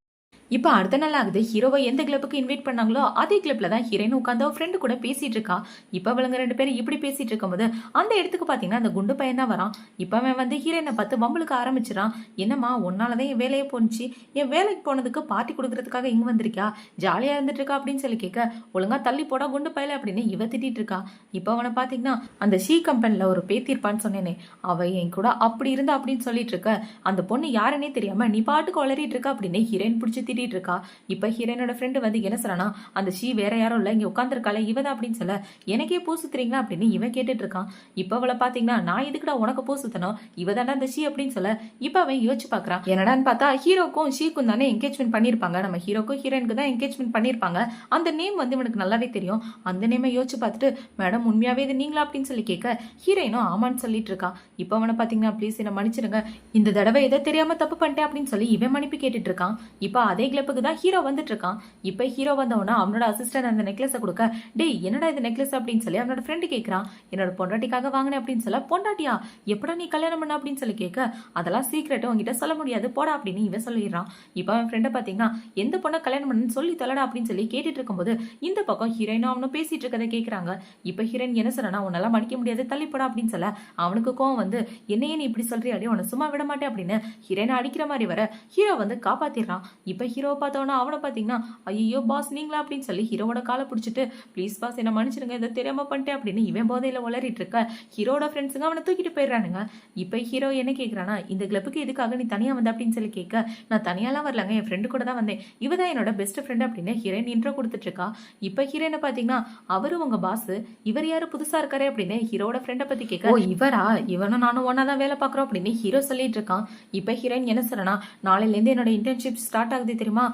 இப்போ அடுத்த நாள் ஆகுது. ஹீரோவை எந்த கிளப்புக்கு இன்வைட் பண்ணாங்களோ அதே கிளப்ல தான் ஹீரோயின் உட்காந்து அவ ஃப்ரெண்டு கூட பேசிட்டு இருக்கா. இப்போ அவளுங்க 2 பேரும் இப்படி பேசிட்டு இருக்கும்போது அந்த இடத்துக்கு பாத்தீங்கன்னா அந்த குண்டு பையன் தான் வரான். இப்போ அவன் வந்து ஹீரோயினை பார்த்து வம்பளுக்கு ஆரம்பிச்சிடான். என்னம்மா உன்னாலதான் என் வேலையை போனுச்சு, என் வேலைக்கு போனதுக்கு பார்ட்டி கொடுக்கறதுக்காக இங்க வந்திருக்கா, ஜாலியா இருந்துட்டு இருக்கா அப்படின்னு சொல்லி கேட்க, ஒழுங்கா தள்ளி போடா குண்டு பையல அப்படின்னு இவ திட்டிட்டு இருக்கா. இப்போ அவனை பாத்தீங்கன்னா அந்த ஷீ கம்பெனில ஒரு பேத்தி இருப்பான்னு சொன்னேனே, அவ என் கூட அப்படி இருந்தா அப்படின்னு சொல்லிட்டு இருக்க. அந்த பொண்ணு யாருன்னே தெரியாம நீ பாட்டுக்கு வளரிட்டு இருக்கா அப்படின்னு ஹீரோயின் பிடிச்சி இருக்கா. இப்ப ஹீரோனோட ஃப்ரெண்டு வந்து என்ன சொல்றானா, அந்த ஷீ வேற யாரும் இல்ல, இங்க உட்காந்துருக்காளே இவதான் அப்படின்னு சொல்ல, எனக்கே பூ சுத்துறீங்களா அப்படின்னு இவன் கேட்டுட்டு இருக்கான். இப்ப அவளை பாத்தீங்கன்னா நான் எதுக்குடா உனக்கு பூ சுத்தணும், இவதாண்டா அந்த ஷீ அப்படின்னு சொல்ல. இப்ப அவன் யோசிச்சு பாக்குறான், என்னடான்னு பார்த்தா ஹீரோக்கும் ஷீக்கும் தானே என்கேஜ்மெண்ட் பண்ணிருப்பாங்க, நம்ம ஹீரோக்கும் ஹீரோயினுக்கு தான் என்கேஜ்மெண்ட் பண்ணிருப்பாங்க, அந்த நேம் வந்து இவனுக்கு நல்லாவே தெரியும். அந்த நேமை யோசிச்சு பார்த்துட்டு மேடம் உண்மையாவே இது நீங்களா அப்படின்னு சொல்லி கேட்க ஹீரோயினும் ஆமான்னு சொல்லிட்டு இருக்கா. இப்ப அவனை பாத்தீங்கன்னா ப்ளீஸ் என்ன மன்னிச்சிருங்க, இந்த தடவை எதை தெரியாம தப்பு பண்ணிட்டேன் அப்படின்னு சொல்லி இவன் மன்னிப்பு கேட்டுட்டு இருக்கான். இப்ப அதே கிளப்புக்கு தான் ஹீரோ வந்துட்டு இருக்கான். இப்ப ஹீரோ வந்தவனா அவனோட அசிஸ்டன்ட் அந்த நெக்லஸ கொடுக்க, டேய் என்னடா இது நெக்லஸ் அப்படின்னு சொல்லி அவனோட ஃப்ரெண்டு கேட்கறான். என்னோட பொண்டாட்டிக்காக வாங்கினேன் அப்படின்னு சொல்ல, பொண்டாட்டியா எப்படா நீ கல்யாணம் பண்ண அப்படின்னு சொல்லி கேட்க, அதெல்லாம் சீக்கிரட் உங்ககிட்ட சொல்ல முடியாது போடா அப்படின்னு இவன் சொல்லிடுறான். இப்ப அவன் ஃப்ரெண்டை பாத்தீங்கன்னா எந்த பொண்ணை கல்யாணம் பண்ணு சொல்லி தொலைடா அப்படின்னு சொல்லி கேட்டுட்டு இருக்கும்போது இந்த பக்கம் ஹீரோயினும் அவனும் பேசிட்டு இருக்கதை கேட்கறாங்க. இப்ப ஹீரோயின் என்ன சொல்றா, உன்னால மடிக்க முடியாது தள்ளி போடா அப்படின்னு சொல்ல அவனுக்கு கோவம் வந்து, என்னையே நீ இப்படி சொல்றியாடி, உன்னை சும்மா விட மாட்டேன் அப்படின்னு ஹீரோயினை அடிக்கிற மாதிரி வர ஹீரோ வந்து காப்பாத்திடுறான். இப்ப ஹீரோ பார்த்தவனா அவனை பாத்தீங்கன்னா ஐயோ பாஸ் நீங்களா அப்படின்னு சொல்லி ஹீரோவோட காலை பிடிச்சிட்டு ப்ளீஸ் பாஸ் என்ன மன்னிச்சிருங்க, இதை தெரியாம பண்ணிட்டேன் அப்படின்னு இவன் போதையில வளரிட்டு இருக்க. ஹீரோட ஃப்ரெண்ட்ஸுங்க அவனை தூக்கிட்டு போயிடுறானுங்க. இப்ப ஹீரோ என்ன கேட்கறானா, இந்த கிளப்புக்கு எதுக்காக நீ தனியா வந்த அப்படின்னு சொல்லி கேட்க, நான் தனியாலாம் வரலங்க, என் ஃப்ரெண்டு கூட தான் வந்தேன், இவதான் என்னோட பெஸ்ட் ஃப்ரெண்ட் அப்படின்னு ஹீரோயின் இன்ட்ரோ கொடுத்துட்டு இருக்கா. இப்ப ஹீரோயினை பாத்தீங்கன்னா அவரு உங்க பாஸ், இவர் யாரு புதுசா இருக்காரு அப்படின்னு ஹீரோட ஃப்ரெண்டை பத்தி கேட்க, ஓ இவரா, இவனும் நானும் ஒன்னாதான் வேலை பாக்குறோம் அப்படின்னு ஹீரோ சொல்லிட்டு இருக்கான். இப்ப ஹீரோயின் என்ன சொல்றனா, நாளையில இருந்து என்னோட இன்டர்ன்ஷிப் ஸ்டார்ட் ஆகுது தெரியுமா,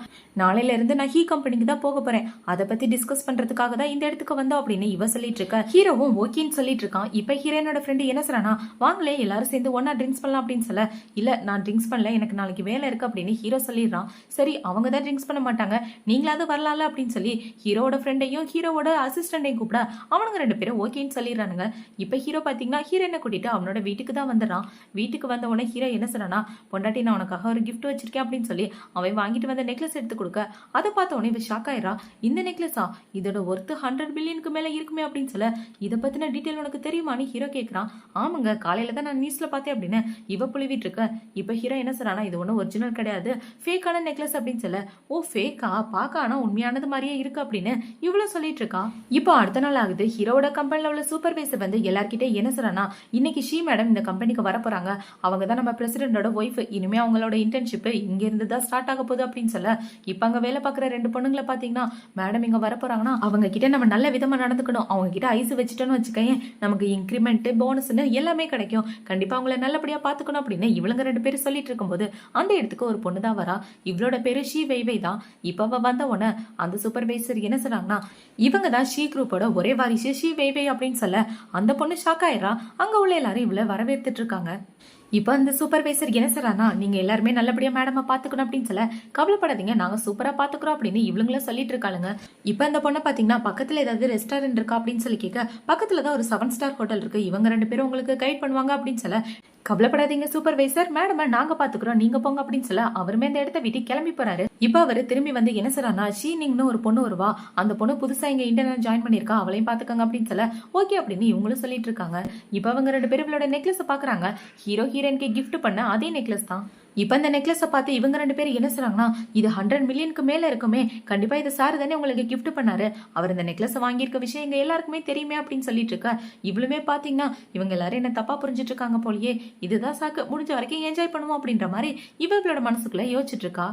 நாளையில இருந்து நான் ஹீ கம்பெனிக்கு தான் போக போறேன், அதை பத்தி டிஸ்கஸ் பண்றதுக்காக தான் இந்த இடத்துக்கு வந்தோம் அப்படின்னு இவ சொல்லிட்டு இருக்க. ஹீரோவும் ஓகேன்னு சொல்லிட்டு இருக்கான். இப்ப ஹீரோனோட ஃப்ரெண்டு என்ன சொல்றானா, வாங்களே எல்லாரும் சேர்ந்து ஒன்னா ட்ரிங்க்ஸ் பண்ணலாம் அப்படின்னு சொல்ல, இல்ல நான் ட்ரிங்க்ஸ் பண்ணல, எனக்கு நாளைக்கு வேலை இருக்கு அப்படின்னு ஹீரோ சொல்லிடுறான். சரி அவங்க தான் ட்ரிங்க்ஸ் பண்ண மாட்டாங்க, நீங்களாவது வரலாம்ல அப்படின்னு சொல்லி ஹீரோட ஃப்ரெண்டையும் ஹீரோவோட அசிஸ்டன்டையும் கூப்பிட அவனுங்க 2 பேரும் ஓகேன்னு சொல்லிடுறானுங்க. இப்ப ஹீரோ பாத்தீங்கன்னா ஹீரோனை கூட்டிட்டு அவனோட வீட்டுக்கு தான் வந்துடுறான். வீட்டுக்கு வந்த உடனே ஹீரோ என்ன சொல்றானா, பொண்டாட்டி நான் உனக்காக ஒரு கிஃப்ட் வச்சிருக்கேன் அப்படின்னு சொல்லி அவன் வாங்கிட்டு வந்த நெக்லஸ் எடுத்து கொடுக்க அதை பார்த்த உடனே இவ ஷாக் ஆயிரா. இந்த நெக்லஸா, இதோட ஒர்த்து 100 பில்லியனுக்கு மேல இருக்குமே அப்படின்னு சொல்ல, இதை பத்தின டீட்டெயில் உனக்கு தெரியுமான்னு ஹீரோ கேட்கறான். ஆமாங்க, காலையில தான் நான் நியூஸ்ல பார்த்தேன் அப்படின்னு இவ புழுவிட்டு இருக்க. இப்ப ஹீரோ என்ன சொல்றானா, இது ஒன்னும் ஒரிஜினல் கிடையாது, ஃபேக்கான நெக்லஸ் அப்படின்னு சொல்ல, ஓ ஃபேக்கா, பார்க்க ஆனா உண்மையானது மாதிரியே இருக்கு அப்படின்னு இவ்வளவு சொல்லிட்டு இருக்கா. இப்போ அடுத்த நாள் ஆகுது. ஹீரோட கம்பெனில உள்ள சூப்பர்வைசர் வந்து எல்லார்கிட்ட என்ன சொல்றானா, இன்னைக்கு ஷீ மேடம் இந்த கம்பெனிக்கு வர போறாங்க, அவங்க தான் நம்ம பிரசிடென்டோட ஒய்ஃப், இனிமே அவங்களோட இன்டர்ன்ஷிப் இங்க இருந்து தான் ஸ்டார்ட் ஆக போகுது அப்படின்னு சொல்ல, இப்ப அங்க வேலை பார்க்குற 2 பொண்ணுங்களை பாத்தீங்கன்னா, மேடம் இங்க வர போறாங்கன்னா அவங்க கிட்ட நம்ம நல்ல விதமா நடந்துக்கணும், அவங்க கிட்ட ஐஸ் வச்சுட்டோன்னு வச்சுக்கேன், நமக்கு இன்கிரிமெண்ட் போனஸ்ன்னு எல்லாமே கிடைக்கும், கண்டிப்பா அவங்கள நல்லபடியா பாத்துக்கணும் அப்படின்னு இவளுங்க 2 பேரும் சொல்லிட்டு இருக்கும்போது அந்த இடத்துக்கு ஒரு பொண்ணு தான் வரா. இவளோட பேரு ஷீ வைவை தான். இப்ப அவ வந்த உடனே அந்த சூப்பர்வைசர் என்ன சொல்றாங்கன்னா, இவங்க தான் ஷீ குரூப்போட ஒரே வாரிசு ஷீ வைவை அப்படின்னு சொல்ல, அந்த பொண்ணு ஷாக் ஆயிரா. அங்க உள்ள எல்லாரும் இவளை வரவேற்றுட்டு இருக்காங்க. இப்ப அந்த சூப்பர்வைசர் என்ன சொல்றானா, நீங்க எல்லாருமே நல்லபடியா மேடமா பாத்துக்கணும் அப்படின்னு சொல்ல, கவலைப்படாதீங்க நாங்க சூப்பரா பாத்துக்கிறோம் அப்படின்னு இவளுங்கள சொல்லிட்டு இருக்காளுங்க. இப்ப அந்த பொண்ணை பாத்தீங்கன்னா, பக்கத்துல ஏதாவது ரெஸ்டாரண்ட் இருக்கா அப்படின்னு சொல்லி கேட்க, பக்கத்துலதான் ஒரு 7 ஸ்டார் ஹோட்டல் இருக்கு, இவங்க 2 பேரும் உங்களுக்கு கைட் பண்ணுவாங்க அப்படின்னு சொல்ல, கவலைப்படாதீங்க சூப்பர்வைசர், மேடம் நாங்க பாத்துக்கிறோம், நீங்க போங்க அப்படின்னு சொல்ல அவருமே இந்த இடத்த விட்டு கிளம்பி போறாரு. இப்ப அவரு திரும்பி வந்து என்ன சொல்றானா, ஷீனிங்னு ஒரு பொண்ணு வருவா, அந்த பொண்ணு புதுசா இங்க இன்டர்நெட் ஜாயின் பண்ணிருக்கா, அவளையும் பாத்துக்கங்க அப்படின்னு சொல்ல, ஓகே அப்படின்னு இவங்களும் சொல்லிட்டு இருக்காங்க. இப்ப அவங்க 2 பேரும் இவளோட நெக்லஸ் பாக்குறாங்க. ஹீரோ ஹீரோயினுக்கு கிஃப்ட் பண்ண அதே நெக்லஸ் தான். இப்ப இந்த நெக்லஸை பார்த்து இவங்க 2 பேரும் என்ன சொல்றாங்கன்னா, இது 100 மில்லியனுக்கு மேல இருக்குமே, கண்டிப்பா இது சார் தானே உங்களுக்கு கிஃப்ட் பண்ணாரு, அவர் இந்த நெக்லஸ் வாங்கியிருக்க விஷயம் எங்க எல்லாருக்குமே தெரியுமே அப்படின்னு சொல்லிட்டு இருக்க. இவளுமே பாத்தீங்கன்னா, இவங்க எல்லாரும் என்ன தப்பா புரிஞ்சிட்டு இருக்காங்க போலயே, இதுதான் சாக்கு, முடிஞ்ச வரைக்கும் என்ஜாய் பண்ணுவோம் அப்படின்ற மாதிரி இவங்களோட மனசுக்குள்ள யோசிச்சுட்டு இருக்கா.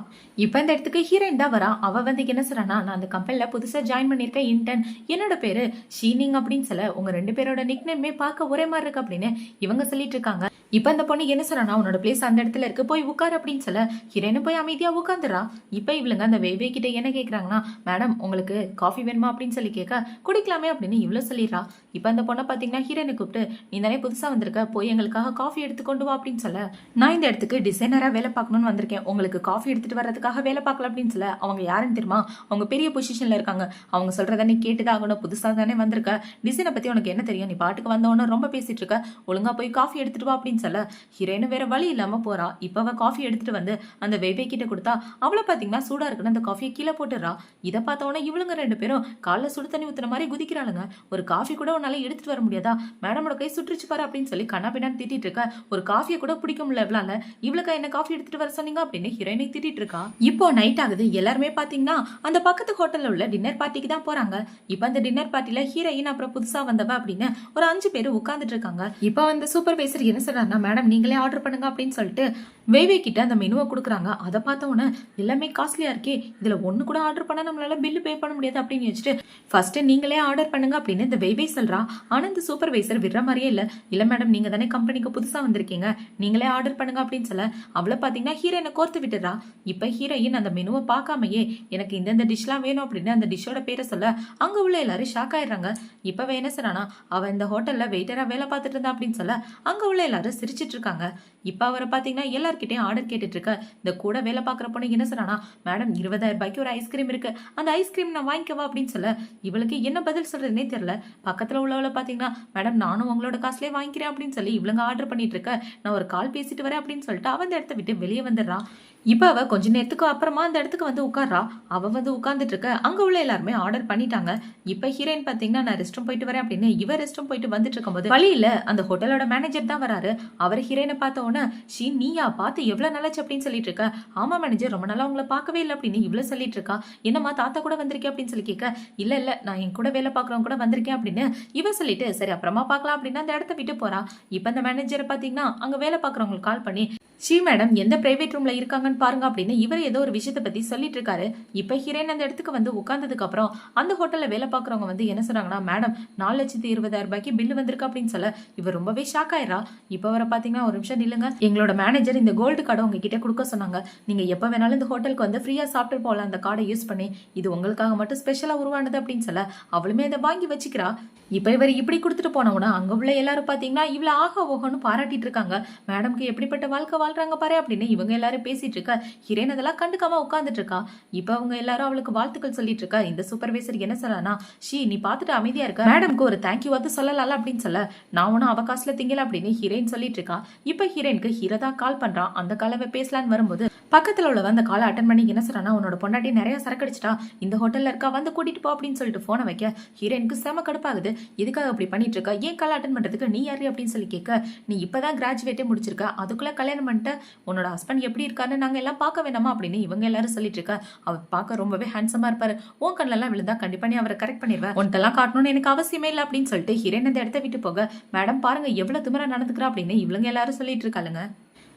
இப்ப இந்த இடத்துக்கு ஹீரோயின் தான் வரா. அவ வந்து என்ன சொல்றானா, நான் அந்த கம்பெனில புதுசா ஜாயின் பண்ணிருக்கேன் இன்டர்ன், என்னோட பேரு ஷீனிங் அப்படின்னு சொல்ல, உங்க 2 பேரோட நிக் நேமே பார்க்க ஒரே மாதிரி இருக்கு அப்படின்னு இவங்க சொல்லிட்டு இருக்காங்க. இப்ப அந்த பொண்ணு என்ன சொல்றானா, உன்னோட பிளேஸ் அந்த இடத்துல இருக்கு, போய் உட்கார் அப்படின்னு சொல்ல, ஹீரோயினு போய் அமைதியா உட்காந்துரா. இப்ப இவளுங்க அந்த வேவே கிட்ட என்ன கேக்குறாங்கன்னா, மேடம் உங்களுக்கு காஃபி வேணுமா அப்படின்னு சொல்லி கேட்க, குடிக்கலாமே அப்படின்னு இவ்வளவு சொல்லிடுறா. இப்ப அந்த பொண்ணை பாத்தீங்கன்னா ஹீரோயினை கூப்பிட்டு, நீ தானே புதுசா வந்திருக்க, போய் எங்களுக்காக காஃபி எடுத்து கொண்டு வா அப்படின்னு சொல்ல, நான் இந்த இடத்துக்கு டிசைனரா வேலை பார்க்கணும்னு வந்திருக்கேன், உங்களுக்கு காஃபி எடுத்துட்டு வர்றதுக்காக வேலை பார்க்கல அப்படின்னு சொல்ல, அவங்க யாருன்னு தெரியுமா, அவங்க பெரிய பொசிஷன்ல இருக்காங்க, அவங்க சொல்றத நீ கேட்டுதான் ஆகணும், புதுசா தானே வந்திருக்க, டிசைனை பத்தி உனக்கு என்ன தெரியும், நீ பாட்டுக்கு வந்தவொன்னு ரொம்ப பேசிட்டு இருக்க, ஒழுங்கா போய் காஃபி எடுத்துட்டு வா அப்படின்னு சொல்ல, ஹீரோயின் வேற வழி இல்லாம போறா. இப்ப அவ காஃபி எடுத்துட்டு வந்து அந்த வேவே கிட்ட கொடுத்தா, அவளை பாத்தீங்கன்னா சூடா இருக்குன்னு அந்த காஃபியை கீழே போட்டுறா. இதை பார்த்தவொன்னே இவளுங்க 2 பேரும் காலைல சுடு தண்ணி ஊத்துன மாதிரி குதிக்கிறாளுங்க. ஒரு காஃபி கூட உன்னால எடுத்துட்டு வர முடியாதா, மேடமோட கை சுற்றுச்சு பாரு அப்படின்னு சொல்லி கண்ணா பின்னான்னு திட்டிட்டு இருக்க. ஒரு காஃபியை கூட பிடிக்க முடியல இவளால, இவளுக்கு என்ன காஃபி எடுத்துட்டு வர சொன்னீங்க அப்படின்னு ஹீரோயினை திட்டிட்டு இருக்கா. இப்போ நைட் ஆகுது. எல்லாருமே பாத்தீங்கன்னா அந்த பக்கத்து ஹோட்டல்ல உள்ள டின்னர் பார்ட்டிக்கு தான் போறாங்க. இப்ப அந்த டின்னர் பார்ட்டில ஹீரோயின் அப்புறம் புதுசா வந்தவ அப்படின்னு ஒரு 5 பேர் உட்கார்ந்துட்டு இருக்காங்க. இப்ப அந்த சூப்பர்வைசர் என்ன சொல்றாருன்னா, மேடம் நீங்களே ஆர்டர் பண்ணுங்க அப்படின்னு சொல்லிட்டு வேவே கிட்ட அந்த மெனுவை கொடுக்குறாங்க. அதை பார்த்தவொன்னே எல்லாமே காஸ்ட்லியா இருக்கே, இதுல ஒண்ணு கூட ஆர்டர் பண்ண நம்மளால பில்லு பே பண்ண முடியாது அப்படின்னு வச்சுட்டு, ஃபர்ஸ்ட் நீங்களே ஆர்டர் பண்ணுங்க அப்படின்னு இந்த வேவே சொல்றா. ஆனா இந்த சூப்பர்வைசர் விடுற மாதிரியே இல்ல மேடம் நீங்க தானே கம்பெனிக்கு புதுசா வந்திருக்கீங்க, நீங்களே ஆர்டர் பண்ணுங்க அப்படின்னு சொல்ல, அவளை பாத்தீங்கன்னா ஹீரோயினை கோர்த்து விட்டுறா. இப்ப ஹீரோயின் அந்த மெனுவை பார்க்காமையே எனக்கு இந்த டிஷ்லாம் வேணும் அப்படின்னு அந்த டிஷ்ஷோட பேரை சொல்ல, அங்க உள்ள எல்லாரும் ஷாக் ஆயிடுறாங்க. இப்ப என்ன சொன்னானா, அவ இந்த ஹோட்டல்ல வெயிட்டரா வேலை பார்த்துட்டு இருந்தா அப்படின்னு சொல்ல, அங்க உள்ள எல்லாரும் சிரிச்சிட்டு இருக்காங்க. இப்ப அவரை பாத்தீங்கன்னா எல்லார்கிட்டையும் ஆர்டர் கேட்டுட்டு இருக்க. இந்த கூட வேலை பார்க்குற பொண்ணு என்ன சொன்னா, மேடம் 20,000 ரூபாய்க்கு ஒரு ஐஸ்கிரீம் இருக்கு, அந்த ஐஸ்கிரீம் நான் வாங்கிக்கவா அப்படின்னு சொல்ல, இவளுக்கு என்ன பதில் சொல்றதுன்னே தெரியல. பக்கத்துல உள்ளவளை பாத்தீங்கன்னா, மேடம் நானும் உங்களோட காசுலயே வாங்கிக்கிறேன் அப்படின்னு சொல்லி இவளுங்க ஆர்டர் பண்ணிட்டு இருக்க. நான் ஒரு கால் பேசிட்டு வரேன் அப்படின்னு சொல்லிட்டு அவன் அந்த இடத்த விட்டு வெளியே வந்துடுறான். இப்ப அவ கொஞ்ச நேரத்துக்கு அப்புறமா அந்த இடத்துக்கு வந்து உட்கார்றா. அவ வந்து உட்கார்ந்துட்டு இருக்க. அங்க உள்ள எல்லாருமே ஆர்டர் பண்ணிட்டாங்க. இப்ப ஹீரோயின் பாத்தீங்கன்னா, நான் ரெஸ்ட் ரூம் போயிட்டு வரேன் அப்படின்னு இவ ரெஸ்ட் ரூம் போயிட்டு வந்துட்டு இருக்கும்போது வழியில அந்த ஹோட்டலோட மேனேஜர் தான் வராரு. அவர் ஹீரோயினை பார்த்த உடனே, ஷீ நீயா பார்த்து எவ்வளவு நல்லாச்சு அப்படின்னு சொல்லிட்டு இருக்க. ஆமா மேனேஜர் ரொம்ப நாளா உங்களை பார்க்கவே இல்லை அப்படின்னு இவ்வளவு சொல்லிட்டு இருக்கா. என்னம்மா தாத்தா கூட வந்திருக்கேன் அப்படின்னு சொல்லி கேட்க, இல்ல நான் என் கூட வேலை பார்க்கறவங்க கூட வந்திருக்கேன் அப்படின்னு இவ சொல்லிட்டு, சரி அப்புறமா பார்க்கலாம் அப்படின்னு அந்த இடத்த விட்டு போறா. இப்ப அந்த மேனேஜரை பாத்தீங்கன்னா அங்க வேலை பார்க்கறவங்களுக்கு கால் பண்ணி, ஷீ மேடம் எந்த பிரைவேட் ரூம்ல இருக்காங்கன்னு பாருங்க அப்படின்னு இவர் ஏதோ ஒரு விஷயத்த பத்தி சொல்லிட்டு இருக்காரு. இப்ப ஹீரோயின் அந்த இடத்துக்கு வந்து உட்கார்ந்ததுக்கு அப்புறம் அந்த ஹோட்டல்ல வேலை பாக்குறவங்க வந்து என்ன சொல்றாங்கன்னா, மேடம் 4,20,000 ரூபாய்க்கு பில்லு வந்திருக்கு அப்படின்னு சொல்ல, இவர் ரொம்பவே ஷாக் ஆயிரா. இப்ப வர பாத்தீங்கன்னா, ஒரு நிமிஷம் நில்லுங்க, எங்களோட மேனேஜர் இந்த கோல்டு கார்டை உங்ககிட்ட கொடுக்க சொன்னாங்க, நீங்க எப்ப வேணாலும் இந்த ஹோட்டலுக்கு வந்து ஃப்ரீயா சாப்பிட்டு போகலாம் அந்த கார்டை யூஸ் பண்ணி, இது உங்களுக்காக மட்டும் ஸ்பெஷலா உருவானது அப்படின்னு சொல்ல, அவளுமே அதை வாங்கி வச்சுக்கிறா. இப்ப இவர் இப்படி கொடுத்துட்டு போனவனா அங்க உள்ள எல்லாரும் பாத்தீங்கன்னா இவ்வளவு ஆக ஓகன்னு பாராட்டிட்டு இருக்காங்க. மேடம்க்கு எப்படிப்பட்ட வாழ்க்கை வாழ்றாங்க பாரு அப்படின்னு இவங்க எல்லாரும் பேசிட்டு இருக்க. ஹீரோயின் அதெல்லாம் கண்டுக்காம உட்கார்ந்துட்டு இருக்கா. இப்ப அவங்க எல்லாரும் அவளுக்கு வாழ்த்துக்கள் சொல்லிட்டு இருக்கா. இந்த சூப்பர்வைசர் என்ன சொல்றானா, ஷீ நீ பாத்துட்டு அமைதியா இருக்க, மேடம்க்கு ஒரு தேங்க்யூ வந்து சொல்லலாம் அப்படின்னு சொல்ல, நான் ஒன்னும் அவகாசல திங்கல அப்படின்னு ஹீரோயின் சொல்லிட்டு இருக்கா. இப்ப ஹீரோயினுக்கு ஹீரோ தான் கால் பண்றான். அந்த காலவை பேசலான்னு வரும்போது பக்கத்துல உள்ள வந்து காலை அட்டன் பண்ணி என்ன சொல்றானா, உன்னோட பொண்டாட்டி நிறைய சரக்கு அடிச்சிட்டா, இந்த ஹோட்டல்ல இருக்கா, வந்து கூட்டிட்டு போ அப்படின்னு சொல்லிட்டு போனை வைக்க ஹீரோயினுக்கு செம கடுப்பாகுது. இதுக்காக அப்படி பண்ணிட்டு இருக்கா, ஏன் காலை அட்டன் பண்றதுக்கு நீ யாரு அப்படின்னு சொல்லி கேட்க, நீ இப்பதான் கிராஜுவேட்டே முடிச்சிருக்க, அதுக்குள்ள கல்யாணம் பண்ணிட்டு உன்னோட ஹஸ்பண்ட் எப்படி இருக்கான்னு நாங்க எல்லாம் பார்க்க வேணாமா அப்படின்னு இவங்க எல்லாரும் சொல்லிட்டு இருக்கா. அவர் பார்க்க ரொம்பவே ஹேண்ட்ஸமா இருப்பாரு, உன் கண்ணில் எல்லாம் விழுந்தா கண்டிப்பா நீ அவரை கரெக்ட் பண்ணிடுவேன், உன்ட்டெல்லாம் காட்டணும்னு எனக்கு அவசியமே இல்லை அப்படின்னு சொல்லிட்டு ஹீரோயின் அந்த இடத்த விட்டு போக, மேடம் பாருங்க எவ்வளவு திமிரா நடந்துக்கிறா அப்படின்னு இவங்க எல்லாரும் சொல்லிட்டு இருக்காளுங்க.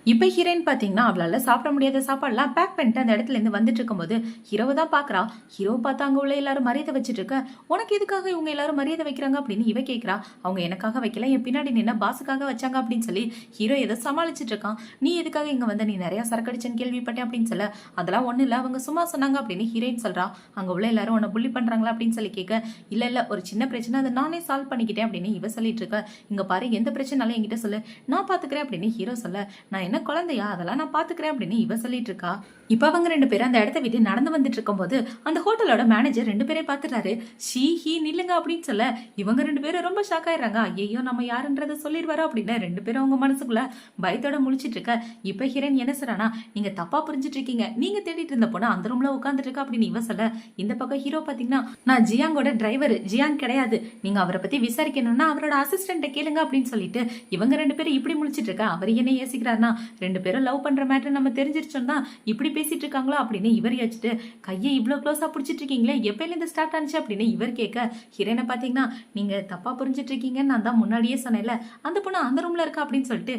இப்போ ஹீரோயின் பார்த்தீங்கன்னா அவளால் சாப்பிட முடியாத சாப்பாடுலாம் பேக் பண்ணிட்டு அந்த இடத்துல இருந்து வந்துட்டு இருக்கும்போது ஹீரோவை தான் பார்க்குறா. ஹீரோவை பார்த்து அங்கே உள்ள எல்லாரும் மரியாதை வச்சுட்டு இருக்க, உனக்கு எதுக்காக இவங்க எல்லாரும் மரியாதை வைக்கிறாங்க அப்படின்னு இவ கேட்குறா. அவங்க எனக்காக வைக்கல, என் பின்னாடி நின்னா பாஸுக்காக வச்சாங்க அப்படின்னு சொல்லி ஹீரோ எதை சமாளிச்சுட்டு இருக்கான். நீ எதுக்காக இங்கே வந்து நீ நிறையா சரக்கடிச்சேன்னு கேள்விப்பட்டேன் அப்படின்னு சொல்ல, அதெல்லாம் ஒன்றும் இல்லை அவங்க சும்மா சொன்னாங்க அப்படின்னு ஹீரோயின் சொல்கிறா. அங்கே உள்ள எல்லாரும் உன்னை புள்ளி பண்ணுறாங்களா அப்படின்னு சொல்லி கேட்க, இல்லை இல்லை ஒரு சின்ன பிரச்சனை அதை நானே சால்வ் பண்ணிக்கிட்டேன் அப்படின்னு இவ சொல்லிட்டு இருக்க. இங்கே பாரு எந்த பிரச்சனைனாலும் என்கிட்ட சொல்லு, நான் பார்த்துக்கிறேன் அப்படின்னு ஹீரோ சொல்ல, நான் என்ன குழந்தையா, அதெல்லாம் நான் பாத்துக்கிறேன் அப்படின்னு இவ சொல்லிட்டு இருக்கா. இப்ப அவங்க ரெண்டு பேரும் அந்த இடத்த விட்டு நடந்து வந்துட்டு இருக்கும் போது அந்த ஹோட்டலோட மேனேஜர் ரெண்டு பேரையும் பாத்துட்டாரு. ஷீ நில்லுங்க அப்படின்னு சொல்ல இவங்க ரெண்டு பேரும் ரொம்ப ஷாக் ஆயிடுறாங்க. ஐயோ நம்ம யாருன்றதை சொல்லிடுவாரோ அப்படின்னு ரெண்டு பேரும் அவங்க மனசுக்குள்ள பயத்தோட முழிச்சிட்டு இருக்க. இப்ப ஹீரோயின் என்ன சொல்றானா, நீங்க தப்பா புரிஞ்சிட்டு இருக்கீங்க, நீங்க தேடிட்டு இருந்த பொண்ணு அந்த ரூம்ல உட்காந்துட்டு இருக்கா அப்படின்னு இவ சொல்ல, இந்த பக்கம் ஹீரோ பாத்தீங்கன்னா நான் ஜியாங்கோட டிரைவர், ஜியாங் கிடையாது, நீங்க அவரை பத்தி விசாரிக்கணும்னா அவரோட அசிஸ்டன்ட்ட கேளுங்க அப்படின்னு சொல்லிட்டு இவங்க ரெண்டு பேரும் இப்படி முழிச்சிட்டு இருக்க. அவர் என்ன யோசிக்கிறாருன்னா, ரெண்டு பேரும் லவ் பண்ற மேட்டர் நம்ம தெரிஞ்சிருச்சோம்னா இப்படி பேசிட்டு இருக்காங்களோ அப்படின்னு இவர் யோசிச்சுட்டு, கையை இவ்வளவு க்ளோஸா பிடிச்சிட்டு இருக்கீங்களே எப்பயில இருந்து ஸ்டார்ட் ஆனிச்சு அப்படின்னு இவர் கேட்க, ஹீரோயினை பாத்தீங்கன்னா நீங்க தப்பா புரிஞ்சிட்டு இருக்கீங்கன்னு நான் தான் முன்னாடியே சொன்னேன்ல, அந்த பொண்ணு அந்த ரூம்ல இருக்கா அப்படின்னு சொல்லிட்டு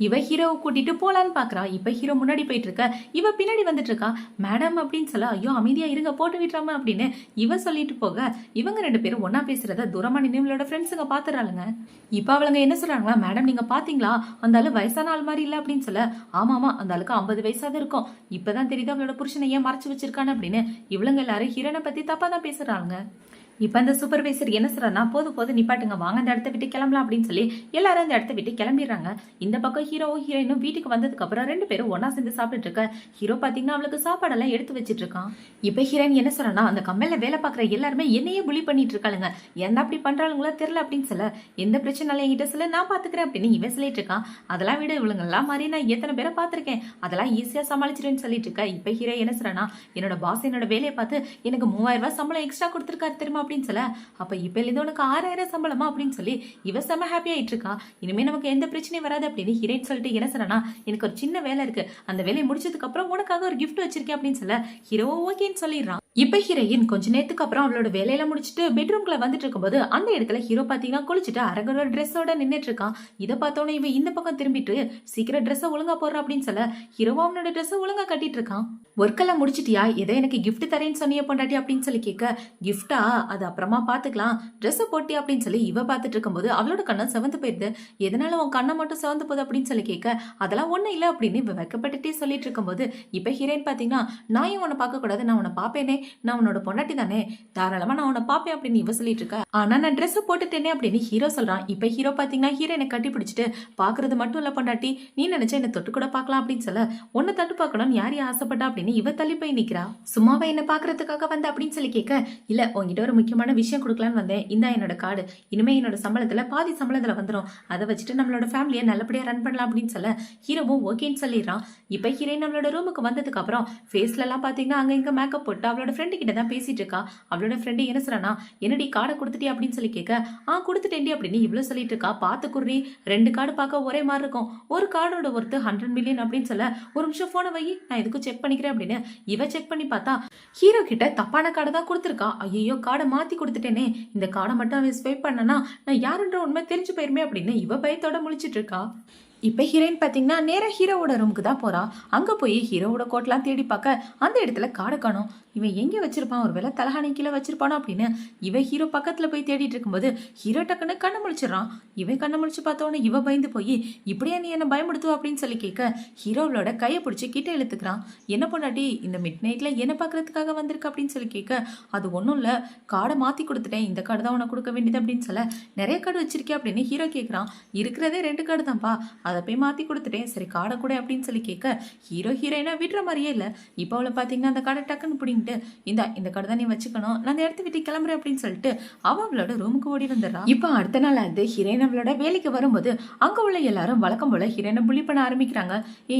இவ ஹீரோவை கூட்டிட்டு போலான்னு பாக்குறா. இப்ப ஹீரோ முன்னாடி போயிட்டு இருக்க, இவ பின்னாடி வந்துட்டு இருக்கா. மேடம் அப்படின்னு சொல்ல, ஐயோ அமைதியா இருங்க போட்டு விட்டுறாம அப்படின்னு இவ சொல்லிட்டு போக, இவங்க ரெண்டு பேரும் ஒன்னா பேசுறத தூரமா நினைவுகளோட ஃப்ரெண்ட்ஸுங்க பாத்துறாளுங்க. இப்ப அவளுங்க என்ன சொல்றாங்களா, மேடம் நீங்க பாத்தீங்களா அந்த ஆளு வயசான ஆள் மாதிரி இல்ல அப்படின்னு சொல்ல, ஆமாமா அந்த ஆளுக்கு 50 வயசாவது இருக்கும், இப்பதான் தெரியுது அவளோட புருஷனை ஏன் மறைச்சு வச்சிருக்கான்னு அப்படின்னு இவளுங்க எல்லாரும் ஹீரோனை பத்தி தப்பா தான் பேசுறாங்க. இப்ப அந்த சூப்பர்வைசர் என்ன சொல்றாருன்னா, போது நிப்பாட்டுங்க, வாங்க அந்த இடத்த விட்டு கிளம்பலாம் அப்படின்னு சொல்லி எல்லாரும் அந்த இடத்த விட்டு கிளம்பிடுறாங்க. இந்த பக்கம் ஹீரோவும் ஹீரோயினும் வீட்டுக்கு வந்ததுக்கு அப்புறம் ரெண்டு பேரும் ஒன்னா சேர்ந்து சாப்பிட்டுட்டு இருக்க. ஹீரோ பாத்தீங்கன்னா அவளுக்கு சாப்பாடெல்லாம் எடுத்து வச்சிட்டு இருக்கான். இப்ப ஹீரோயின் என்ன சொல்றானா, அந்த கம்பெனில வேலை பாக்குற எல்லாருமே என்னையே புலி பண்ணிட்டு இருக்காளுங்க, என்ன அப்படி பண்றாளுங்களோ தெரியல அப்படின்னு சொல்ல, எந்த பிரச்சனை என்கிட்ட சொல்ல நான் பாத்துக்கிறேன் அப்படின்னு இவன் சொல்லிட்டு இருக்கான். அதெல்லாம் விட இவளுங்க எல்லாம் மாதிரி நான் எத்தனை பேரை பாத்திருக்கேன், அதெல்லாம் ஈஸியா சமாளிச்சிருன்னு சொல்லிட்டு இருக்க. இப்ப ஹீரோ என்ன சொல்றானா, என்னோட பாஸ் என்னோட வேலையை பார்த்து எனக்கு 3000 ரூபாய் சம்பளம் எக்ஸ்ட்ரா கொடுத்துருக்காரு தெரியுமா அப்படின்னு சொல்ல, அப்ப இப்ப இருந்து உனக்கு 6000 சம்பளமா அப்படின்னு சொல்லி இவ செம ஹாப்பி ஆயிட்டு இருக்கா. இனிமே நமக்கு எந்த பிரச்சனையும் வராது அப்படின்னு ஹீரோயின் சொல்லிட்டு என்ன சொல்றானா, எனக்கு ஒரு சின்ன வேலை இருக்கு, அந்த வேலையை முடிச்சதுக்கு அப்புறம் உனக்காக ஒரு கிஃப்ட் வச்சிருக்கேன் அப்படின்னு சொல்ல ஹீரோ ஓகேன்னு சொல்லிடுறான். இப்ப ஹீரோயின் கொஞ்ச நேரத்துக்கு அப்புறம் அவளோட வேலையில முடிச்சுட்டு பெட்ரூம்குள்ள வந்துட்டு இருக்கும்போது அந்த இடத்துல ஹீரோ பாத்தீங்கன்னா குளிச்சுட்டு அரகரோட ட்ரெஸ்ஸோட நின்னுட்டு இருக்கான். இதை பார்த்தோன்னே இவன் இந்த பக்கம் திரும்பிட்டு சீக்கிரம் ட்ரெஸ் ஒழுங்கா போடுற அப்படின்னு சொல்ல ஹீரோ அவனோட ட்ரெஸ் ஒழுங்கா கட்டிட்டு இருக்கான். ஒர்க்கெல்லாம் முடிச்சிட்டியா, ஏதோ எனக்கு கிஃப்ட் தரேன்னு சொன்னிய பொண்டாட்டி அப்படின்னு சொல்லி கேட்க, கிஃப்டா அது அப்புறமா பாத்துக்கலாம், ட்ரெஸ் போட்டி அப்படின்னு சொல்லி இவ பாத்துட்டு இருக்கும்போது அவளோட கண்ணம் செவந்து போயிருது. எதனால உன் கண்ணை மட்டும் செவந்து போகுது அப்படின்னு சொல்லி கேட்க, அதெல்லாம் ஒண்ணும் இல்ல அப்படின்னு இவ வைக்கப்பட்டுட்டே சொல்லிட்டு இருக்கும்போது இப்ப ஹீரோயின் பாத்தீங்கன்னா, நான் ஏன் உன்னை பார்க்க கூடாது, நான் உன்னை பாப்பேனே, நான் உன்னோட பொண்டாட்டி தானே, தாராளமா நான் உன்னை பாப்பேன் அப்படின்னு இவ சொல்லிட்டு இருக்க. ஆனா நான் ட்ரெஸ் போட்டுட்டேனே அப்படின்னு ஹீரோ சொல்றான். இப்ப ஹீரோ பாத்தீங்கன்னா ஹீரோயினை கட்டி பிடிச்சிட்டு, பாக்குறது மட்டும் இல்ல பொண்டாட்டி, நீ நினைச்சா என்ன தொட்டு கூட பாக்கலாம் அப்படின்னு சொல்ல, உன்னை தட்டு பார்க்கணும்னு யார் ஆசைப்பட்டா அப்படின்னு இவ தள்ளி போய் நிக்கிறா. சும்மாவா என்ன பாக்குறதுக்காக வந்த அப்படின்னு சொல்லி கேட்க, இல்ல உங்ககிட்ட ஒரு முக்கியமான விஷயம் கொடுக்கலான்னு வந்தேன், இந்தா என்னோட கார்டு, இனிமே என்னோட சம்பளத்துல பாதி சம்பளத்துல வந்துடும், அதை வச்சுட்டு நம்மளோட ஃபேமிலியை நல்லபடியா ரன் பண்ணலாம் அப்படின்னு சொல்ல ஹீரோவும் ஓகேன்னு சொல்லிடுறான். இப்ப ஹீரோயின் நம்மளோட ரூமுக்கு வந்ததுக்கு அப்புறம் ஃபேஸ்ல எல்லாம் பாத்தீங்கன்னா அங்க இங்க மேக்கப் போட்டு அவளோட ஃப்ரெண்டு கிட்ட தான் பேசிட்டு இருக்கா. அவளோட ஃப்ரெண்டு என்ன சொல்றானா, என்னடி கார்டை கொடுத்துட்டே அப்படின்னு சொல்லி கேட்க, கொடுத்துட்டேன்டி அப்படின்னு இவ்வளவு சொல்லிட்டு இருக்கா. பாத்து குர்ரி, 2 கார்டு பார்க்க ஒரே மாதிரி இருக்கும், ஒரு கார்டோட ஒர்த்து 100 மில்லியன் அப்படின்னு சொல்ல, ஒரு நிமிஷம் போனை வை நான் எதுக்கும் செக் பண்ணிக்கிறேன் அப்படின்னு இவ செக் பண்ணி பார்த்தா ஹீரோ கிட்ட தப்பான கார்டை தான் கொடுத்துருக்கா. ஐயோ கார்டை மாத்தி கொடுத்துட்டேனே, இந்த கார்டை மட்டும் அவன் ஸ்வைப் பண்ணனா நான் யாருன்ற உண்மை தெரிஞ்சு போயிருமே அப்படின்னு இவ பயத்தோட முழிச்சிட்டு இருக்கா. இப்ப ஹீரோயின் பாத்தீங்கன்னா நேரா ஹீரோவோட ரூமுக்கு தான் போறா. அங்க போய் ஹீரோவோட கோட்லாம் தேடி பார்க்க அந்த இடத்துல காடை காணோம். இவன் எங்க வச்சிருப்பான், ஒரு வேளை தலகாணி கீழே வச்சிருப்பானோ அப்படின்னு இவ ஹீரோ பக்கத்துல போய் தேடிட்டு இருக்கும்போது ஹீரோ டக்குன்னு கண்ணை முழிச்சிடறான். இவன் கண்ணை முழிச்சு பார்த்தோன்னு இவ பயந்து போய், இப்படியா நீ என்ன பயமுடுத்துவ அப்படின்னு சொல்லி கேட்க, ஹீரோவோட கையை பிடிச்சி கிட்ட இழுத்துக்கிறான். என்ன பொண்டாட்டி இந்த மிட் நைட்ல என்ன பாக்குறதுக்காக வந்திருக்க அப்படின்னு சொல்லி கேட்க, அது ஒன்றும் இல்லை, கார்டை மாத்தி கொடுத்துட்டேன், இந்த கார்டு தான் உனக்கு கொடுக்க வேண்டியது அப்படின்னு சொல்ல, நிறைய கார்டு வச்சிருக்கேன் அப்படின்னு ஹீரோ கேட்குறான். இருக்கிறதே 2 கார்டு தான்ப்பா, அதை போய் மாத்தி கொடுத்துட்டேன், சரி கார்டை கூட அப்படின்னு சொல்லி கேட்க ஹீரோயினை விடுற மாதிரியே இல்லை. இப்போ அவளை பார்த்தீங்கன்னா அந்த கார்டை டக்குன்னு பிடிங்கி பண்ணிட்டு இந்த கடை தான் நீ வச்சுக்கணும், நான் அந்த இடத்த விட்டு கிளம்புறேன் அப்படின்னு சொல்லிட்டு அவளோட ரூமுக்கு ஓடி வந்துடுறா. இப்ப அடுத்த நாள் அது ஹீரோயின் அவளோட வேலைக்கு வரும்போது அங்க உள்ள எல்லாரும் வழக்கம் போல ஹீரோயினை புள்ளி பண்ண ஆரம்பிக்கிறாங்க.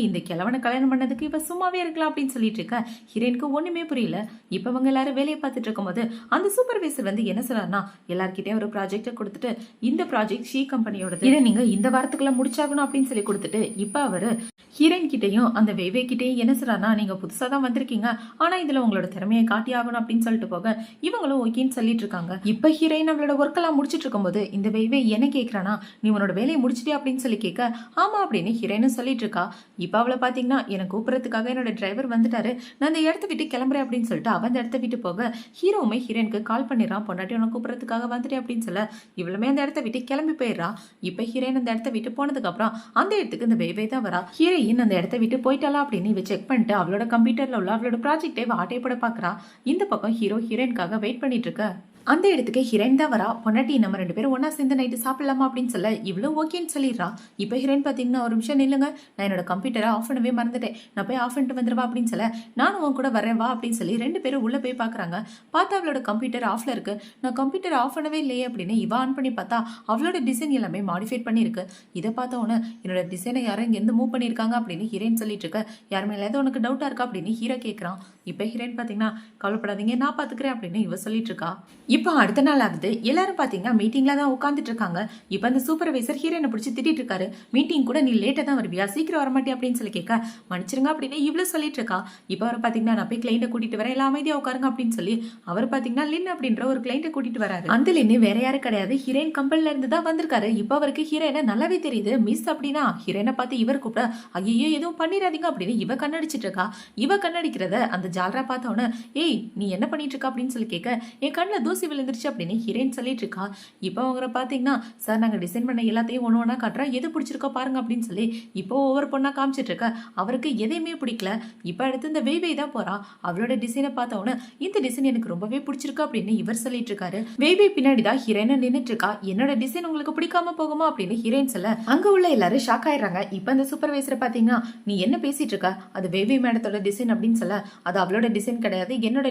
இந்த கிழவனை கல்யாணம் பண்ணதுக்கு இவ சும்மாவே இருக்கலாம் அப்படின்னு சொல்லிட்டு இருக்க ஹீரோயினுக்கு ஒண்ணுமே புரியல. இப்ப அவங்க எல்லாரும் வேலையை பார்த்துட்டு இருக்கும்போது அந்த சூப்பர்வைசர் வந்து என்ன சொல்றாருன்னா, எல்லார்கிட்டயும் ஒரு ப்ராஜெக்ட கொடுத்துட்டு இந்த ப்ராஜெக்ட் ஷீ கம்பெனியோட இதை நீங்க இந்த வாரத்துக்குள்ள முடிச்சாகணும் அப்படின்னு சொல்லி கொடுத்துட்டு இப்ப அவரு ஹீரோயின் கிட்டையும் அந்த வேவே கிட்டையும் என்ன சொல்றாருன்னா, நீங்க புதுசா தான் வந்திருக்கீங்க, ஆனா இதுல உங்களோட திறமையை காட்டி ஆகணும் அப்படின்னு சொல்லிட்டு போக இவங்களும் ஓகேன்னு சொல்லிட்டு இருக்காங்க. இப்ப ஹீரோயின் அவளோட ஒர்க் எல்லாம் முடிச்சிட்டு இருக்கும்போது இந்த வேவே என்ன கேக்குறானா, நீ உன்னோட வேலையை முடிச்சிட்டே அப்படின்னு சொல்லி கேட்க ஆமா அப்படின்னு ஹீரோயினும் சொல்லிட்டு இருக்கா. இப்ப அவளை பாத்தீங்கன்னா எனக்கு கூப்பிடறதுக்காக என்னோட டிரைவர் வந்துட்டாரு, நான் அந்த இடத்த விட்டு கிளம்புறேன் அப்படின்னு சொல்லிட்டு அவன் அந்த இடத்த விட்டு போக ஹீரோவுமே ஹீரோயினுக்கு கால் பண்ணிடுறான், பொண்டாட்டி உனக்கு கூப்பிடறதுக்காக வந்துட்டேன் அப்படின்னு சொல்ல இவளுமே அந்த இடத்த விட்டு கிளம்பி போயிடுறா. இப்ப ஹீரோயின் அந்த இடத்த விட்டு போனதுக்கு அப்புறம் அந்த இடத்துக்கு இந்த வேவே தான் வரா. ஹீரோயின் அந்த இடத்த விட்டு போயிட்டாளா அப்படின்னு இவ செக் பண்ணிட்டு அவளோட கம்ப்யூட்டர்ல உள்ள அவளோட ப்ராஜெக்டை ஆட்டைப்பட பாக்குறா. இந்த பக்கம் ஹீரோயின்காக வெயிட் பண்ணிட்டு இருக்க அந்த இடத்துக்கு ஹீரோயின் தான் வரா. பொண்டாட்டி நம்ம 2 பேரும் ஒன்னா சேர்ந்து நைட்டு சாப்பிடலாமா அப்படின்னு சொல்ல இவ்வளவு ஓகேன்னு சொல்லிடுறா. இப்ப ஹீரோயின் பாத்தீங்கன்னா ஒரு நிமிஷம் நில்லுங்க, நான் என்னோட கம்ப்யூட்டரை ஆஃப் பண்ணவே மறந்துட்டேன், நான் போய் ஆஃப் பண்ணிட்டு வந்துருவா அப்படின்னு சொல்ல நானும் உன் கூட வரேன் வா அப்படின்னு சொல்லி 2 பேரும் உள்ள போய் பாக்குறாங்க. பார்த்தா அவளோட கம்ப்யூட்டர் ஆஃப்ல இருக்கு. நான் கம்ப்யூட்டர் ஆஃப் பண்ணவே இல்லையே அப்படின்னு இவ ஆன் பண்ணி பார்த்தா அவளோட டிசைன் எல்லாமே மாடிஃபைட் பண்ணிருக்கு. இதை பார்த்த உடனே என்னோட டிசைனை யாரும் இங்க இருந்து மூவ் பண்ணிருக்காங்க அப்படின்னு ஹீரோயின் சொல்லிட்டு இருக்க. யாருமே ஏதாவது உனக்கு டவுட்டா இருக்கா அப்படின்னு ஹீரோ கேட்கறான். இப்ப ஹீரோயின் பாத்தீங்கன்னா கவலைப்படாதீங்க நான் பாத்துக்கிறேன் அப்படின்னு இவ சொல்லிட்டு இருக்கா. இப்போ அடுத்த நாள் ஆகுது. எல்லாரும் பாத்தீங்கன்னா மீட்டிங்ல தான் உட்காந்துட்டு இருக்காங்க. இப்ப அந்த சூப்பர்வைசர் ஹீரோயினை பிடிச்சி திட்டிட்டு இருக்காரு. மீட்டிங் கூட நீ லேட்டா தான் வருவியா, சீக்கிரம் வரமாட்டியா அப்படின்னு சொல்லி கேட்க மன்னிச்சிருங்க அப்படின்னு இவ்வளவு சொல்லிட்டு இருக்கா. இப்ப அவர் பாத்தீங்கன்னா நான் போய் கிளைண்ட கூட்டிட்டு வரேன், எல்லாம் அமைதியா உட்காருங்க அப்படின்னு சொல்லி அவர் பாத்தீங்கன்னா லின் அப்படின்ற ஒரு கிளைண்ட கூட்டிட்டு வராரு. அந்த லின்னு வேற யாரும் கிடையாது, ஹீரோயின் கம்பெனில இருந்து தான் வந்திருக்காரு. இப்ப அவருக்கு ஹீரோயினை நல்லாவே தெரியுது. மிஸ் அப்படின்னா ஹீரோயினை பார்த்து இவர் கூப்பிட ஐயோ எதுவும் பண்ணிடாதீங்க அப்படின்னு இவ கண்ணடிச்சிட்டு இருக்கா. இவ கண்ணடிக்கிறத அந்த ஜாலரா பார்த்தவன ஏய் நீ என்ன பண்ணிட்டு இருக்கா அப்படின்னு சொல்லி கேட்க என் கண்ணுல தூசி விழுந்துருச்சு அப்படின்னு ஹீரோயின் சொல்லிட்டு இருக்கா. இப்போ அவங்க பாத்தீங்கன்னா சார் நாங்க டிசைன் பண்ண எல்லாத்தையும் ஒண்ணு ஒண்ணா காட்டுறோம், எது பிடிச்சிருக்கோ பாருங்க அப்படின்னு சொல்லி இப்போ ஒவ்வொரு பொண்ணா காமிச்சிட்டு இருக்க. அவருக்கு எதையுமே பிடிக்கல. இப்ப அடுத்து இந்த வேவே தான் போறா. அவளோட டிசைனை பார்த்தவன இந்த டிசைன் எனக்கு ரொம்பவே பிடிச்சிருக்கு அப்படின்னு இவர் சொல்லிட்டு இருக்காரு. வேவே பின்னாடிதான் ஹீரோயின் நின்னுட்டு இருக்கா. என்னோட டிசைன் உங்களுக்கு பிடிக்காம போகுமா அப்படின்னு ஹீரோயின் சொல்ல அங்க உள்ள எல்லாரும் ஷாக் ஆயிடுறாங்க. இப்ப அந்த சூப்பர்வைசரை பாத்தீங்கன்னா நீ என்ன பேசிட்டு இருக்க, அது வேவே மேடத்தோட டிசைன் அப்படின்னு சொல்ல அது அவளோட டிசைன் கிடையாது, என்னோட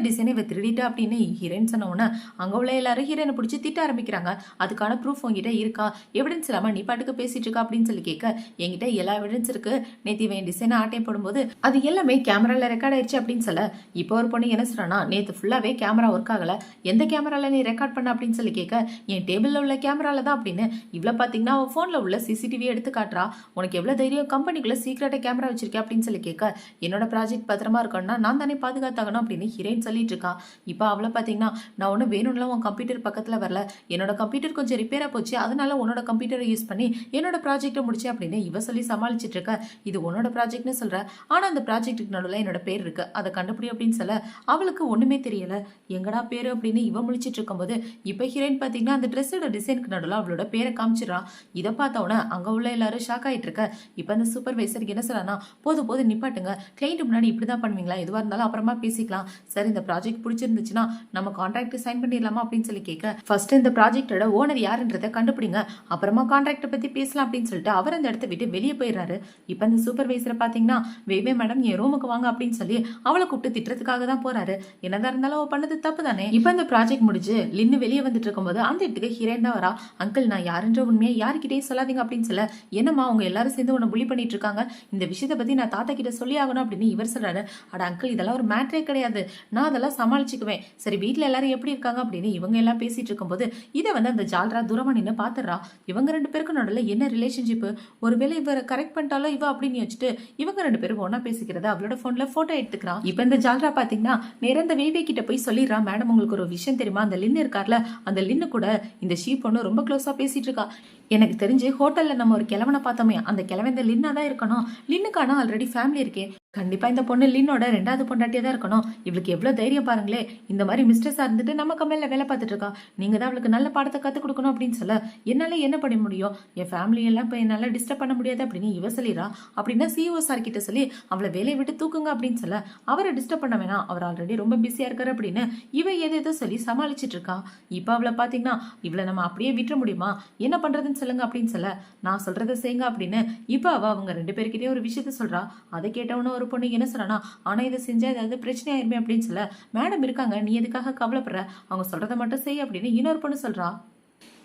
டிசைனை இவ திருடிட்டா அப்படின்னு ஹீரோயின் சொன்ன உடனே அங்க உள்ள எல்லாரும் ஹீரோயினை பிடிச்சி திட்ட ஆரம்பிக்கிறாங்க. அதுக்கான ப்ரூஃப் உங்ககிட்ட இருக்கா, எவிடன்ஸ் இல்லாம நீ பாட்டுக்கு பேசிட்டு இருக்கா அப்படின்னு சொல்லி கேட்க என்கிட்ட எல்லா எவிடன்ஸ் இருக்கு, நேத்து இவன் டிசைனை ஆட்டையும் போடும்போது அது எல்லாமே கேமரால ரெக்கார்ட் ஆயிடுச்சு அப்படின்னு சொல்ல இப்போ ஒரு பொண்ணு என்ன சொல்றானா, நேத்து ஃபுல்லாவே கேமரா ஒர்க் ஆகல, எந்த கேமரால நீ ரெக்கார்ட் பண்ண அப்படின்னு சொல்லி கேட்க என் டேபிள்ல உள்ள கேமரால தான் அப்படின்னு இவ்வளவு பாத்தீங்கன்னா அவன் போன்ல உள்ள சிசிடிவி எடுத்து காட்டுறா. உனக்கு எவ்வளவு தைரியம் கம்பெனிக்குள்ள சீக்கிரட்டா கேமரா வச்சிருக்கேன் அப்படின்னு சொல்லி கேட்க என்னோட ப்ராஜெக்ட் பத்திரமா இருக்கணும்னா நான் தானே பாதுகாத்தாகணும் அப்படின்னு ஹீரோயின் சொல்லிட்டு இருக்கா. இப்போ அவளை பாத்தீங்கன்னா நான் ஒன்னும் வேணும்லாம் உன் கம்ப்யூட்டர் பக்கத்துல வரல, என்னோட கம்ப்யூட்டர் கொஞ்சம் ரிப்பேரா போச்சு, அதனால உன்னோட கம்ப்யூட்டரை யூஸ் பண்ணி என்னோட ப்ராஜெக்டை முடிச்சேன் அப்படின்னு இவ சொல்லி சமாளிச்சிட்டு இருக்க. இது உன்னோட ப்ராஜெக்ட்னு சொல்ற, ஆனா அந்த ப்ராஜெக்ட்டுக்கு நடுவில் என்னோட பேர் இருக்கு, அதை கண்டுபிடி அப்படின்னு சொல்ல அவளுக்கு ஒண்ணுமே தெரியல. எங்கடா பேரு அப்படின்னு இவ முழிச்சிட்டு இருக்கும்போது இப்ப ஹீரோயின் பாத்தீங்கன்னா அந்த ட்ரெஸ்ஸோட டிசைனுக்கு நடுவில் அவளோட பேரை காமிச்சிடறா. இதை பார்த்தவன அங்க உள்ள எல்லாரும் ஷாக் ஆயிட்டு இருக்க. இப்ப அந்த சூப்பர்வைசருக்கு என்ன சொல்றானா, போதும் நிப்பாட்டுங்க, கிளைண்ட் முன்னாடி இப்படிதான் பண்ணுவீங்களா, எதுவா இருந்தாலும் அப்புறமா பேசிக்கலாம், சரி இந்த ப்ராஜெக்ட் பிடிச்சிருந்துச்சுன்னா நம்ம கான்ட்ராக்ட் சைன் பண்ணிடலாமா அப்படின்னு சொல்லி கேட்க ஃபர்ஸ்ட் இந்த ப்ராஜெக்டோட ஓனர் யாருன்றதை கண்டுபிடிங்க, அப்புறமா கான்ட்ராக்ட் பத்தி பேசலாம் அப்படின்னு சொல்லிட்டு அவர் அந்த இடத்த விட்டு வெளியே போயிடுறாரு. இப்ப இந்த சூப்பர்வைசரை பாத்தீங்கன்னா வேவே மேடம் என் ரூமுக்கு வாங்க அப்படின்னு சொல்லி அவளை கூப்பிட்டு திட்டுறதுக்காக தான் போறாரு. என்னதான் இருந்தாலும் அவ பண்ணது தப்பு தானே. இப்ப இந்த ப்ராஜெக்ட் முடிஞ்சு லின்னு வெளியே வந்துட்டு இருக்கும்போது அந்த இடத்துக்கு ஹீரோயின் தான் வரா. அங்கிள் நான் யாருன்ற உண்மையை யாருக்கிட்டே சொல்லாதீங்க அப்படின்னு சொல்ல என்னம்மா அவங்க எல்லாரும் சேர்ந்து உன்னை புலி பண்ணிட்டு இருக்காங்க, இந்த விஷயத்தை பத்தி நான் தாத்தா கிட்ட சொல்லி ஆகணும் அப்படின்னு இவர் சொல்றாரு. அட அங்கிள் இதெல்லாம் ஒரு மேட்ரே கிடையாது, நான் அதெல்லாம் சமாளிச்சுக்குவேன், சரி வீட்டுல எல்லாரும் எப்படி இருக்காங்க அப்படின்னு இவங்க எல்லாம் பேசிட்டு இருக்கும்போது இதை வந்து அந்த ஜால்ரா தூரமா நின்று பாத்துறா. இவங்க 2 பேருக்கு நடுவில் என்ன ரிலேஷன்ஷிப், ஒருவேளை இவரை கரெக்ட் பண்ணிட்டாலும் இவ அப்படின்னு வச்சுட்டு இவங்க 2 பேரும் ஒன்னா பேசிக்கிறத அவளோட போன்ல போட்டோ எடுத்துக்கிறான். இப்ப இந்த ஜால்ரா பாத்தீங்கன்னா நேரம் வேவே கிட்ட போய் சொல்லிடுறா, மேடம் உங்களுக்கு ஒரு விஷயம் தெரியுமா, அந்த லின்னு இருக்கார்ல அந்த லின்னு கூட இந்த ஷீப் பொண்ணு ரொம்ப க்ளோஸா பேசிட்டு இருக்கா, எனக்கு தெரிஞ்சு ஹோட்டல்ல நம்ம ஒரு கிழவனை பார்த்தோமே அந்த கிழவன் இந்த லின்னா தான் இருக்கணும், லின்னுக்கான ஆல்ரெடி ஃபேமிலி இருக்கே, கண்டிப்பா இந்த பொண்ணு லின்னோட 2வது பொண்டாட்டியா தான் இருக்கணும், இவளுக்கு எவ்வளவு தைரியம் பாருங்களே, இந்த மாதிரி மிஸ்டர்ஸா இருந்துட்டு நம்ம கம்பெனில வேலை பார்த்துட்டு இருக்கா, நீங்க தான் அவளுக்கு நல்ல பாடத்தை கத்து கொடுக்கணும் அப்படின்னு சொல்ல என்னால என்ன பண்ண முடியும், என் ஃபேமிலி எல்லாம் இப்ப என்னால டிஸ்டர்ப் பண்ண முடியாது அப்படின்னு இவ சொல்லிடுறா. அப்படின்னா சிஓ சார் கிட்ட சொல்லி அவளை வேலையை விட்டு தூக்குங்க அப்படின்னு சொல்ல அவரை டிஸ்டர்ப் பண்ண வேணாம், அவர் ஆல்ரெடி ரொம்ப பிஸியா இருக்காரு அப்படின்னு இவ எதோ சொல்லி சமாளிச்சிட்டு இருக்கா. இப்ப அவளை பாத்தீங்கன்னா இவளை நம்ம அப்படியே விட்டுற முடியுமா, என்ன பண்றதுன்னு சொல்லுங்க அப்படின்னு சொல்ல நான் சொல்றதை செய்யுங்க அப்படின்னு இப்ப அவங்க 2 பேருக்கிட்டே ஒரு விஷயத்த சொல்றா. அதை கேட்டவன ஒரு பொண்ணு என்ன சொல்றானா, ஆனா இதை செஞ்சா ஏதாவது பிரச்சனை ஆயிருமே அப்படின்னு சொல்ல, மேடம் இருக்காங்க, நீ எதுக்காக கவலைப்படுற, அவங்க சொல்றதை மட்டும் செய் அப்படின்னு இன்னொரு பொண்ணு சொல்றா.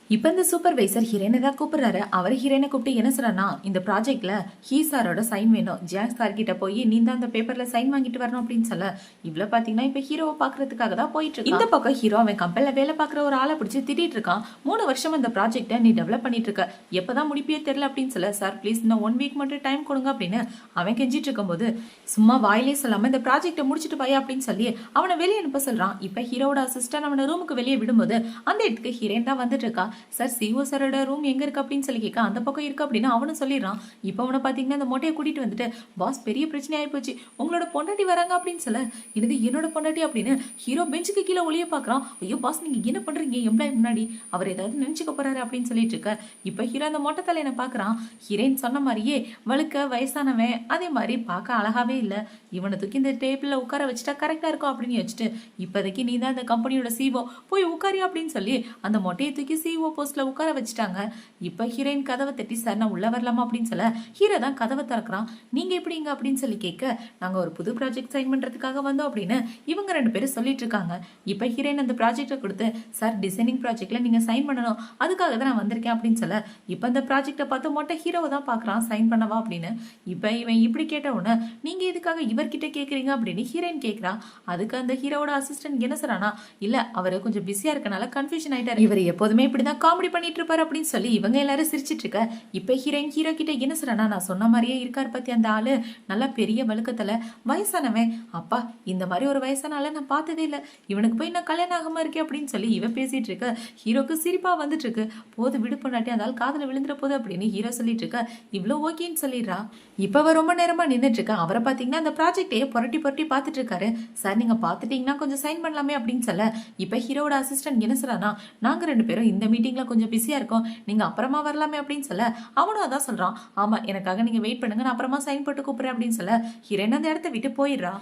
இப்ப இந்த சூப்பர்வைசர் ஹீரோனை தான் கூப்பிடுறாரு. அவர் ஹீரோனை கூப்பிட்டு என்ன சொல்றாருன்னா, இந்த ப்ராஜெக்ட்ல ஹீ சாரோட சைன் வேணும், ஜாக் சார் கிட்ட போய் நீ தான் அந்த பேப்பர்ல சைன் வாங்கிட்டு வரணும் அப்படின்னு சொல்ல, இவ்வளவு பாத்தீங்கன்னா இப்ப ஹீரோவை பாக்குறதுக்காக தான் போயிட்டு இருக்கு. இந்த பக்கம் ஹீரோ அவன் கம்பெனில வேலை பாக்குற ஒரு ஆளை பிடிச்சி திட்டிட்டு இருக்கான். 3 வருஷம் இந்த ப்ராஜெக்ட நீ டெவலப் பண்ணிட்டு இருக்க, எப்பதான் முடிப்பே தெரியல அப்படின்னு சொல்ல, சார் ப்ளீஸ் இன்னும் 1 வீக் மட்டும் டைம் கொடுங்க அப்படின்னு அவன் கெஞ்சிட்டு இருக்கும் போது, சும்மா வாயிலே சொல்லாம இந்த ப்ராஜெக்ட முடிச்சுட்டு போய் அப்படின்னு சொல்லி அவனை வெளியே அனுப்ப சொல்றான். இப்ப ஹீரோட அசிஸ்டன்ட் அவனை ரூமுக்கு வெளியே விடும்போது அந்த இடத்துக்கு ஹீரோயின் தான் வந்துட்டு இருக்கா. சார் சிஓ சாரோட ரூம் எங்க இருக்கு அப்படின்னு சொல்லி கேட்க, அந்த பக்கம் இருக்கு அப்படின்னு அவனும் சொல்லிடுறான். இப்போ அவனை பாத்தீங்கன்னா அந்த மொட்டையை கூட்டிட்டு வந்துட்டு, பாஸ் பெரிய பிரச்சனை ஆகி போச்சு, உங்களோட பொண்டாட்டி வராங்க அப்படின்னு சொல்ல, இது என்னோட பொண்டாட்டி அப்படின்னு ஹீரோ பெஞ்சுக்கு கீழே ஒளிய பாக்குறான். ஐயோ பாஸ் நீங்க என்ன பண்றீங்க எம்ப்ளாய் முன்னாடி, அவர் ஏதாவது நினைச்சுக்க போறாரு அப்படின்னு சொல்லிட்டு இருக்க. இப்ப ஹீரோ அந்த மொட்டை தலையனை பாக்குறான். ஹீரோயின் சொன்ன மாதிரியே வழுக்க வயசானவன், அதே மாதிரி பார்க்க அழகாவே இல்ல, இவனை தூக்கி இந்த டேபிள்ல உட்கார வச்சுட்டா கரெக்டா இருக்கும் அப்படின்னு வச்சுட்டு, இப்போதைக்கு நீ தான் இந்த கம்பெனியோட சிஓ, போய் உட்காரியா அப்படின்னு சொல்லி அந்த மொட்டையை தூக்கி சிஓ போஸ்ட்ல உட்கார வச்சுட்டாங்க. இப்ப ஹீரோயின் கதவை தட்டி, சார் நான் உள்ள வரலாமா அப்படின்னு சொல்ல, ஹீரோ தான் கதவை திறக்கிறான். நீங்க எப்படிங்க அப்படின்னு சொல்லி கேட்க, நாங்க ஒரு புது ப்ராஜெக்ட் சைன் பண்றதுக்காக வந்தோம் அப்படின்னு இவங்க 2 பேரும் சொல்லிட்டு இருக்காங்க. இப்ப ஹீரோயின் அந்த ப்ராஜெக்டை கொடுத்து, சார் டிசைனிங் ப்ராஜெக்ட்ல நீங்க சைன் பண்ணணும், அதுக்காக தான் நான் வந்திருக்கேன் அப்படின்னு சொல்ல, இப்ப அந்த ப்ராஜெக்டை பார்த்து மொட்டை ஹீரோவை தான் பாக்குறான், சைன் பண்ணவா அப்படின்னு. இப்ப இவன் இப்படி கேட்ட உடனே, நீங்க எதுக்காக இவர்கிட்ட கேக்குறீங்க அப்படின்னு ஹீரோயின் கேக்குறா. அதுக்கு அந்த ஹீரோவோட அசிஸ்டன்ட் என்ன சொல்றானா, இல்ல அவரு கொஞ்சம் பிஸியா இருக்கனால கன்ஃபியூஷன் ஆயிட்டாரு, இவர் எப்போதுமே இப்படிதான் காமெடி பண்ணிட்டு இருப்பாரு அப்படின்னு சொல்லி இவங்க எல்லாரும் சிரிச்சிட்டு இருக்க. இப்ப ஹீரோயின் ஹீரோ கிட்ட என்ன சொல்றானா, நான் சொன்ன மாதிரியே இருக்காரு பத்தி அந்த ஆளு, நல்லா பெரிய வழுக்கத்துல வயசானவன், அப்பா இந்த மாதிரி ஒரு வயசான ஆளை நான் பார்த்ததே இல்ல, இவனுக்கு போய் நான் கல்யாணம் ஆகாம இருக்கேன் அப்படின்னு சொல்லி இவ பேசிட்டு இருக்க. ஹீரோக்கு சிரிப்பா வந்துட்டு இருக்கு. போது விடு பண்ணாட்டி அந்த ஆள் காதுல விழுந்துற போது அப்படின்னு ஹீரோ சொல்லிட்டு இருக்க. இவ்வளவு ஓகேன்னு சொல்லிடுறா. இப்ப அவர் ரொம்ப நேரமா நின்றுட்டு இருக்க. அவரை பாத்தீங்கன்னா அந்த ப்ராஜெக்டையே புரட்டி புரட்டி பாத்துட்டு இருக்காரு. சார் நீங்க பாத்துட்டீங்கன்னா கொஞ்சம் சைன் பண்ணலாமே அப்படின்னு சொல்ல, இப்ப ஹீரோட அசிஸ்டன்ட் என்ன சொல்றானா, நாங்க 2 பேரும் இந்த மீட்டிங்ல கொஞ்சம் பிஸியா இருக்கோம், நீங்க அப்புறமா வரலாமே அப்படின்னு சொல்ல, அவனும் அதான் சொல்றான். ஆமா எனக்காக நீங்க வெயிட் பண்ணுங்க, நான் அப்புறமா சைன் போட்டு கூப்பிடுறேன் அப்படின்னு சொல்ல, ஹீரோயின் அந்த இடத்த விட்டு போயிடுறா.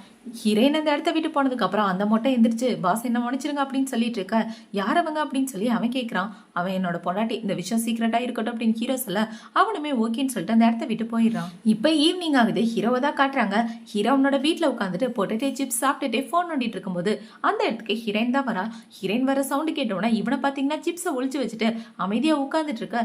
ஹீரோயின் அந்த இடத்த விட்டு போனதுக்கு அப்புறம் அந்த மொட்டை எந்திரிச்சு, பாஸ் என்ன மன்னிச்சிருங்க அப்படின்னு சொல்லிட்டு இருக்க. யார் அவங்க அப்படின்னு சொல்லி அவன் கேட்கறான். அவன் என்னோட பொண்டாட்டி, இந்த விஷயம் சீக்கிரட்டா இருக்கட்டும் அப்படின்னு ஹீரோ சொல்ல, அவனுமே ஓகேன்னு சொல்லிட்டு அந்த இடத்த விட்டு போயிடுறான். இப்ப ஈவினிங் ஆகுது. ஹீரோவை தான் காட்டுறாங்க. ஹீரோ அவனோட வீட்டுல உட்காந்துட்டு பொட்டேட்டோ சிப்ஸ் சாப்பிட்டுட்டே போன் நோண்டிட்டு இருக்கும்போது அந்த இடத்துக்கு ஹீரோயின் தான் வரா. ஹீரோயின் வர சவுண்டு கேட்டோன்னா இவனை பாத்தீங்கன்னா சிப்ஸை ஒழிச்சு வச்சுட்டு அமைதியா உட்காந்துட்டு இருக்க.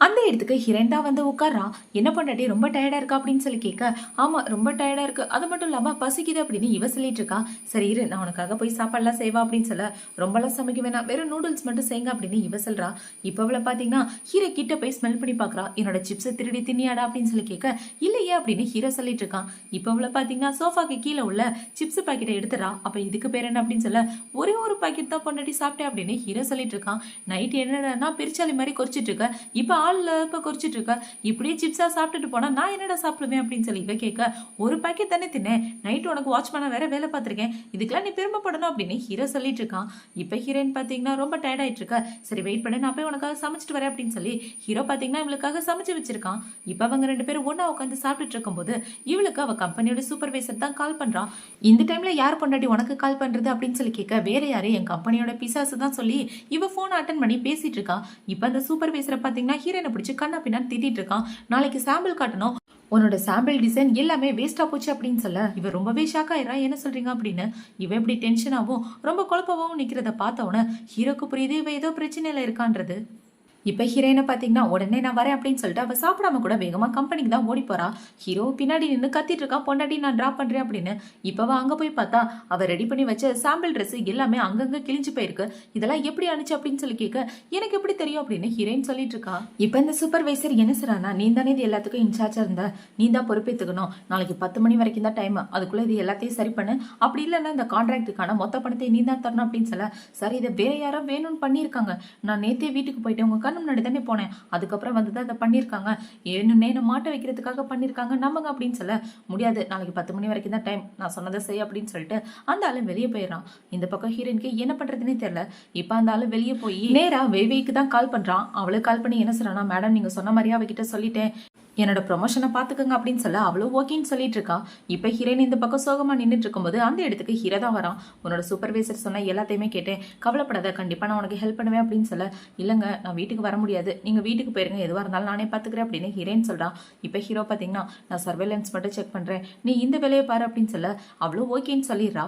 அந்த இடத்துக்கு ஹீரோயின் தான் வந்து உட்கார்றான். என்ன பண்ணாட்டி ரொம்ப டயர்டா இருக்கா அப்படின்னு சொல்லி கேட்க, ஆமா ரொம்ப டயர்டா இருக்கு, அது மட்டும் இல்லாம பசிக்குது அப்படின்னு இவ சொல்லிட்டு இருக்கா. சரி இரு நான் உனக்காக போய் சாப்பாடுலாம் செய்வா அப்படின்னு சொல்ல, ரொம்பலாம் சமைக்க வேணாம், வெறும் நூடுல்ஸ் மட்டும் செய்யுங்க அப்படின்னு இவ சொல்றா. இப்ப அவளை பாத்தீங்கன்னா ஹீரோ கிட்ட போய் ஸ்மெல் பண்ணி பாக்குறா. என்னோட சிப்ஸை திருடி தின்னியாடா அப்படின்னு சொல்லி கேட்க, இல்லையே அப்படின்னு ஹீரோ சொல்லிட்டு இருக்கான். இப்ப அவளை பாத்தீங்கன்னா சோஃபாக்கு கீழே உள்ள சிப்ஸ் பாக்கெட்டை எடுத்துறா. அப்ப இதுக்கு பேர் என்ன அப்படின்னு சொல்ல, ஒரே ஒரு பாக்கெட் தான் பொண்டாட்டி சாப்பிட்டேன் அப்படின்னு ஹீரோ சொல்லிட்டு இருக்கான். நைட் என்னடா பெருச்சாலி மாதிரி குறிச்சிட்டு இருக்க, இப்ப ஆள்ல இப்ப குறிச்சிட்டு இருக்க, இப்படியே சிப்ஸா சாப்பிட்டுட்டு போனா நான் என்னடா சாப்பிடுவேன் அப்படின்னு சொல்லி இவ கேட்க, ஒரு பாக்கெட் தானே தின்னேன், நைட் உனக்கு வாட்ச்மேனா வேற வேலை பார்த்திருக்கேன், இதுக்கெல்லாம் நீ பெருமைப்படணும் அப்படின்னு ஹீரோ சொல்லிட்டு இருக்கான். இப்ப ஹீரோயின் பாத்தீங்கன்னா ரொம்ப டயர்ட் ஆயிட்டு இருக்க. சரி வெயிட் பண்ணு நான் போய் உனக்காக சமைச்சிட்டு வரேன் அப்படின்னு சொல்லி ஹீரோ பாத்தீங்கன்னா இவளுக்காக சமைச்சு வச்சிருக்கான். இப்ப அவங்க 2 பேரும் ஒன்னா உட்காந்து சாப்பிட்டுட்டு இருக்கும் போது இவளுக்கு அவ கம்பெனியோட சூப்பர்வைசர் தான் கால் பண்றான். இந்த டைம்ல யார் பொண்டாட்டி உனக்கு கால் பண்றது அப்படின்னு சொல்லி கேட்க, வேற யாரு என் கம்பெனியோட பிசாசு தான் சொல்லி இவ போன் அட்டன் பண்ணி பேசிட்டு இருக்கா. இப்ப அந்த சூப்பர்வைசரை பாத்தீங்கன்னா ஹீரோனை பிடிச்சு கண்ணா பின்னான்னு திட்டிட்டு இருக்கான். நாளைக்கு சாம்பிள் காட்டணும், உன்னோட சாம்பிள் டிசைன் எல்லாமே வேஸ்டா போச்சு அப்படின்னு சொல்ல, இவ ரொம்பவே ஷாக் ஆயிரா. என்ன சொல்றீங்க அப்படின்னு இவ எப்படி டென்ஷனாவும் ரொம்ப குழப்பமாவும் நிக்கிறத பார்த்தவன ஹீரோக்கு புரியுது இவ ஏதோ பிரச்சனையில இருக்கான்றது. இப்ப ஹீரோயினை பாத்தீங்கன்னா உடனே நான் வரேன் அப்படின்னு சொல்லிட்டு அவ சாப்பிடாம கூட வேகமா கம்பெனிக்கு தான் ஓடி போறா. ஹீரோ பின்னாடி நின்று கத்திட்டு இருக்கா, பொண்டாட்டி நான் டிராப் பண்றேன் அப்படின்னு. இப்ப அங்க போய் பார்த்தா அவ ரெடி பண்ணி வச்ச சாம்பிள் ட்ரெஸ் எல்லாமே அங்கங்க கிழிஞ்சு போயிருக்கு. இதெல்லாம் எப்படி அனுச்சு அப்படின்னு சொல்லி கேட்க, எனக்கு எப்படி தெரியும் அப்படின்னு ஹீரோயின் சொல்லிட்டு இருக்கா. இப்ப இந்த சூப்பர்வைசர் என்ன சொல்றானா, நீ தானே இது எல்லாத்துக்கும் இன்சார்ஜா இருந்த, நீ தான் பொறுப்பேற்றுக்கணும், நாளைக்கு 10 மணி வரைக்கும் தான் டைம், அதுக்குள்ள இது எல்லாத்தையும் சரி பண்ணு, அப்படி இல்லைன்னா இந்த கான்ட்ராக்டுக்கான மொத்த பணத்தை நீ தான் தரணும் அப்படின்னு சொல்ல, சரி இதை வேற யாரோ வேணும்னு பண்ணியிருக்காங்க, நான் நேத்தே வீட்டுக்கு போயிட்டு உங்க முன்னாடி தானே போனேன், அதுக்கப்புறம் வந்து அதை பண்ணிருக்காங்க, என்ன மாட்ட வைக்கிறதுக்காக பண்ணிருக்காங்க நம்பங்க அப்படின்னு சொல்ல, முடியாது நாளைக்கு 10 மணி வரைக்கும் தான் டைம், நான் சொன்னதை செய் அப்படின்னு சொல்லிட்டு அந்த ஆளு வெளியே போயிடறான். இந்த பக்கம் ஹீரோயினுக்கு என்ன பண்றதுன்னே தெரியல. இப்ப அந்த ஆளு வெளியே போய் நேரா வேவேக்கு தான் கால் பண்றான். அவளுக்கு கால் பண்ணி என்ன சொல்றானா, மேடம் நீங்க சொன்ன மாதிரியே அவகிட்ட சொல்லிட்டேன், என்னோட ப்ரொமோஷனை பார்த்துக்கங்க அப்படின்னு சொல்ல அவ்வளோ ஓகேன்னு சொல்லிட்டு இருக்கா. இப்போ ஹீரோயின் இந்த பக்கம் சோகமா நின்றுட்டு இருக்கும்போது அந்த இடத்துக்கு ஹீரோ தான் வரான். உன்னோட சூப்பர்வைசர் சொன்ன எல்லாத்தையுமே கேட்டேன், கவலைப்படாத, கண்டிப்பாக நான் உனக்கு ஹெல்ப் பண்ணுவேன் அப்படின்னு சொல்ல, இல்லைங்க நான் வீட்டுக்கு வர முடியாது, நீங்கள் வீட்டுக்கு போயிருங்க, எதுவாக இருந்தாலும் நானே பார்த்துக்கிறேன் அப்படின்னு ஹீரோயின் சொல்கிறான். இப்போ ஹீரோ பார்த்தீங்கன்னா நான் சர்வேலன்ஸ் மட்டும் செக் பண்ணுறேன், நீ இந்த வேலையை பாரு அப்படின்னு சொல்ல அவ்வளோ ஓகேன்னு சொல்லிடுறா.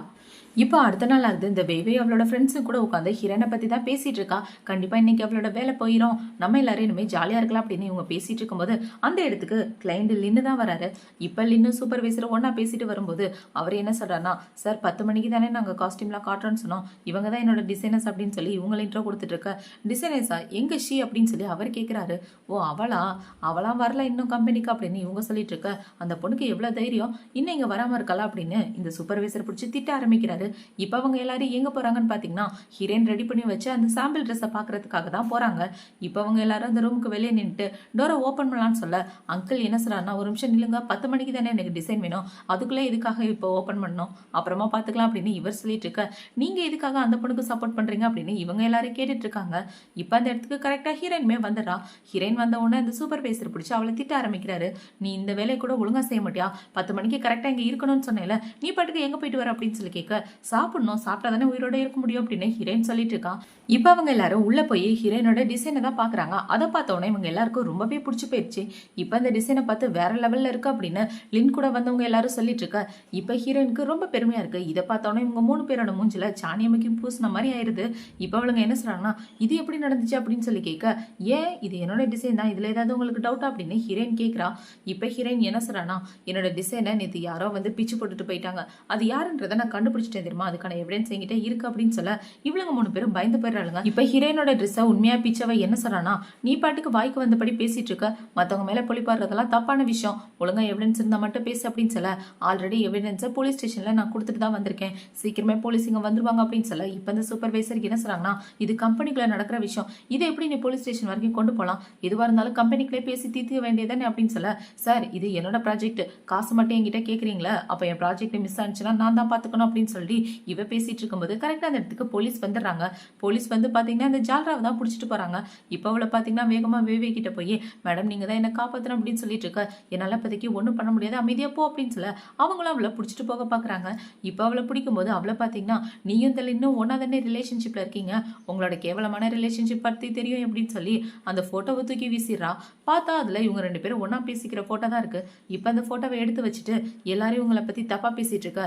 இப்போ அடுத்த நாள் ஆகுது. இந்த வேவே அவளோட ஃப்ரெண்ட்ஸும் கூட உட்காந்து ஹீரோனை பற்றி தான் பேசிட்டு இருக்கா. கண்டிப்பாக இன்னைக்கு அவளோட வேலை போயிடும், நம்ம எல்லாரும் இனிமேல் ஜாலியாக இருக்கலாம் அப்படின்னு இவங்க பேசிட்டு இருக்கும்போது அந்த இடத்துக்கு கிளைண்ட் லின்னு தான் வராரு. இப்போ லின்னு சூப்பர்வைசர் ஒன்றா பேசிட்டு வரும்போது அவர் என்ன சொல்கிறாருன்னா, சார் 10 மணிக்கு தானே நாங்கள் காஸ்டியூம்லாம் காட்டுறோன்னு சொன்னோம், இவங்க தான் என்னோட டிசைனர்ஸ் அப்படின்னு சொல்லி இவங்களை இன்ட்ரோ கொடுத்துட்டு இருக்க. டிசைனர்ஸா எங்க ஷீ அப்படின்னு சொல்லி அவர் கேட்குறாரு. ஓ அவளாம் வரல இன்னும் கம்பெனிக்கு அப்படின்னு இவங்க சொல்லிட்டு இருக்க. அந்த பொண்ணுக்கு எவ்வளோ தைரியம் இன்னும் இங்கே வராமல் இருக்கலாம் அப்படின்னு இந்த சூப்பர்வைசர் பிடிச்சி திட்ட ஆரம்பிக்கிறாரு. இப்போ அவங்க எல்லாரும் எங்க போறாங்கன்னு பாத்தீங்கன்னா ஹீரோயின் ரெடி பண்ணி வச்சு அந்த சாம்பிள் ட்ரெஸ்ஸை பாக்குறதுக்காக தான் போறாங்க. இப்போ அவங்க எல்லாரும் அந்த ரூமுக்கு வெளியே நின்றுட்டு டோரை ஓப்பன் பண்ணலான்னு சொல்ல அங்கிள் என்ன சொல்றாருன்னா, ஒரு நிமிஷம் நில்லுங்க, 10 மணிக்கு தானே எனக்கு டிசைன் வேணும், அதுக்குள்ளே இதுக்காக இப்போ ஓப்பன் பண்ணணும், அப்புறமா பார்த்துக்கலாம் அப்படின்னு இவர் சொல்லிட்டு இருக்க. நீங்க எதுக்காக அந்த பொண்ணுக்கு சப்போர்ட் பண்றீங்க அப்படின்னு இவங்க எல்லாரும் கேட்டுட்டு இருக்காங்க. இப்போ அந்த இடத்துக்கு கரெக்டா ஹீரோயின்மே வந்துடுறா. ஹீரோயின் வந்த உடனே அந்த சூப்பர்வைசர் பிடிச்சி அவளை திட்ட ஆரம்பிக்கிறாரு. நீ இந்த வேலையை கூட ஒழுங்கா செய்ய மாட்டியா, 10 மணிக்கு கரெக்டா இங்க இருக்கணும்னு சொன்னேல, நீ பாட்டுக்கு எங்க போயிட்டு வர அப்படின்னு சொல்லி கேட்க, சாப்பிடணும், சாப்பிட்டா தானே உயிரோட இருக்க முடியும் அப்படின்னு ஹீரோயின் சொல்லிட்டு இருக்கான். இப்போ அவங்க எல்லாரும் உள்ள போய் ஹீரோயினோட டிசைனை தான் பாக்குறாங்க. அதை பார்த்த உடனே இவங்க எல்லாருக்கும் ரொம்பவே பிடிச்சி போயிடுச்சு. இப்போ அந்த டிசைனை பார்த்து வேற லெவல்ல இருக்கு அப்படின்னு லின் கூட வந்தவங்க எல்லாரும் சொல்லிட்டு இருக்க. இப்போ ஹீரோயினுக்கு ரொம்ப பெருமையா இருக்கு. இதை பார்த்த உடனே இவங்க 3 பேரோட மூஞ்சில சாணியமைக்கும் பூசின மாதிரி ஆயிருது. இப்போ அவளுங்க என்ன சொல்றாங்கன்னா, இது எப்படி நடந்துச்சு அப்படின்னு சொல்லி கேட்க, ஏன் இது என்னோட டிசைன் தான், இதுல ஏதாவது உங்களுக்கு டவுட்டா அப்படின்னு ஹீரோயின் கேட்கிறா. இப்போ ஹீரோயின் என்ன சொல்றானா, என்னோட டிசைனை நேற்று யாரோ வந்து பிச்சு போட்டுட்டு போயிட்டாங்க, அது யாருன்றதை நான் கண்டுபிடிச்சிட்டேன் தெரியுமா, அதுக்கான எவிடன்ஸ் என்கிட்ட இருக்கு அப்படின்னு சொல்ல இவளுங்க 3 பேரும் பயந்து போயிடுறாங்க. இப்ப ஹீரோயினோட ட்ரெஸ்ஸை உண்மையா பிச்சவ என்ன சொல்றானா, நீ பாட்டுக்கு வாய்க்கு வந்தபடி பேசிட்டு இருக்க, மத்தவங்க மேல பொலி பாடுறதெல்லாம் தப்பான விஷயம், ஒழுங்கா எவிடன்ஸ் இருந்தா மட்டும் பேசு அப்படின்னு சொல்ல, ஆல்ரெடி எவிடன்ஸை போலீஸ் ஸ்டேஷன்ல நான் கொடுத்துட்டு தான் வந்திருக்கேன், சீக்கிரமே போலீஸ் இங்க வந்துருவாங்க அப்படின்னு சொல்ல, இப்ப இந்த சூப்பர்வைசருக்கு என்ன சொல்றாங்கன்னா, இது கம்பெனிக்குள்ள நடக்கிற விஷயம், இதை எப்படி நீ போலீஸ் ஸ்டேஷன் வரைக்கும் கொண்டு போகலாம், எதுவா இருந்தாலும் கம்பெனிக்குள்ளே பேசி தீர்த்துக்க வேண்டியதானே அப்படின்னு சொல்ல, சார் இது என்னோட ப்ராஜெக்ட், காசு மட்டும் என்கிட்ட கேட்குறீங்களா, அப்போ என் ப்ராஜெக்ட் மிஸ் ஆச்சுன்னா நான் தான் பார்த்துக்கணும் அப்படின்னு சொல்லி இவ பேசிட்டு இருக்கும்போது கரெக்டாக அந்த இடத்துக்கு போலீஸ் வந்துடுறாங்க. போலீஸ் வந்து பார்த்தீங்கன்னா அந்த ஜால்ராவை தான் பிடிச்சிட்டு போறாங்க. இப்போ அவளை பார்த்தீங்கன்னா வேகமாக வேவே கிட்ட போய், மேடம் நீங்க தான் என்ன காப்பாற்றணும் அப்படின்னு சொல்லிட்டு இருக்க, என்னால் இப்போதைக்கு ஒன்றும் பண்ண முடியாது, அமைதியா போ அப்படின்னு சொல்ல அவங்களும் அவளை பிடிச்சிட்டு போக பார்க்குறாங்க. இப்போ அவளை பிடிக்கும் போது அவளை பார்த்தீங்கன்னா, நீயும் இன்னும் ஒன்னா தானே ரிலேஷன்ஷிப்ல இருக்கீங்க, உங்களோட கேவலமான ரிலேஷன்ஷிப் பற்றி தெரியும் அப்படின்னு சொல்லி அந்த போட்டோவை தூக்கி வீசிடுறா. பார்த்தா அதுல இவங்க 2 பேரும் ஒன்னா பேசிக்கிற போட்டோ தான் இருக்கு. இப்போ அந்த போட்டோவை எடுத்து வச்சுட்டு எல்லாரும் இவங்களை பத்தி தப்பா பேசிட்டு இருக்க.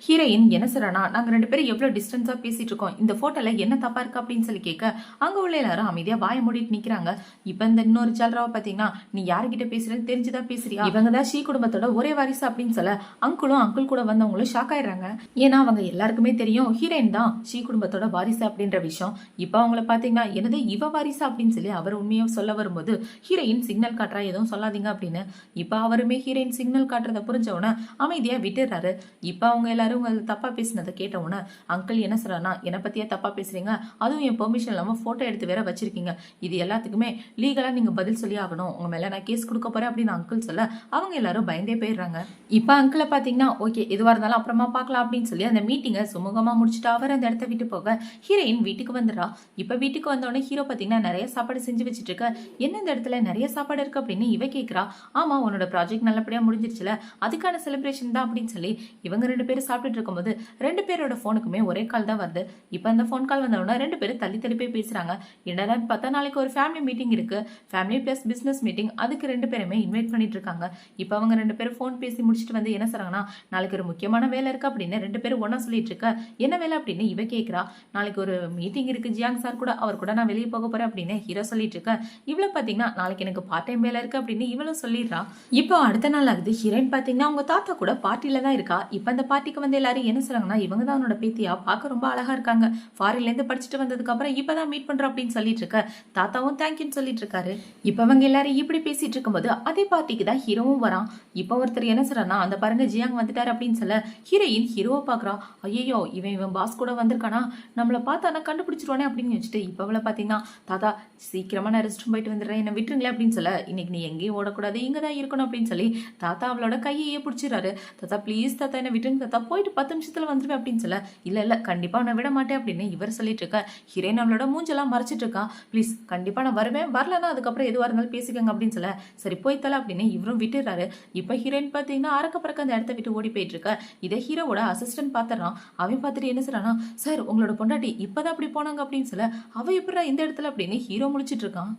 ஹீரோயின் என்ன சொல்றானா, நாங்க 2 பேரும் எவ்வளவு டிஸ்டன்ஸா பேசிட்டு இருக்கோம், இந்த போட்டோல என்ன தப்பா இருக்கு அப்படின்னு சொல்லி கேட்க அங்க உள்ள எல்லாரும் அமைதியா வாய மூடிட்டு நிக்கிறாங்க. இப்ப இந்த இன்னொரு ஜால்ராவை பாத்தீங்கன்னா, நீ யாருக்கிட்ட பேசுறேன்னு தெரிஞ்சுதான் பேசுறியா, இவங்க தான் ஷீ குடும்பத்தோட ஒரே வாரிசு அப்படின்னு சொல்ல அங்கிள் கூட வந்தவங்களும் ஷாக் ஆயிடுறாங்க. ஏன்னா அவங்க எல்லாருக்குமே தெரியும் ஹீரோயின் தான் ஷீ குடும்பத்தோட வாரிசு அப்படின்ற விஷயம். இப்ப அவங்கள பாத்தீங்கன்னா, எனது இவ வாரிசு அப்படின்னு சொல்லி அவர் உண்மையை சொல்ல வரும்போது ஹீரோயின் சிக்னல் காட்டுறா, எதுவும் சொல்லாதீங்க அப்படின்னு. இப்ப அவருமே ஹீரோயின் சிக்னல் காட்டுறத புரிஞ்சவன அமைதியா விட்டுறாரு. இப்ப அவங்க எல்லாரும் தப்பா பேசினதை கேட்டவுடனே அங்கிள் என்ன சொல்றாருன்னா, என்னை பத்தியே தப்பா பேசுறீங்க, அதுவும் என் பெர்மிஷன் இல்லாம போட்டோ எடுத்து வேற வச்சிருக்கீங்க, இது எல்லாத்துக்குமே லீகலா நீங்க பதில் சொல்லி ஆகணும், உங்க மேல நான் கேஸ் கொடுக்க போறேன் அப்படின்னு அங்கிள் சொல்ல அவங்க எல்லாரும் பயந்தே போயிடுறாங்க. இப்ப அங்கிளை பாத்தீங்கன்னா, ஓகே எதுவா இருந்தாலும் அப்புறமா பார்க்கலாம் அப்படின்னு சொல்லி அந்த மீட்டிங்கை சுமூகமா முடிச்சுட்டு அவர் அந்த இடத்த விட்டு போக ஹீரோயின் வீட்டுக்கு வந்துடுறா. இப்ப வீட்டுக்கு வந்தோடனே ஹீரோ பாத்தீங்கன்னா நிறைய சாப்பாடு செஞ்சு வச்சுட்டு இருக்க. என்ன இந்த இடத்துல நிறைய சாப்பாடு இருக்கு அப்படின்னு இவ கேட்கிறா. ஆமா உன்னோட ப்ராஜெக்ட் நல்லபடியா முடிஞ்சிருச்சுல, அதுக்கான செலிப்ரேஷன் தான் அப்படின்னு சொல்லி இவங்க 2 பேரும் சாப்பிட்டுட்டு இருக்கும்போது 2 பேரோட போனுக்குமே ஒரே கால் தான் வருது. இப்போ அந்த ஃபோன் கால் வந்தோடனே 2 பேரும் தள்ளி தள்ளி போய் பேசுறாங்க. என்னடா பார்த்தா நாளைக்கு ஒரு ஃபேமிலி மீட்டிங் இருக்கு, ஃபேமிலி பிளஸ் பிசினஸ் மீட்டிங், அதுக்கு 2 பேருமே இன்வைட் பண்ணிட்டு இருக்காங்க. இப்போ அவங்க 2 பேரும் ஃபோன் பேசி முடிச்சுட்டு வந்து என்ன சொல்றாங்கன்னா, நாளைக்கு ஒரு முக்கியமான வேலை இருக்கு அப்படின்னு 2 பேரும் ஒன்னா சொல்லிட்டு இருக்க. என்ன வேலை அப்படின்னு இவ கேட்கிறா. நாளைக்கு ஒரு மீட்டிங் இருக்கு ஜியாங் சார் கூட, அவர் கூட நான் வெளியே போக போறேன் அப்படின்னு ஹீரோ சொல்லிட்டு இருக்க. இவ்வளவு பாத்தீங்கன்னா நாளைக்கு எனக்கு பார்ட் டைம் வேலை இருக்கு அப்படின்னு இவளும் சொல்லிடுறா. இப்போ அடுத்த நாள் ஆகுது. ஹீரோயின் பாத்தீங்கன்னா அவங்க தாத்தா கூட பார்ட்டில தான் இருக்கா. இப்ப அந்த பார்ட்டிக்கு வந்து எல்லாரும் என்ன சொல்றாங்கன்னா, இவங்க தான் அவனோட பேத்தியா, பார்க்க ரொம்ப அழகா இருக்காங்க, ஃபாரின்ல இருந்து படிச்சுட்டு வந்ததுக்கு அப்புறம் இப்பதான் மீட் பண்றோம் அப்படின்னு சொல்லிட்டு இருக்க. தாத்தாவும் தேங்க்யூன்னு சொல்லிட்டு இருக்காரு. இப்ப அவங்க எல்லாரும் இப்படி பேசிட்டு இருக்கும்போது அதே பார்ட்டிக்கு தான் ஹீரோவும் வரான். இப்ப ஒருத்தர் என்ன சொல்றான்னா, அந்த பாருங்க ஜியாங் வந்துட்டாரு அப்படின்னு சொல்ல ஹீரோயின் ஹீரோவை பாக்குறா. ஐயோ இவன் பாஸ் கூட வந்திருக்கானா, நம்மள பார்த்தானா கண்டுபிடிச்சிருவானே அப்படின்னு வச்சுட்டு இப்ப அவளை பாத்தீங்கன்னா, தாத்தா சீக்கிரமா நான் ரெஸ்ட் ரூம் போயிட்டு வந்துடுறேன், என்ன விட்டுருங்களே அப்படின்னு சொல்ல, இன்னைக்கு நீ எங்கேயும் ஓடக்கூடாது, இங்கதான் இருக்கணும் அப்படின்னு சொல்லி தாத்தா அவளோட கையையே பிடிச்சிடறாரு. தாத்தா ப்ளீஸ் தாத்தா என்ன விட்டுருங்க தாத்தா, போயிட்டு 10 நிமிஷத்துல வந்துருவேன் அப்படின்னு சொல்ல, இல்ல கண்டிப்பா நான் விட மாட்டேன் அப்படின்னு இவர் சொல்லிட்டு இருக்க. ஹீரோயின் அவளோட மூஞ்செல்லாம் மறைச்சிட்டு இருக்கா. ப்ளீஸ் கண்டிப்பா நான் வருவேன், வரலன்னா அதுக்கப்புறம் எதுவா இருந்தாலும் பேசிக்கங்க அப்படின்னு சொல்ல, சரி போய் தல அப்படின்னு இவரும் விட்டுறாரு. இப்ப ஹீரோயின் பாத்தீங்கன்னா அறக்க பறக்க அந்த இடத்த விட்டு ஓடி போயிட்டு இருக்க. இதை ஹீரோவோட அசிஸ்டன்ட் பாத்துறான். அவன் பார்த்துட்டு என்ன சொல்றானா, சார் உங்களோட பொண்டாட்டி இப்பதான் அப்படி போனாங்க அப்படின்னு சொல்ல, அவ எப்படா இந்த இடத்துல அப்படின்னு ஹீரோ முழிச்சிட்டு இருக்கான்.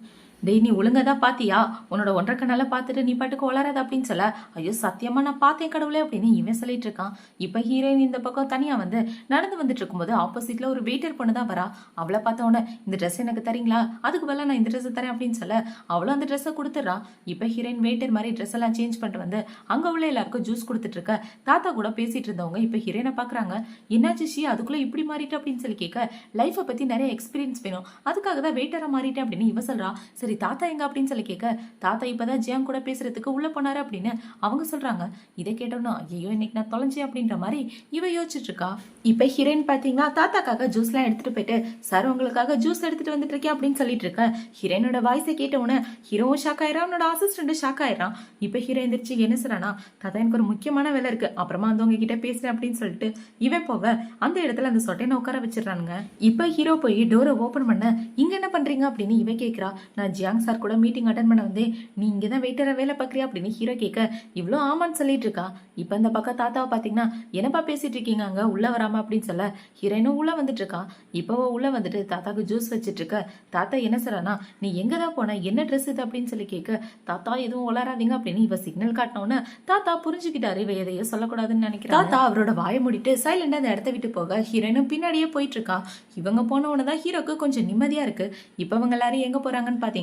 டேய் நீ ஒழுங்கதான் பாத்தியா, உன்னோட ஒன்றரை கண்ணால பாத்துட்டு நீ பாட்டுக்கு வளராத அப்படின்னு சொல்ல, ஐயோ சத்தியமா நான் பார்த்தேன் கடவுளே அப்படின்னு இவன் சொல்லிட்டு இருக்கான். இப்ப ஹீரோயின் இந்த பக்கம் தனியா வந்து நடந்து வந்துட்டு இருக்கும்போது ஆப்போசிட்ல ஒரு வெயிட்டர் பொண்ணு தான் வரா. அவளை பார்த்த உடனே இந்த ட்ரெஸ் எனக்கு தரீங்களா, அதுக்கு பதிலா நான் இந்த ட்ரெஸ் தரேன் அப்படின்னு சொல்ல அவளும் அந்த ட்ரெஸ்ஸை கொடுத்துட்றா. இப்ப ஹீரோயின் வெயிட்டர் மாதிரி ட்ரெஸ் எல்லாம் சேஞ்ச் பண்ணிட்டு வந்து அங்க உள்ள எல்லாருக்கும் ஜூஸ் கொடுத்துட்டு இருக்க. தாத்தா கூட பேசிட்டு இருந்தவங்க இப்ப ஹீரோயினை பாக்குறாங்க. என்னாச்சு ஷி அதுக்குள்ள இப்படி மாறிட்டு அப்படின்னு சொல்லி கேட்க, லைஃபை பத்தி நிறைய எக்ஸ்பீரியன்ஸ் வேணும், அதுக்காக தான் வெயிட்டரா மாறிட்டேன் அப்படின்னு இவ சொல்றா. சரி தாத்தா எங்க அப்படின்னு சொல்லி கேட்க, தாத்தா இப்பதான் ஜியாங் கூட பேசுறதுக்கு உள்ள போனாரு அப்படின்னு அவங்க சொல்றாங்க. இதை கேட்டோம்னா ஐயோ இன்னைக்கு நான் தொலைஞ்சேன் அப்படின்ற மாதிரி இவ யோசிச்சுட்டு இருக்கா. இப்ப ஹீரோயின் பாத்தீங்கன்னா தாத்தாக்காக ஜூஸ் எல்லாம் எடுத்துட்டு போயிட்டு, சார் உங்களுக்காக ஜூஸ் எடுத்துட்டு வந்துட்டு இருக்கேன் அப்படின்னு சொல்லிட்டு இருக்க. ஹீரோயினோட வாய்ஸை கேட்ட உடனே ஹீரோவும் ஷாக் ஆயிரான், அவனோட அசிஸ்டன்ட் ஷாக் ஆயிரான். இப்ப ஹீரோ எந்திரிச்சு என்ன சொல்றானா, தாத்தா எனக்கு ஒரு முக்கியமான வேலை இருக்கு, அப்புறமா வந்து உங்ககிட்ட பேசுறேன் அப்படின்னு சொல்லிட்டு இவன் போக அந்த இடத்துல அந்த சொட்டையை உட்கார வச்சிடறானுங்க. இப்ப ஹீரோ போய் டோரை ஓபன் பண்ண, இங்க என்ன பண்றீங்க அப்படின்னு இவ கேக்குறா. நான் ஜியாங் சார் கூட மீட்டிங் அட்டன் பண்ண வந்தேன், நீ இங்கதான் வெயிட்டரா வேலை பாக்குறியா அப்படின்னு ஹீரோ கேட்க, இவ்வளோ ஆமான்னு சொல்லிட்டு இருக்கா. இப்ப இந்த பக்கம் தாத்தாவை பாத்தீங்கன்னா என்னப்பா பேசிட்டு இருக்கீங்க அங்க உள்ள வராம அப்படின்னு சொல்ல, ஹீரோயினும் உள்ள வந்துட்டு இருக்கா. இப்போ உள்ள வந்துட்டு தாத்தாக்கு ஜூஸ் வச்சிட்டு இருக்க. தாத்தா என்ன சொல்றானா, நீ எங்கதான் போன, என்ன ட்ரெஸ் இது அப்படின்னு சொல்லி கேட்க, தாத்தா எதுவும் வளராதீங்க அப்படின்னு இவ சிக்னல் காட்டினோன்னு தாத்தா புரிஞ்சுக்கிட்டாரு இவ எதையோ சொல்லக்கூடாதுன்னு நினைக்கிறேன். தாத்தா அவரோட வாயை மூடிட்டு சைலண்டா அந்த இடத்த விட்டு போக ஹீரோயினும் பின்னாடியே போயிட்டு இருக்கா. இவங்க போன உடனே ஹீரோக்கு கொஞ்சம் நிம்மதியா இருக்கு. இப்ப இவங்க எல்லாரும் எங்க போறாங்கன்னு பாத்தீங்கன்னா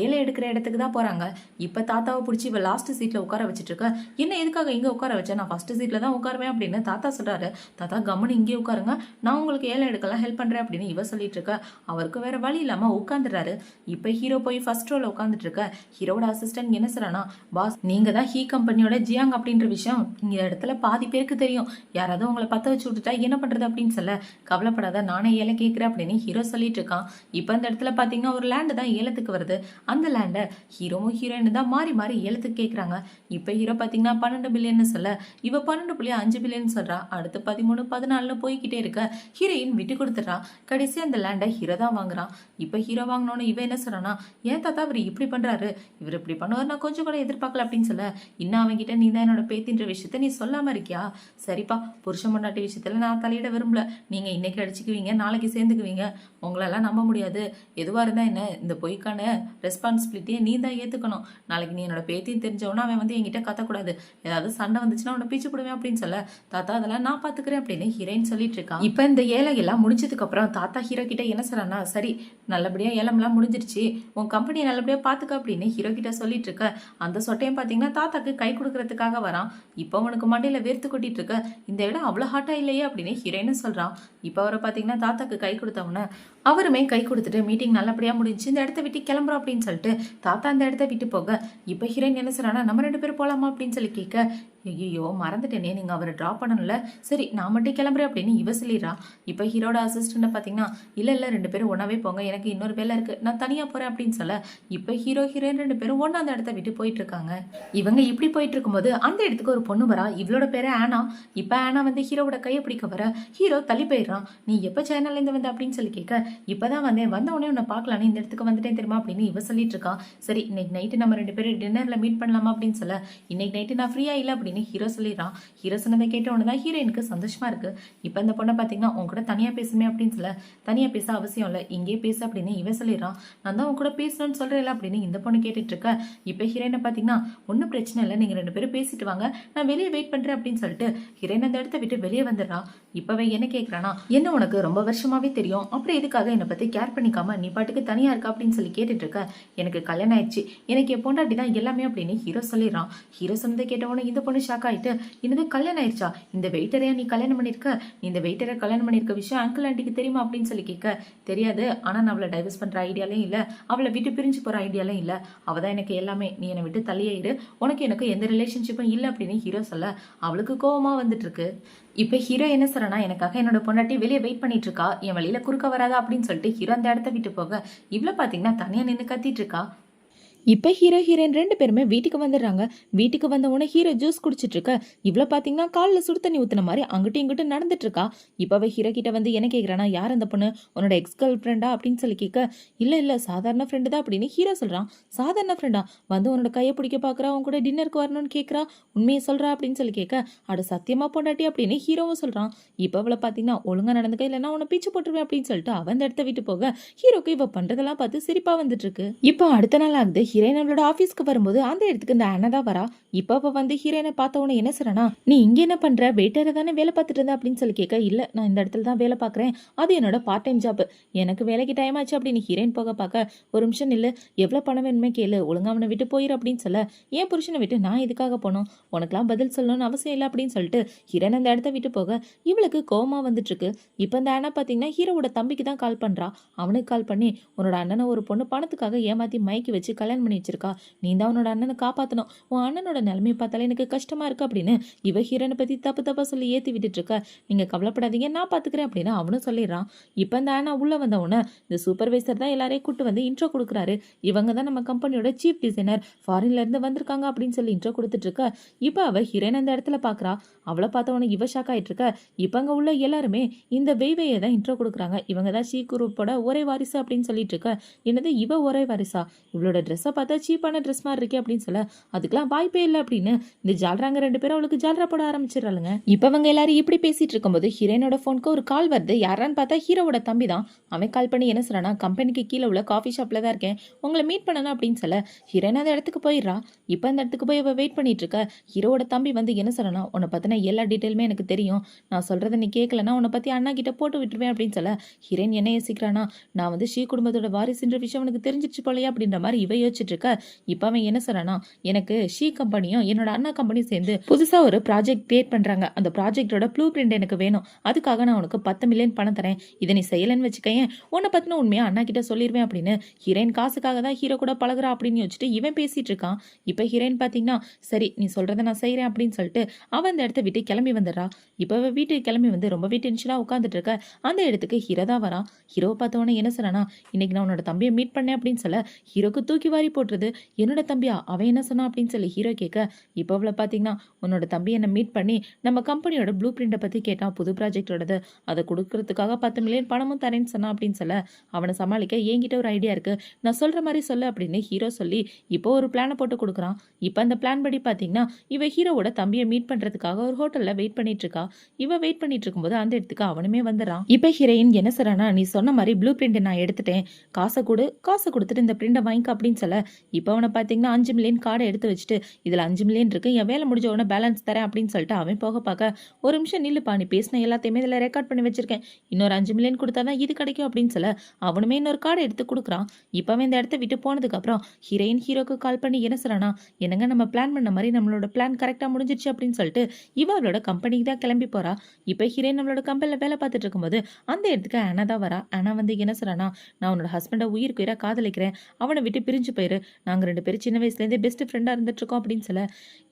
ஏழை எடுக்கிற இடத்துக்கு தான் போறாங்க. இப்ப தாத்தாவை பிடிச்சி இவ லாஸ்ட் சீட்ல உட்கார வச்சிட்டு இருக்க. என்ன எதுக்காக இங்க உட்கார வச்சேன், நான் ஃபர்ஸ்ட் சீட்ல தான் உட்காருவேன் அப்படின்னு தாத்தா சொல்றாரு. தாத்தா கம்முன்னு இங்கே உட்காருங்க, நான் உங்களுக்கு ஏழை எடுக்கலாம் ஹெல்ப் பண்றேன் அப்படின்னு இவ சொல்லிட்டு இருக்க. அவருக்கு வேற வழி இல்லாம உட்காந்துடுறாரு. இப்ப ஹீரோ போய் ஃபர்ஸ்ட் ரோல உட்காந்துட்டு இருக்க. ஹீரோட அசிஸ்டன்ட் என்ன சொல்றானா, பாஸ் நீங்க தான் ஹீ கம்பெனியோட ஜியாங் அப்படின்ற விஷயம் இந்த இடத்துல பாதி பேருக்கு தெரியும், யாராவது உங்களை பத்த வச்சு விட்டுட்டா என்ன பண்றது அப்படின்னு சொல்ல, கவலைப்படாத நானே ஏழை கேட்கிறேன் அப்படின்னு ஹீரோ சொல்லிட்டு இருக்கான். இப்ப இந்த இடத்துல பாத்தீங்கன்னா ஒரு லேண்டு தான் ஏலத்துக்கு வருது. அந்த லேண்டை ஹீரோவும் ஹீரோயின் தான் மாறி மாறி ஏலத்துக்கு கேட்கறாங்க. இப்ப ஹீரோ பாத்தீங்கன்னா 12 பில்லியன் சொல்ல, இவ 12.5 பில்லியன் சொல்றா. அடுத்து 13 14 போய்கிட்டே இருக்க ஹீரோயின் விட்டு கொடுத்துறா. கடைசி அந்த லேண்டை ஹீரோ தான் வாங்குறான். இப்ப ஹீரோ வாங்கினோன்னு இவ என்ன சொல்றானா, ஏன் தாத்தா அவர் இப்படி பண்றாரு, இவர் இப்படி பண்ணுவார் நான் கொஞ்சம் கூட எதிர்பார்க்கல அப்படின்னு சொல்ல, இன்னும் அவங்கிட்ட நீ தான் என்னோட பேத்தின்ற விஷயத்த நீ சொல்லாம இருக்கியா, சரிப்பா புருஷன் பொண்டாட்டி விஷயத்துல நான் தலையிட விரும்பல, நீங்க இன்னைக்கு அடிச்சுக்குவீங்க நாளைக்கு சேர்ந்துக்குவீங்க, உங்களெல்லாம் நம்ப முடியாது, எதுவா இருந்தா என்ன இந்த பொய்க்கான ரெஸ்பான்சிபிலிட்டியை நீ தான் ஏத்துக்கணும், நாளைக்கு நீ என்னோட பேத்தின்னு தெரிஞ்சவனா அவன் வந்து என்கிட்ட கத்தக்கூடாது, ஏதாவது சண்டை வந்துச்சுன்னா அவனை பீச்சு போடுவேன் அப்படின்னு சொல்ல, தாத்தா அதெல்லாம் நான் பாத்துக்கிறேன் அப்படின்னு ஹீரோயின் சொல்லிட்டு இருக்கான். இப்ப இந்த ஏழை எல்லாம் முடிஞ்சதுக்கு அப்புறம் தாத்தா ஹீரோ கிட்ட என்ன சொல்றானா, சரி நல்லபடியா ஏலம்லாம் முடிஞ்சிருச்சு, உன் கம்பெனியை நல்லபடியா பாத்துக்க அப்படின்னு ஹீரோ கிட்ட சொல்லிட்டு இருக்க. அந்த சொட்டையும் பாத்தீங்கன்னா தாத்தாக்கு கை கொடுக்கறதுக்காக வரான். இப்போ அவனுக்கு மண்டையில வேர்த்து கொட்டிட்டு இருக்க. இந்த இடம் அவ்வளவு ஹாட்டா இல்லையே அப்படின்னு ஹீரோயின் சொல்றான். இப்ப அவரை பாத்தீங்கன்னா தாத்தாக்கு கை கொடுத்தவன அவருமே கை கொடுத்துட்டு மீட்டிங் நல்லபடியா முடிஞ்சு இந்த இடத்த விட்டு கிளம்புறோம் அப்படின்னு சொல்லிட்டு தாத்தா அந்த இடத்த விட்டு போக, இப்ப ஹீரோயின் என்ன சொல்றானா, நம்ம 2 பேரும் போலாமா அப்படின்னு சொல்லி கேட்க, ஐயோ மறந்துட்டேனே நீங்க அவரை டிராப் பண்ணணும்ல, சரி நான் மட்டும் கிளம்புறேன் அப்படின்னு இவ சொல்லிடுறா. இப்ப ஹீரோட அசிஸ்டன்ட் பாத்தீங்கன்னா இல்ல 2 பேரும் ஒன்னாவே போங்க, எனக்கு இன்னொரு வேலை இருக்கு, நான் தனியா போறேன் அப்படின்னு சொல்ல, இப்ப ஹீரோ ஹீரோயின் 2 பேரும் ஒன்னா அந்த இடத்த விட்டு போயிட்டு இருக்காங்க. இவங்க இப்படி போயிட்டு இருக்கும்போது அந்த இடத்துக்கு ஒரு பொண்ணு வரா. இவளோட பேரு ஆனா. இப்ப ஆனா வந்து ஹீரோவோட கையை பிடிக்க வர ஹீரோ தள்ளி போயிடுறான். நீ எப்ப சேனல்ல இருந்து வந்த அப்படின்னு சொல்லி கேட்க, இப்பதான் வந்தேன், வந்த உடனே உன்னை பாக்கலான்னு இந்த இடத்துக்கு வந்துட்டேன் தெரியுமா அப்படின்னு இவ சொல்லிட்டு இருக்கா. சரி இன்னைக்கு நைட்டு நம்ம 2 பேரும் டின்னர்ல மீட் பண்ணலாமா அப்படின்னு சொல்ல, இன்னைக்கு நைட்டு நான் ஃப்ரீயா இல்ல அப்படின்னு ஹீரோ சொல்லிடுறான். ஹீரோ சொன்னதை கேட்ட உடனே ஹீரோயினுக்கு சந்தோஷமா இருக்கு. இப்ப இந்த பொண்ணை பாத்தீங்கன்னா உன் கூட தனியா பேசுமே அப்படின்னு சொல்ல, தனியா பேச அவசியம் இல்ல இங்கே பேச அப்படின்னு இவன் சொல்லிடுறான். நான் தான் உன் கூட பேசணும்னு சொல்றேன் அப்படின்னு இந்த பொண்ணு கேட்டுட்டு இருக்க. இப்ப ஹீரோயினை பாத்தீங்கன்னா ஒன்னும் பிரச்சனை இல்லை, நீங்க 2 பேரும் பேசிட்டு வாங்க, நான் வெளியே வெயிட் பண்றேன் அப்படின்னு சொல்லிட்டு ஹீரோயின் அந்த இடத்த விட்டு வெளியே வந்துடுறா. இப்பவே என்ன கேட்கறானா, என்ன உனக்கு ரொம்ப வருஷமாவே தெரியும், அப்புறம் எதுக்காக என்னை பத்தி கேர் பண்ணிக்காம நீ பாட்டுக்கு தனியா இருக்கா அப்படின்னு சொல்லி கேட்டுட்டு இருக்க. எனக்கு கல்யாணம் ஆயிடுச்சு, எனக்கு என் பொண்டாட்டி தான் எல்லாமே அப்படின்னு ஹீரோ சொல்லிடுறான். ஹீரோ சொன்னதை கேட்டவொன்னே இந்த பொண்ணு ஷாக் ஆயிட்டு, என்னது கல்யாணம் ஆயிடுச்சா, இந்த வெயிட்டரையா நீ கல்யாணம் பண்ணிருக்க, நீ இந்த வெயிட்டரை கல்யாணம் பண்ணிருக்க விஷயம் அங்கிள் ஆண்டிக்கு தெரியுமா அப்படின்னு சொல்லி கேட்க, தெரியாது, ஆனா நான் அவளை டைவர்ஸ் பண்ற ஐடியாலே இல்ல, அவளை விட்டு பிரிஞ்சு போற ஐடியாலே இல்ல, அவதான் எனக்கு எல்லாமே, நீ என்னை விட்டு தள்ளியாயிரு, உனக்கு எனக்கு எந்த ரிலேஷன்ஷிப்பும் இல்லை அப்படின்னு ஹீரோ சொல்ல அவளுக்கு கோவமா வந்துட்டு இருக்கு. இப்ப ஹீரோ என்ன சொல்றனா, எனக்காக என்னோட பொண்டாட்டி வெளியே வெயிட் பண்ணிட்டு இருக்கா, என் வழியில குறுக்க வராதா அப்படின்னு சொல்லிட்டு ஹீரோ அந்த இடத்த விட்டு போக, இவ்வளவு பாத்தீங்கன்னா தனியா நின்று கத்திட்டு இருக்கா. இப்போ ஹீரோ ஹீரோயின் 2 பேருமே வீட்டுக்கு வந்துடுறாங்க. வீட்டுக்கு வந்த உடனே ஹீரோ ஜூஸ் குடிச்சிட்டு இருக்க, இவ்வளோ பார்த்தீங்கன்னா காலில் சுடு தண்ணி ஊத்துன மாதிரி அங்கிட்டும் இங்கிட்டும் நடந்துட்டு இருக்கா. இப்போ அவ ஹீரோ கிட்ட வந்து என்ன கேட்குறானா, யார் அந்த பொண்ணு, உன்னோட எக்ஸ் கேர்ள் ஃப்ரெண்டா அப்படின்னு சொல்லி கேட்க, இல்லை இல்லை சாதாரண ஃப்ரெண்டு தான் அப்படின்னு ஹீரோ சொல்கிறான். சாதாரண ஃப்ரெண்டா, வந்து உன்னோட கையை பிடிக்க பார்க்குறா, உன் கூட டின்னருக்கு வரணும்னு கேட்குறா, உண்மையை சொல்கிறா அப்படின்னு சொல்லி கேட்க, அட சத்தியமா பொண்டாட்டி அப்படின்னு ஹீரோவும் சொல்கிறான். இப்போ அவளை பார்த்தீங்கன்னா ஒழுங்காக நடந்துக்க, இல்லைன்னா உன்னை பிச்சு போட்டுருவேன் அப்படின்னு சொல்லிட்டு அவன் அந்த இடத்த விட்டு போக, ஹீரோக்கு இவ பண்ணுறதெல்லாம் பார்த்து சிரிப்பாக வந்துட்டு இருக்கு. இப்போ அடுத்த நாள் ஆகுது. ஹீரோயின் அவளோட ஆஃபீஸ்க்கு வரும்போது அந்த இடத்துக்கு இந்த அண்ணா தான் வரா. இப்போ அவ வந்து ஹீரோயினை பார்த்த உடனே என்ன சொல்றானா, நீ இங்க என்ன பண்ற, வெயிட்டரை தானே வேலை பார்த்துட்டு இருந்த அப்படின்னு சொல்லி கேட்க, இல்ல நான் இந்த இடத்துல தான் வேலை பார்க்குறேன், அது என்னோட பார்ட் டைம் ஜாப், எனக்கு வேலைக்கு டைம் ஆச்சு அப்படின்னு ஹீரோயின் போக பார்க்க, ஒரு நிமிஷம் நில்லு, எவ்வளோ பணம் வேணுமே கேளு, ஒழுங்கா அவனை விட்டு போயிரு அப்படின்னு சொல்ல, ஏன் புருஷனை விட்டு நான் இதுக்காக போனோம், உனக்குலாம் பதில் சொல்லணும்னு அவசியம் இல்லை அப்படின்னு சொல்லிட்டு ஹீரோயின் அந்த இடத்த விட்டு போக, இவளுக்கு கோவமா வந்துட்டு இருக்கு. இப்போ இந்த அண்ணா பார்த்தீங்கன்னா ஹீரோவோட தம்பிக்கு தான் கால் பண்றா. அவனுக்கு கால் பண்ணி, உன்னோட அண்ணனை ஒரு பொண்ணு பணத்துக்காக ஏமாத்தி மயக்கி வச்சு கல்யாணம் பண்ணி வச்சிருக்கா, நீ தான் உன்னோட அண்ணனை காப்பாற்றணும், உன் அண்ணனோட நிலைமையை பார்த்தாலே எனக்கு கஷ்டமா இருக்கு அப்படின்னு இவ ஹீரோனை பத்தி தப்பு தப்பா சொல்லி ஏற்றி விட்டுட்டு இருக்க. நீங்க கவலைப்படாதீங்க, நான் பார்த்துக்கிறேன் அப்படின்னு அவனும் சொல்லிடுறான். இப்போ இந்த அண்ணா உள்ள வந்த உடனே இந்த சூப்பர்வைசர் தான் எல்லாரையும் கூட்டு வந்து இன்ட்ரோ கொடுக்குறாரு. இவங்க தான் நம்ம கம்பெனியோட சீஃப் டிசைனர், ஃபாரின்ல இருந்து வந்திருக்காங்க அப்படின்னு சொல்லி இன்ட்ரோ கொடுத்துட்டு இருக்க. இப்போ அவ ஹீரோயின் அந்த இடத்துல பார்க்குறா. அவளை பார்த்தவொன்னே இவ ஷாக் ஆயிட்டு இருக்க. இப்போ அங்கே உள்ள எல்லாருமே இந்த வெய்வையை தான் இன்ட்ரோ கொடுக்குறாங்க. இவங்க தான் ஷீ குரூப்போட ஒரே வாரிசு அப்படின்னு சொல்லிட்டு இருக்க. என்னது இவ ஒரே வாரிசா, இவளோட ட்ரெஸ்ஸை பார்த்தா சீப்பான ட்ரெஸ் மாதிரி இருக்கே அப்படின்னு சொல்ல, அதுக்கெல்லாம் வாய்ப்பே இல்லை அப்படின்னு இந்த ஜால்ராங்க 2 பேரும் அவளுக்கு ஜால்ரா போட ஆரம்பிச்சிடறாளுங்க. இப்போ அவங்க எல்லாரும் இப்படி பேசிட்டு இருக்கும்போது ஹீரோனோட ஃபோனுக்கு ஒரு கால் வருது. யாரான்னு பார்த்தா ஹீரோவோட தம்பி தான். அவன் கால் பண்ணி என்ன சொல்றானா, கம்பெனிக்கு கீழே உள்ள காஃபி ஷாப்ல தான் இருக்கேன், உங்களை மீட் பண்ணணும் அப்படின்னு சொல்ல, ஹீரோயின் அந்த இடத்துக்கு போயிடுறா. இப்போ அந்த இடத்துக்கு போய் அவ வெயிட் பண்ணிட்டு இருக்க. ஹீரோவோட தம்பி வந்து என்ன சொல்றானா, உன்னை பத்தின எல்லா டீட்டெயிலுமே எனக்கு தெரியும், நான் சொல்றதை நீ கேட்கலன்னா உன்னை பத்தி அண்ணா கிட்ட போட்டு விட்டுருவேன் அப்படின்னு சொல்ல, ஹீரோயின் என்ன யோசிக்கிறானா, நான் வந்து ஷீ குடும்பத்தோட வாரிசுன்ற விஷயம் உனக்கு தெரிஞ்சிச்சு போலையா அப்படின்ற மாதிரி இவ யோசிச்சுட்டு இருக்க. இப்போ அவன் என்ன சொல்றானா, எனக்கு ஷீ கம்பெனியும் என்னோட அண்ணா கம்பெனியும் சேர்ந்து புதுசா ஒரு ப்ராஜெக்ட் கிரியேட் பண்றாங்க, அந்த ப்ராஜெக்டோட ப்ளூ பிரிண்ட் எனக்கு வேணும், அதுக்காக நான் உனக்கு 10 மில்லியன் பணம் தரேன், இதை நீ செய்யலன்னு வச்சுக்கேன், உன்னை பத்தின உண்மையா அண்ணா கிட்ட சொல்லிடுவேன் அப்படின்னு ஹீரோயின் காசுக்காக தான் ஹீரோ கூட பழகுறா அப்படின்னு யோசிச்சுட்டு இவன் பேசிட்டு இருக்கான். இப்போ ஹீரோயின் பாத்தீங்கன்னா, சரி நீ சொல்றதை நான் செய்யறேன் அப்படின்னு சொல்லிட்டு அவன் அந்த இடத்த விட்டு கிளம்பி வந்துடுறா. இப்போ வீட்டுக்கு கிளம்பி வந்து ரொம்பவே டென்ஷனா உட்காந்துட்டு இருக்க. அந்த இடத்துக்கு ஹீரோ தான் வரான். ஹீரோவை பார்த்தவொன்னே என்ன சொல்றானா, இன்னைக்கு நான் உன்னோட தம்பியை மீட் பண்ணேன் அப்படின்னு சொல்ல, ஹீரோக்கு தூக்கி வாரி போட்டுருது. என்னோட தம்பியா, அவன் என்ன சொன்னான் அப்படின்னு சொல்லி ஹீரோ கேட்க, இப்போ அவளை பார்த்தீங்கன்னா, உன்னோட தம்பி என்னை மீட் பண்ணி நம்ம கம்பெனியோட ப்ளூ பிரிண்டை பற்றி கேட்டான், புது ப்ராஜெக்டோடது, அதை கொடுக்கறதுக்காக 10 மில்லியன் பணமும் தரேன்னு சொன்னான் அப்படின்னு சொல்ல, அவனை சமாளிக்க என்கிட்ட ஒரு ஐடியா இருக்கு, நான் சொல்ற மாதிரி சொல்லு அப்படின்னு ஹீரோ சொல்லி இப்போ ஒரு பிளானை போட்டு கொடுக்குறான். இப்போ அந்த பிளான் படி பார்த்தீங்கன்னா, இவ ஹீரோவோட தம்பியை மீட் பண்றதுக்காக ஒரு ஹோட்டல்ல வெயிட் பண்ணிட்டு இருக்கா. இவ வெயிட் பண்ணிட்டு இருக்கும்போது அந்த இடத்துக்கு அவனுமே வந்துடுறான். இப்போ ஹீரோயின் என்ன சொல்றானா, நீ சொன்ன மாதிரி ப்ளூ பிரிண்ட் நான் எடுத்துட்டேன், காசை கொடுத்துட்டு இந்த பிரிண்டை வாங்கிக்க அப்படின்னு சொல்ல, இப்போ அவனை பார்த்தீங்கன்னா 5 மில்லியன் கார்டை எடுத்து வச்சுட்டு, இதில் 5 மில்லியன் இருக்கு, என் வேலை முடிஞ்ச உடனே பேலன்ஸ் தரேன் அப்படின்னு சொல்லிட்டு அவன் போக பார்க்க, ஒரு நிமிஷம் நில்லுப்பா, நீ பேசின எல்லாத்தையுமே இதில் ரெக்கார்ட் பண்ணி வச்சிருக்கேன், இன்னொரு 5 மில்லியன் கொடுத்தா தான் இது கிடைக்கும் அப்படின்னு சொல்ல, அவனுமே இன்னொரு கார்டை எடுத்து கொடுக்குறான். இப்போ அவன் இந்த இடத்த விட்டு போனதுக்கு அப்புறம் ஹீரோயின் ஹீரோக்கு கால் பண்ணி என்ன சொல்றானா, என்னங்க நம்ம பிளான் பண்ண மாதிரி நம்மளோட பிளான் கரெக்டாக முடிஞ்சிருச்சு அப்படின்னு சொல்லிட்டு இவளோட கம்பெனிக்கு தான் கிளம்பி போறா. இப்போ ஹீரோயின் நம்மளோட கம்பெனியில் வேலை பார்த்துட்டு இருக்கும்போது அந்த இடத்துக்கு ஆனா தான் வரா. ஆனா வந்து என்ன சொல்றானா, நான் உன்னோட ஹஸ்பண்டை உயிருக்கு உயிராக காதலிக்கிறேன், அவனை விட்டு பிரிஞ்சு போயிரு, நாங்கள் 2 பேரும் சின்ன வயசுலேருந்தே பெஸ்ட் ஃப்ரெண்டாக இருந்துட்டு இருக்கோம் அப்படின்னு சொல்ல,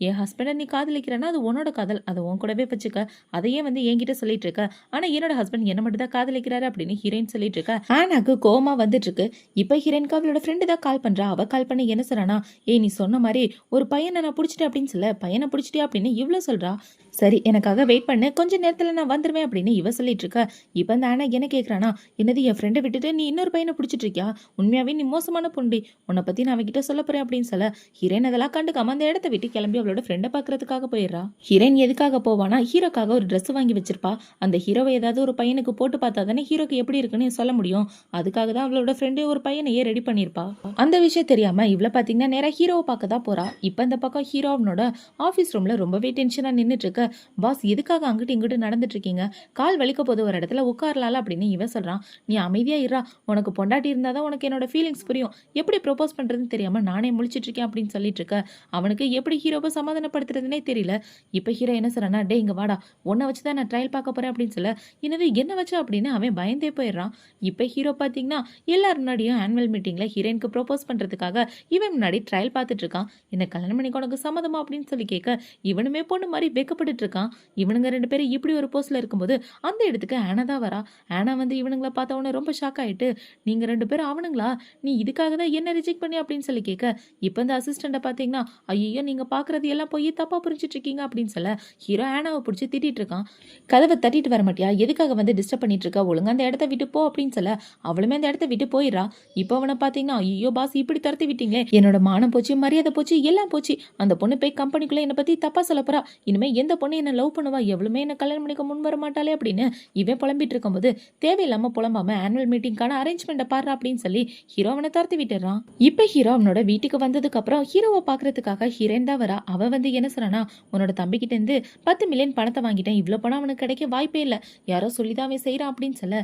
என் ஹஸ்பண்டை நீ காதலிக்கிறேன்னா அது உன்னோட காதல், அதை உன் கூடவே வச்சுக்க, அதையே வந்து என்கிட்ட சொல்லிட்டு இருக்க, ஆனா என்னோட ஹஸ்பண்ட் என்ன மட்டும் தான் காதலிக்கிறாரு அப்படின்னு ஹீரோயின் சொல்லிட்டு இருக்க. ஆனாக்கு கோவமா வந்துட்டு இருக்கு. இப்போ ஹீரோயினுக்கு அவளோட ஃப்ரெண்டு தான் கால் பண்றா. அவ கால் பண்ணி என்ன சொல்றானா, ஏய் நீ சொன்ன மாதிரி ஒரு பையனை நான் பிடிச்சிட்டேன் அப்படின்னு சொல்ல, பையனை பிடிச்சிட்டியா அப்படின்னு இவ்வளோ சொல்றா. சரி எனக்காக வெயிட் பண்ணு, கொஞ்ச நேரத்தில் நான் வந்துடுவேன் அப்படின்னு இவ சொல்லிட்டு இருக்க. இப்போ அந்த ஆனா என்ன கேட்குறானா, என்னது என் ஃப்ரெண்டை விட்டுட்டு நீ இன்னொரு பையனை பிடிச்சிட்டு இருக்கியா, உண்மையாவே நீ மோசமான பொண்டி, உன்னை பற்றி நான் அவகிட்ட சொல்ல போறேன் அப்படின்னு சொல்ல, ஹீரோயின் அதெல்லாம் கண்டுக்காம அந்த இடத்த விட்டு கிளம்பி அவளோட ஃப்ரெண்டை பார்க்கறதுக்காக போயிடுறா. ஹீரோயின் எதுக்காக போவானா, ஹீரோக்காக ஒரு ட்ரெஸ் வாங்கி வச்சிருப்பா, அந்த ஹீரோவை ஏதாவது ஒரு பையனுக்கு போட்டு பார்த்தா தானே ஹீரோக்கு எப்படி இருக்குன்னு சொல்ல முடியும், அதுக்காக தான் அவளோட ஃப்ரெண்டு ஒரு பையனையே ரெடி பண்ணியிருப்பா. அந்த விஷயம் தெரியாம இவ்வளோ பார்த்தீங்கன்னா நேராக ஹீரோவை பார்க்க தான் போறா. இப்போ அந்த பக்கம் ஹீரோ அவனோட ஆஃபீஸ் ரூம்ல ரொம்பவே டென்ஷனாக நின்றுட்டு இருக்க. பாஸ் எதுக்காக அங்கிட்டு இங்கிட்டு நடந்துட்டு இருக்கீங்க, கால் வலிக்க போது ஒரு இடத்துல உட்காரலால அப்படின்னு இவன் சொல்றான். நீ அமைதியா இருறா, உனக்கு பொண்டாட்டி இருந்தாதான் உனக்கு என்னோட ஃபீலிங்ஸ் புரியும், எப்படி ப்ரொபோஸ் பண்றதுன்னு தெரியாம நானே முழிச்சிட்டு இருக்கேன் அப்படின்னு சொல்லிட்டு இருக்க. அவனுக்கு எப்படி ஹீரோவை சமாதானப்படுத்துறதுனே தெரியல. இப்போ ஹீரோ என்ன சொல்றானா, டே இங்க வாடா, உன்னை வச்சுதான் நான் ட்ரையல் பார்க்க போறேன் அப்படின்னு சொல்ல, என்னது என்ன வச்சு அப்படின்னு அவன் பயந்தே போயிடுறான். இப்போ ஹீரோ பார்த்தீங்கன்னா எல்லாரும் முன்னாடியும் ஆனுவல் மீட்டிங்ல ஹீரோயினுக்கு ப்ரொபோஸ் பண்றதுக்காக இவன் முன்னாடி ட்ரையல் பார்த்துட்டு இருக்கான். என்ன கல்யாணம் பண்ணிக்க உனக்கு சம்மதமா அப்படின்னு சொல்லி கேட்க, இவனுமே பொண்ணு மாதிரி வெக்கப்பட்டு இருக்கான். இவனுங்க 2 பேரும் இப்படி ஒரு போஸ்ட்ல இருக்கும்போது அந்த இடத்துக்கு ஆனா தான் வரா. ஆனா வந்து இவனுங்களை பார்த்த உடனே ரொம்ப ஷாக் ஆயிட்டு, நீங்க 2 பேரும் அவனுங்களா, நீ இதுக்காக தான் என்ன ரிஜெக்ட் பண்ணி அப்படின்னு சொல்லி கேட்க, இப்போ இந்த அசிஸ்டண்ட்டை பார்த்தீங்கன்னா, ஐயோ நீங்க பார்க்குறது எல்லாம் போய் தப்பா புரிஞ்சுட்டு இருக்கீங்க அப்படின்னு சொல்ல, ஹீரோ ஆனாவை பிடிச்சி திட்டிட்டு இருக்கான். கதவை தட்டிட்டு வர மாட்டியா, எதுக்காக வந்து டிஸ்டர்ப் பண்ணிட்டு இருக்க, ஒழுங்கா அந்த இடத்த விட்டு போ அப்படின்னு சொல்ல, அவளுமே அந்த இடத்த விட்டு போயிடுறா. இப்போ அவனை பார்த்தீங்கன்னா, ஐயோ பாஸ் இப்படி துரத்தி விட்டீங்களே, என்னோட மானம் போச்சு, மரியாதை போச்சு, எல்லாம் போச்சு. அந்த பொண்ணு போய் கம்பெனிக்குள்ள என்னை பத்தி தப்பா சொல்ல போறா. இனிமே எந்த பொண்ணு என்ன லவ் பண்ணுவா, எவ்வளவுமே என்ன கல்யாணம் பண்ணிக்க முன் வர மாட்டாளே அப்படின்னு இவன் புலம்பிட்டு இருக்கும்போது, தேவையில்லாம புலம்பாம ஆனுவல் மீட்டிங்கான அரேஞ்ச்மெண்ட்டை பாரு அப்படின்னு சொல்லி ஹீரோ அவனை துரத்தி விட்டுறான். இப்ப ஹீரோ அவனோட வீட்டுக்கு வந்ததுக்கு அப்புறம் ஹீரோவை பாக்குறதுக்காக ஹீரோயின் தான் வரா. அவ வந்து என்ன சொல்றானா, உன்னோட தம்பி கிட்ட இருந்து 10 மில்லியன் பணத்தை வாங்கிட்டேன், இவ்வளவு பணம் அவனுக்கு கிடைக்க வாய்ப்பே இல்ல, யாரோ சொல்லிதான் அவன் செய்யறான் அப்படின்னு சொல்ல,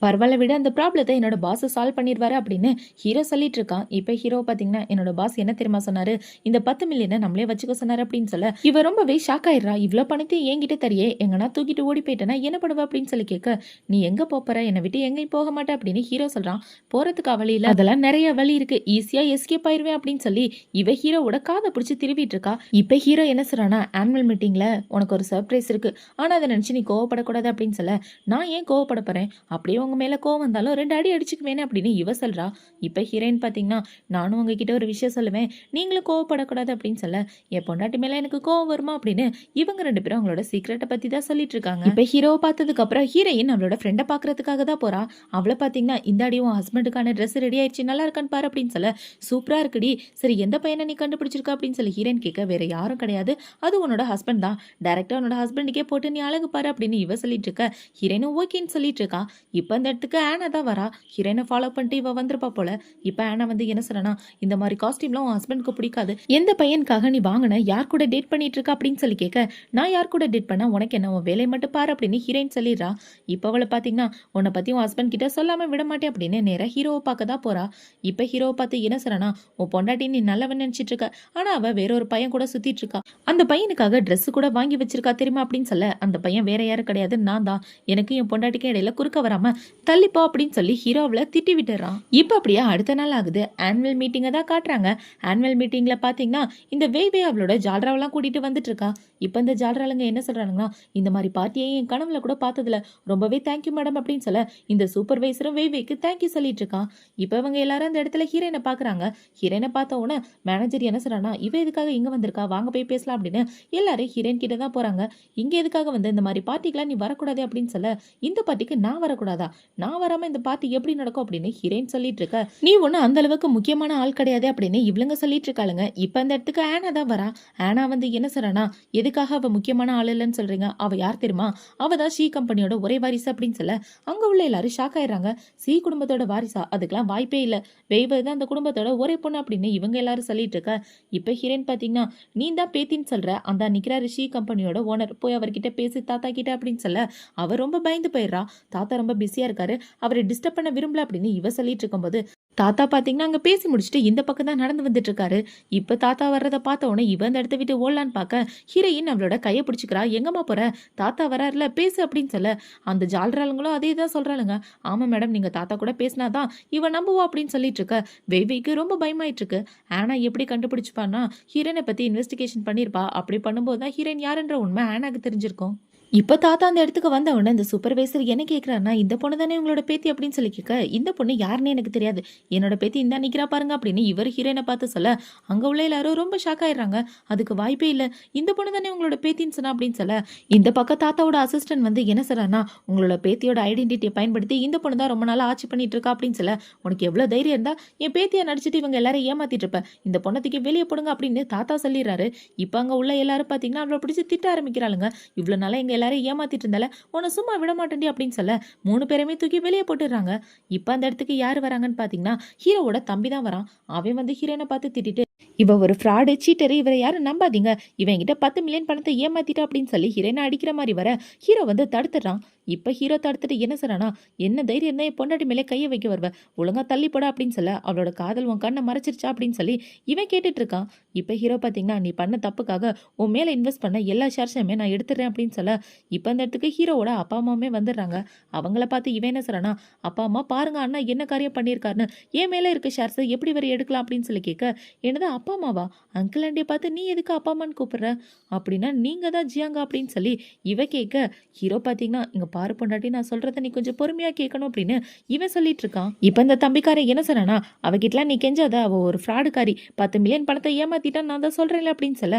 பரவாயில்ல விட அந்த ப்ராப்ளத்தை என்னோட பாஸ் சால்வ் பண்ணிடுவாரு அப்படின்னு ஹீரோ சொல்லிட்டு இருக்கான். இப்ப ஹீரோ பாத்தீங்கன்னா, என்னோட பாஸ் என்ன தெரியுமா சொன்னாரு, இந்த 10 மில்லியனை நம்மளே வச்சுக்க சொன்னாரு அப்படின்னு சொல்ல, இவ ரொம்பவே ஷாக் ஆயிடுறா. இவ்வளவு பணத்தை என்கிட்ட தரியே, எங்கன்னா தூக்கிட்டு ஓடி போயிட்டேன்னா என்ன பண்ணுவ அப்படின்னு சொல்லி கேட்க, நீ எங்க போற, என்னை விட்டு எங்கேயும் போக மாட்டே அப்படின்னு ஹீரோ சொல்றான். போறதுக்கு வழி இல்ல, அதெல்லாம் நிறைய வழி இருக்கு, ஈஸியா எஸ்கேப் ஆயிருவேன் அப்படின்னு சொல்லி இவ ஹீரோவோட காதை பிடிச்சி திருவிட்டு இருக்கா. இப்ப ஹீரோ என்ன சொல்றானா, ஆனுவல் மீட்டிங்ல உனக்கு ஒரு சர்ப்ரைஸ் இருக்கு, ஆனா அதை நினைச்சு நீ கோவப்படக்கூடாது அப்படின்னு சொல்ல, நான் ஏன் கோவப்பட போறேன், அப்படியே உங்க மேல கோவம் வந்தாலும் 2 அடி அடிச்சுக்குவேனே அப்படின்னு இவ சொல்றா. இப்ப ஹீரோயின் பாத்தீங்கன்னா, நானும் உங்ககிட்ட ஒரு விஷயம் சொல்லுவேன், நீங்களும் கோவப்படக்கூடாது அப்படின்னு சொல்ல, என் பொண்டாட்டி மேல எனக்கு கோவம் வருமா அப்படின்னு இவங்க 2 பேரும் அவங்களோட சீக்ரெட்டை பத்தி தான் சொல்லிட்டு இருக்காங்க. இப்ப ஹீரோவை பார்த்ததுக்கு அப்புறம் ஹீரோயின் அவளோட ஃப்ரெண்டை பாக்குறதுக்காக தான் போறா. அவளை பாத்தீங்கன்னா, இந்த அடி உன் ஹஸ்பண்டுக்கான ட்ரெஸ் ரெடி ஆயிடுச்சு, நல்லா இருக்கான்னு பாரு அப்படின்னு சொல்ல, சூப்பரா இருக்குடி, சரி எந்த பையனை நீ கண்டுபிடிச்சிருக்க அப்படின்னு சொல்லி ஹீரோயின் கேட்க, வேற யாரும் கிடையாது, அது உன்னோட ஹஸ்பண்ட் தான், டைரக்டா உன்னோட ஹஸ்பண்டுக்கே போட்டு நீ அழகு பாரு அப்படின்னு இவ சொல்லிட்டு இருக்க. ஹீரோயினும் ஓகேன்னு சொல்லிட்டு இருக்கா. இப்ப அந்த இடத்துக்கு ஆனா தான் வரா. ஹீரோயினை ஃபாலோ பண்ணிட்டு இவ வந்திருப்பா போல. இப்ப ஆனா வந்து என்ன சொல்றனா, இந்த மாதிரி காஸ்டியூம்லாம் உன் ஹஸ்பண்டுக்கு பிடிக்காது, எந்த பையனுக்காக நீ வாங்கின, யார் கூட டேட் பண்ணிட்டு இருக்க அப்படின்னு சொல்லி கேட்க, நான் யார் கூட டேட் பண்ணா உனக்கு என்ன, உன் வேலையை மட்டும் பாரு அப்படின்னு ஹீரோயின் சொல்லிடுறா. இப்ப அவளை பாத்தீங்கன்னா, உன்னை பத்தி உன் ஹஸ்பண்ட் கிட்ட சொல்லாம விட மாட்டேன் அப்படின்னு நேரா ஹீரோவை பார்க்க தான் போறா. இப்ப ஹீரோவை பார்த்து என்ன சொல்றனா, உன் பொண்டாட்டி நீ நல்லவன் நினைச்சிட்டு இருக்க, ஆனா அவ வேற ஒரு பையன் கூட சுத்திட்டு இருக்கா, அந்த பையனுக்காக ட்ரெஸ் கூட வாங்கி வச்சிருக்கா தெரியுமா அப்படின்னு சொல்ல, அந்த பையன் வேற யாரும் கிடையாது, நான் தான், எனக்கு என் பொண்டாட்டிக்கு இடையில குறுக்க வராம தள்ளிப்போ அப்படின்னு சொல்லி ஹீரோவில் திட்டி விட்டுறான். இப்ப அப்படியே அடுத்த நாள் ஆகுது. ஆனுவல் மீட்டிங்கை தான் காட்டுறாங்க. ஆனுவல் மீட்டிங்ல பாத்தீங்கன்னா, இந்த வேவே அவளோட ஜால்ராவெல்லாம் கூட்டிட்டு வந்துட்டு இருக்கா. இப்ப இந்த ஜால்ராளுங்க என்ன சொல்றாங்கன்னா, இந்த மாதிரி பார்ட்டியை என் கனவுல கூட பார்த்ததுல ரொம்பவே தேங்க்யூ மேடம் அப்படின்னு சொல்ல, இந்த சூப்பர்வைசரும் வேவேக்கு தேங்க்யூ சொல்லிட்டு இருக்கான். இப்ப இவங்க எல்லாரும் அந்த இடத்துல ஹீரோயினை பாக்குறாங்க. ஹீரோயினை பார்த்த உடனே மேனேஜர் என்ன சொல்றானா, இவ எதுக்காக இங்க வந்திருக்கா, வாங்க போய் பேசலாம் அப்படின்னு எல்லாரும் ஹீரோயின் கிட்ட தான் போறாங்க. இங்க எதுக்காக வந்து இந்த மாதிரி பார்ட்டிக்கெல்லாம் நீ வரக்கூடாது அப்படின்னு சொல்ல, இந்த பார்ட்டிக்கு நான் வரக்கூடாதா, நான் வராம இந்த பார்ட்டி எப்படி நடக்கும் அப்படின்னு ஹீரோயின் சொல்லிட்டு இருக்க, நீ ஒண்ணு அந்த அளவுக்கு முக்கியமான ஆள் கிடையாது அப்படின்னு இவளுங்க சொல்லிட்டு இருக்காளுங்க. இப்ப அந்த இடத்துக்கு ஆனா தான் வரா. ஆனா வந்து என்ன சொல்றானா, எதுக்காக அவ முக்கியமான ஆள் இல்லைன்னு சொல்றீங்க, அவ யார் தெரியுமா, அவதான் ஷீ கம்பெனியோட ஒரே வாரிசு அப்படின்னு சொல்ல, அங்க உள்ள எல்லாரும் ஷாக் ஆயிடுறாங்க. சி குடும்பத்தோட வாரிசா, அதுக்கெல்லாம் வாய்ப்பே இல்ல, வேவே தான் அந்த குடும்பத்தோட ஒரே பொண்ணு அப்படின்னு இவங்க எல்லாரும் சொல்லிட்டு இருக்க. இப்ப ஹீரோயின் பாத்தீங்கன்னா, நீ தான் பேத்தின்னு சொல்ற, அந்த நிக்கிறாரு ஷீ கம்பெனியோட ஓனர், போய் அவர்கிட்ட பேசி தாத்தா கிட்ட அப்படின்னு சொல்ல, அவர் ரொம்ப பயந்து போயிடுறா. தாத்தா ரொம்ப பிஸியா இருக்காரு, அவரை டிஸ்டர்ப் பண்ண விரும்பல அப்படின்னு இவ சொல்லிட்டு இருக்கும்போது, தாத்தா பாத்தீங்கன்னா அங்க பேசி முடிச்சுட்டு இந்த பக்கம் தான் நடந்து வந்துட்டு இருக்காரு. இப்ப தாத்தா வர்றதை பார்த்த உடனே இவ அந்த இடத்த விட்டு ஓடலான்னு பார்க்க, ஹீரோயின் அவளோட கையை பிடிச்சிக்கிறா. எங்கம்மா போற, தாத்தா வராருல பேசு அப்படின்னு சொல்ல, அந்த ஜால்ராளுங்களும் அதே தான் சொல்றாளுங்க. ஆமா மேடம், நீங்க தாத்தா கூட பேசினாதான் இவ நம்புவா அப்படின்னு சொல்லிட்டு இருக்க. வேவிக்கு ரொம்ப பயமாயிட்டு இருக்கு. ஆனா எப்படி கண்டுபிடிச்சுப்பான்னா, ஹீரோயினை பத்தி இன்வெஸ்டிகேஷன் பண்ணிருப்பா. அப்படி பண்ணும்போது தான் ஹீரோயின் யாருன்ற உண்மை ஆனாக்கு தெரிஞ்சிருக்கும். இப்ப தாத்தா அந்த இடத்துக்கு வந்த உடனே இந்த சூப்பர்வைசர் என்ன கேட்கிறாருன்னா, இந்த பொண்ணு தானே உங்களோட பேத்தி அப்படின்னு சொல்லி கேட்க, இந்த பொண்ணு யாருன்னு எனக்கு தெரியாது, என்னோட பேத்தி இந்த நிக்கிறா பாருங்க அப்படின்னு இவர் ஹீரோயினை பார்த்து சொல்ல, அங்க உள்ள எல்லாரும் ரொம்ப ஷாக் ஆயிடுறாங்க. அதுக்கு வாய்ப்பே இல்ல, இந்த பொண்ணு தானே உங்களோட பேத்தின்னு சொன்னா அப்படின்னு சொல்ல, இந்த பக்கம் தாத்தாவோட அசிஸ்டன்ட் வந்து என்ன சொல்றான்னா, உங்களோட பேத்தியோட ஐடென்டிட்டியை பயன்படுத்தி இந்த பொண்ணு தான் ரொம்ப நாளா ஆட்சி பண்ணிட்டு இருக்கா அப்படின்னு சொல்ல, உனக்கு எவ்வளவு தைரியம் இருந்தா என் பேத்தியை நடிச்சிட்டு இவங்க எல்லாரும் ஏமாத்திட்டு இருப்ப, இந்த பொண்ணத்துக்கு வெளியே போடுங்க அப்படின்னு தாத்தா சொல்லிடுறாரு. இப்ப அங்க உள்ள எல்லாரும் பாத்தீங்கன்னா அவளை பிடிச்சி திட்ட ஆரம்பிக்கிறாளுங்க. இவ்வளவு நாளா எங்க எல்லாரும் ஏமாத்திட்டு இருந்தால உன்னை சும்மா விட மாட்டேன்டி அப்படின்னு சொல்ல, 3 பேருமே தூக்கி வெளியே போட்டுடுறாங்க. இப்ப அந்த இடத்துக்கு யாரு வராங்கன்னு பாத்தீங்கன்னா, ஹீரோவோட தம்பி தான் வரான். அவன் வந்து ஹீரோனை பார்த்து திட்டிட்டு, இவ ஒரு ஃப்ராடு சீட்டரு, இவரை யாரும் நம்பாதீங்க, இவன் கிட்ட 10 மில்லியன் பணத்தை ஏமாத்திட்டா அப்படின்னு சொல்லி ஹீரோனை அடிக்கிற மாதிரி வர, ஹீரோ வந்து தடுத்துறான். இப்ப ஹீரோ தடுத்துட்டு என்ன சொல்றானா, என்ன தைரியம் இருந்தா என் பொண்டாட்டி மேலே கையை வைக்க வருவ, ஒழுங்கா தள்ளி போட அப்படின்னு சொல்ல, அவளோட காதல் உன் கண்ணை மறைச்சிருச்சா அப்படின்னு சொல்லி இவன் கேட்டுட்டு இருக்கான். இப்ப ஹீரோ பாத்தீங்கன்னா, நீ பண்ண தப்புக்காக உன் மேல இன்வெஸ்ட் பண்ண எல்லா ஷேர்ஸையுமே நான் எடுத்துறேன் அப்படின்னு சொல்ல, இப்ப அந்த இடத்துக்கு ஹீரோவோட அப்பா அம்மாவுமே வந்துடுறாங்க. அவங்கள பார்த்து இவன் என்ன சொல்றானா, அப்பா அம்மா பாருங்க அண்ணா என்ன காரியம் பண்ணியிருக்காருன்னு, என் மேல இருக்க ஷேர்ஸ் எப்படி வரை எடுக்கலாம் அப்படின்னு சொல்லி கேட்க, என்னது அப்பா அம்மாவா? அங்கிள் ஆண்டிய பார்த்து நீ எதுக்கு அப்பா அம்மான்னு கூப்பிடுற? அப்படின்னா நீங்க தான் ஜியாங்கா அப்படின்னு சொல்லி இவ கேட்க, ஹீரோ பார்த்தீங்கன்னா, இங்க பாரு பொண்டாட்டி நான் சொல்றத நீ கொஞ்சம் பொறுமையா கேட்கணும் அப்படின்னு இவன் சொல்லிட்டு இருக்கான். இப்ப இந்த தம்பிக்காரன் என்ன சொன்னானா, அவகிட்டலாம் நீ கெஞ்சாத, அவ ஒரு ஃப்ராடுக்காரி, 10 மில்லியன் பணத்தை ஏமாத்திட்டான்னு நான் தான் சொல்றேன்ல அப்படின்னு சொல்ல,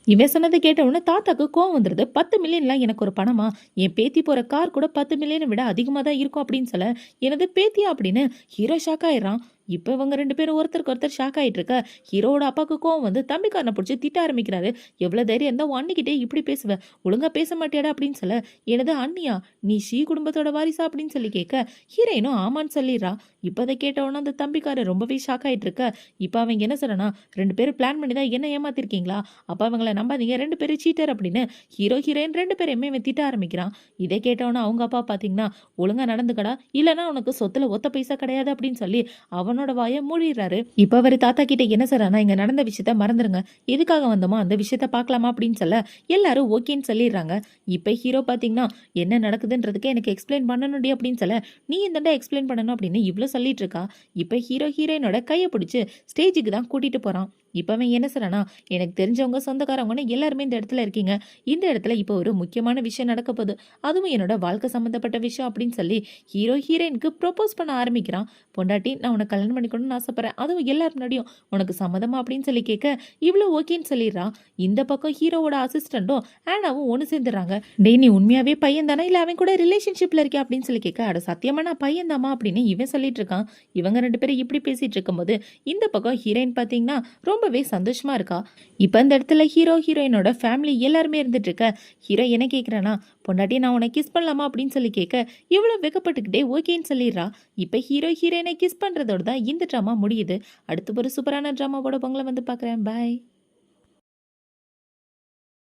இவன் சொன்னதை கேட்ட உடனே தாத்தாக்கு கோவம் வந்துருது. 10 மில்லியன்லாம் எனக்கு ஒரு பணமா? என் பேத்தி போற கார் கூட 10 மில்லியனை விட அதிகமா தான் இருக்கும் அப்படின்னு சொல்ல, எனது பேத்தியா அப்படின்னு ஹீரோ ஷாக் ஆயிடுறான். இப்ப இவங்க 2 பேரும் ஒருத்தருக்கு ஒருத்தர் ஷாக் ஆயிட்டு இருக்க, ஹீரோவோட அப்பாவுக்கு கோவம் வந்து தம்பிக்காரனை பிடிச்சி திட்ட ஆரம்பிக்கிறாரு. எவ்வளவு தைரியம் இருந்தா உன் அண்ணிக்கிட்டே இப்படி பேசுவ? ஒழுங்கா பேச மாட்டியாடா அப்படின்னு சொல்ல, எனது அண்ணியா? நீ ஷீ குடும்பத்தோட வாரிசா அப்படின்னு சொல்லி கேட்க, ஹீரோயினும் ஆமான்னு சொல்லிடுறா. இப்ப அதை கேட்ட உடனே அந்த தம்பிக்காரர் ரொம்பவே ஷாக் ஆயிட்டு இருக்க, இப்ப அவங்க என்ன சொல்றனா, 2 பேரும் பிளான் பண்ணி தான் என்ன ஏமாத்திருக்கீங்களா? அப்ப அவங்கள நம்பாதீங்க, 2 பேரும் சீட்டர் அப்படின்னு ஹீரோ ஹீரோயின் 2 பேரையுமே இவன் திட்ட ஆரம்பிக்கிறான். இதை கேட்டவொன்னே அவங்க அப்பா பாத்தீங்கன்னா, ஒழுங்கா நடந்துக்கடா, இல்லைன்னா உனக்கு சொத்துல ஒத்த பைசா கிடையாது அப்படின்னு சொல்லி அவனோட வாயை மூடிடுறாரு. இப்ப அவரு தாத்தா கிட்ட என்ன சொல்றானா, இங்க நடந்த விஷயத்த மறந்துருங்க, எதுக்காக வந்தோமோ அந்த விஷயத்த பார்க்கலாமா அப்படின்னு சொல்ல எல்லாரும் ஓகேன்னு சொல்லிடுறாங்க. இப்ப ஹீரோ பாத்தீங்கன்னா, என்ன நடக்குதுன்றதுக்கு எனக்கு எக்ஸ்பிளைன் பண்ணணும்டி அப்படின்னு சொல்ல, நீ இந்த எக்ஸ்பிளைன் பண்ணணும் அப்படின்னு இவ்வளவு சொல்லிட்டு இருக்கா. இப்ப ஹீரோ ஹீரோயினோட கையை பிடிச்சு ஸ்டேஜுக்கு தான் கூட்டிட்டு போறான். இப்ப அவன் என்ன சொல்றானா, எனக்கு தெரிஞ்சவங்க சொந்தக்காரவங்கன்னு எல்லாருமே இந்த இடத்துல இருக்கீங்க, இந்த இடத்துல இப்போ ஒரு முக்கியமான விஷயம் நடக்க போகுது, அதுவும் என்னோட வாழ்க்கை சம்பந்தப்பட்ட விஷயம் அப்படின்னு சொல்லி ஹீரோ ஹீரோயினுக்கு ப்ரொபோஸ் பண்ண ஆரம்பிக்கிறான். பொண்டாட்டி நான் உனக்கு கல்யாணம் பண்ணிக்கணும்னு ஆசைப்படுறேன், அதுவும் எல்லாரும் முன்னாடியும், உனக்கு சம்மதமா அப்படின்னு சொல்லி கேட்க இவ்வளவு ஓகேன்னு சொல்லிடுறான். இந்த பக்கம் ஹீரோவோட அசிஸ்டண்டும் ஆனாவும் ஒன்று சேர்ந்துடுறாங்க. டேய் நீ உண்மையாவே பையன் தானே இல்ல அவன் கூட ரிலேஷன்ஷிப்ல இருக்கே அப்படின்னு சொல்லி கேட்க, அட சத்தியமா நான் பையன் தாமா அப்படின்னு இவன் சொல்லிட்டு இருக்கான். இவங்க 2 பேரும் இப்படி பேசிட்டு இருக்கும்போது இந்த பக்கம் ஹீரோயின் பாத்தீங்கன்னா ரொம்பவே சந்தோஷமா இருக்கா. இப்ப இந்த இடத்துல ஹீரோ ஹீரோயினோட ஃபேமிலி எல்லாருமே இருந்துட்டு இருக்க, ஹீரோ என்ன கேட்கறானா, பொண்டாட்டி நான் உனக்கு கிஸ் பண்ணலாமா அப்படின்னு சொல்லி கேட்க, இவ்வளவு வெக்கப்பட்டுக்கிட்டே ஓகேன்னு சொல்லிடுறா. இப்ப ஹீரோ ஹீரோயினை கிஸ் பண்றதோட தான் இந்த ட்ராமா முடியுது. அடுத்து ஒரு சூப்பரான ட்ராமாவோட உங்களை வந்து பார்க்குறேன். பாய்.